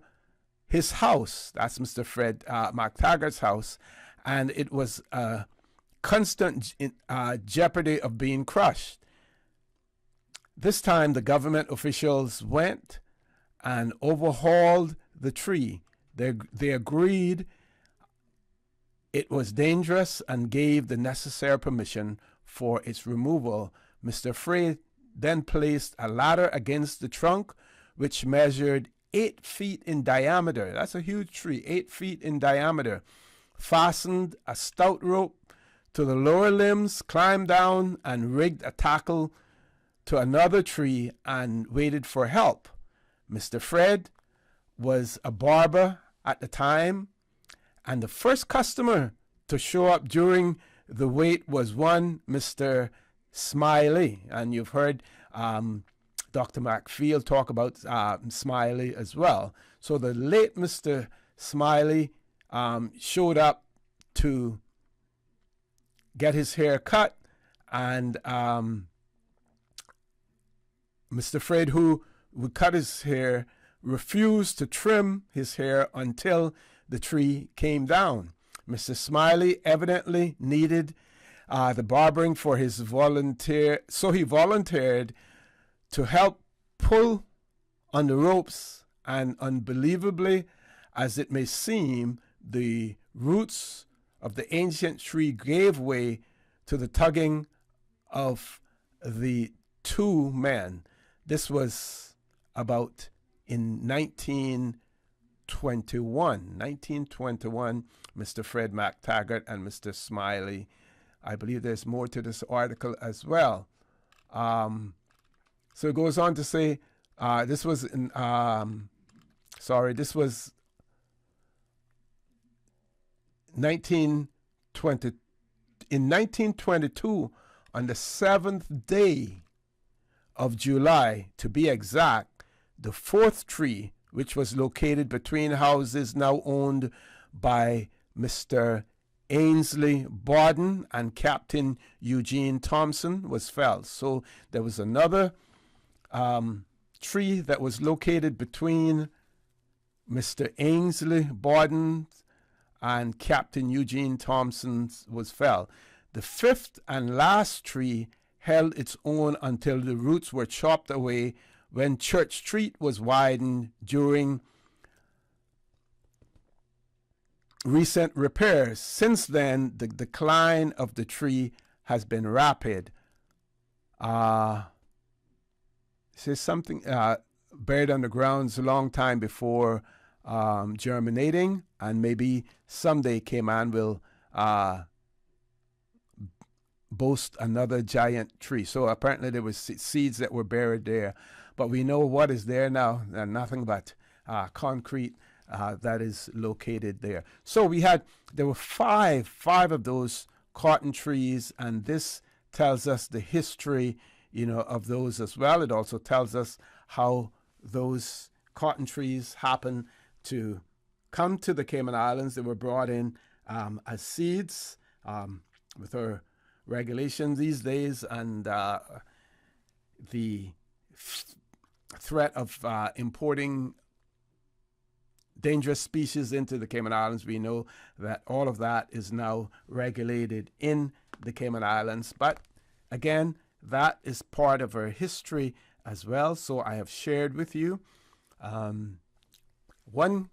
his house. That's Mr. Fred McTaggart's house, and it was a constant jeopardy of being crushed. This time, the government officials went and overhauled the tree. They agreed it was dangerous and gave the necessary permission for its removal. Mr. Frey then placed a ladder against the trunk, which measured 8 feet in diameter. That's a huge tree, 8 feet in diameter. Fastened a stout rope to the lower limbs, climbed down and rigged a tackle to another tree and waited for help. Mr. Fred was a barber at the time, and the first customer to show up during the wait was one Mr. Smiley. And you've heard Dr. McField talk about Smiley as well. So the late Mr. Smiley showed up to get his hair cut, and Mr. Fred, who would cut his hair, refused to trim his hair until the tree came down. Mr. Smiley evidently needed the barbering for his volunteer, so he volunteered to help pull on the ropes, and unbelievably as it may seem, the roots of the ancient tree gave way to the tugging of the two men. This was about in 1921, Mr. Fred McTaggart and Mr. Smiley. I believe there's more to this article as well. So it goes on to say, this was in, this was 1920. In 1922, on the 7th day of July, to be exact, the fourth tree, which was located between houses now owned by Mr. Ainsley Borden and Captain Eugene Thompson, was felled. So there was another tree that was located between Mr. Ainsley Borden and Captain Eugene Thompson was felled. The fifth and last tree held its own until the roots were chopped away when Church Street was widened during recent repairs. Since then, the decline of the tree has been rapid. Says something buried underground a long time before germinating, and maybe someday Cayman will boast another giant tree. So apparently there was seeds that were buried there, but we know what is there now, and nothing but concrete that is located there. So there were five of those cotton trees, and this tells us the history, of those as well. It also tells us how those cotton trees happen to come to the Cayman Islands. They were brought in as seeds with our regulations these days, and the threat of importing dangerous species into the Cayman Islands. We know that all of that is now regulated in the Cayman Islands. But again, that is part of our history as well. So I have shared with you one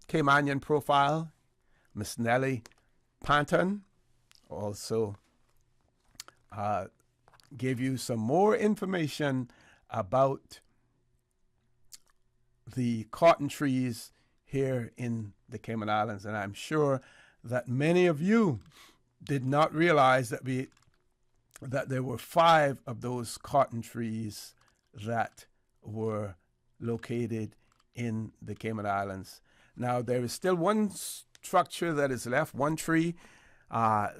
Caymanian profile, Miss Nellie Panton. Also gave you some more information about the cotton trees here in the Cayman Islands. And I'm sure that many of you did not realize that there were 5 of those cotton trees that were located in the Cayman Islands. Now, there is still one structure that is left, one tree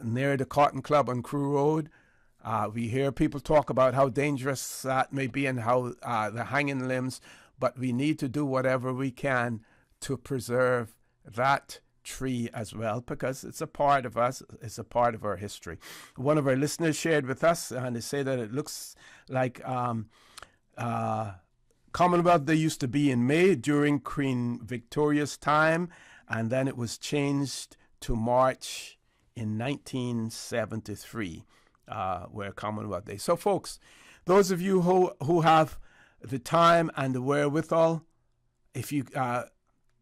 near the Cotton Club on Crew Road. We hear people talk about how dangerous that may be and how the hanging limbs, but we need to do whatever we can to preserve that tree as well, because it's a part of us, it's a part of our history. One of our listeners shared with us, and they say that it looks like Commonwealth Day used to be in May during Queen Victoria's time, and then it was changed to March in 1973, where Commonwealth Day. So folks, those of you who have the time and the wherewithal, if you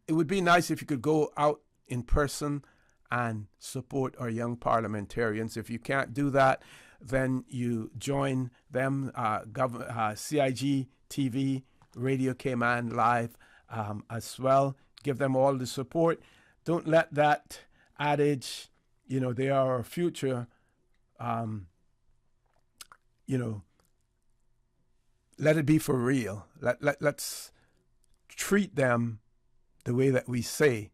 it would be nice if you could go out in person and support our young parliamentarians. If you can't do that, then you join them, CIG TV, Radio Cayman Live as well. Give them all the support. Don't let that adage, they are our future, let it be for real. Let's treat them the way that we say,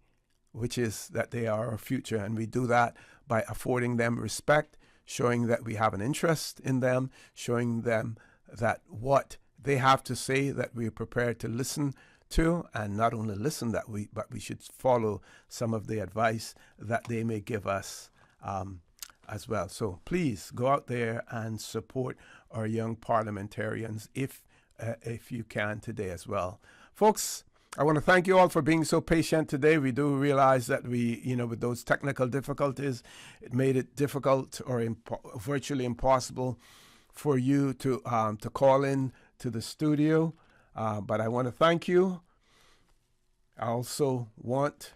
which is that they are our future. And we do that by affording them respect, showing that we have an interest in them, showing them that what they have to say that we are prepared to listen to, and not only listen but we should follow some of the advice that they may give us as well. So please go out there and support our young parliamentarians if you can today as well. Folks, I want to thank you all for being so patient today. We do realize that with those technical difficulties, it made it difficult or virtually impossible for you to call in to the studio. But I want to thank you. I also want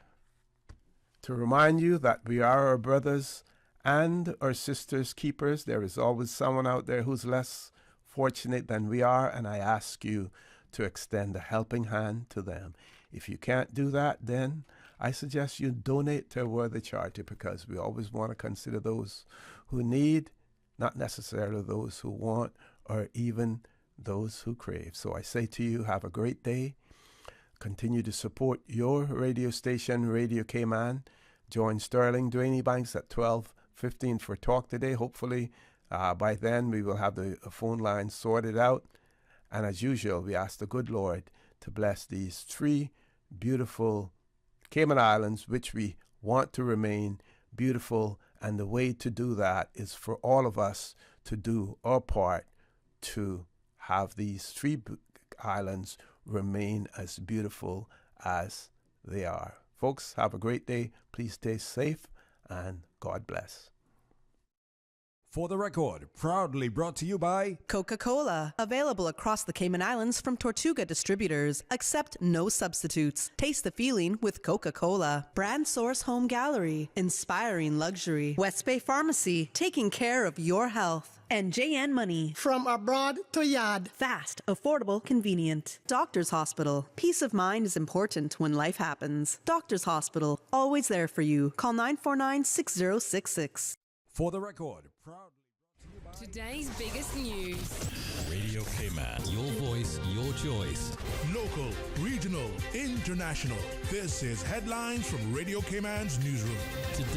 to remind you that we are our brothers and our sisters' keepers. There is always someone out there who's less fortunate than we are, and I ask you to extend a helping hand to them. If you can't do that, then I suggest you donate to a worthy charity, because we always want to consider those who need, not necessarily those who want or even those who crave. So I say to you, have a great day. Continue to support your radio station, Radio Cayman. Join Sterling Dwayne Banks at 12:15 for Talk today. Hopefully by then we will have the phone line sorted out. And as usual, we ask the good Lord to bless these 3 beautiful Cayman Islands, which we want to remain beautiful. And the way to do that is for all of us to do our part to have these 3 islands remain as beautiful as they are. Folks, have a great day. Please stay safe, and God bless. For the record, proudly brought to you by Coca-Cola. Available across the Cayman Islands from Tortuga Distributors. Accept no substitutes. Taste the feeling with Coca-Cola. Brand Source Home Gallery. Inspiring luxury. West Bay Pharmacy. Taking care of your health. And JN Money. From abroad to yard. Fast, affordable, convenient. Doctors Hospital. Peace of mind is important when life happens. Doctors Hospital. Always there for you. Call 949-6066. For the record, proudly brought to you by Today's biggest news. Radio Cayman. Your voice, your choice. Local, regional, international. This is Headlines from Radio Cayman's newsroom. Today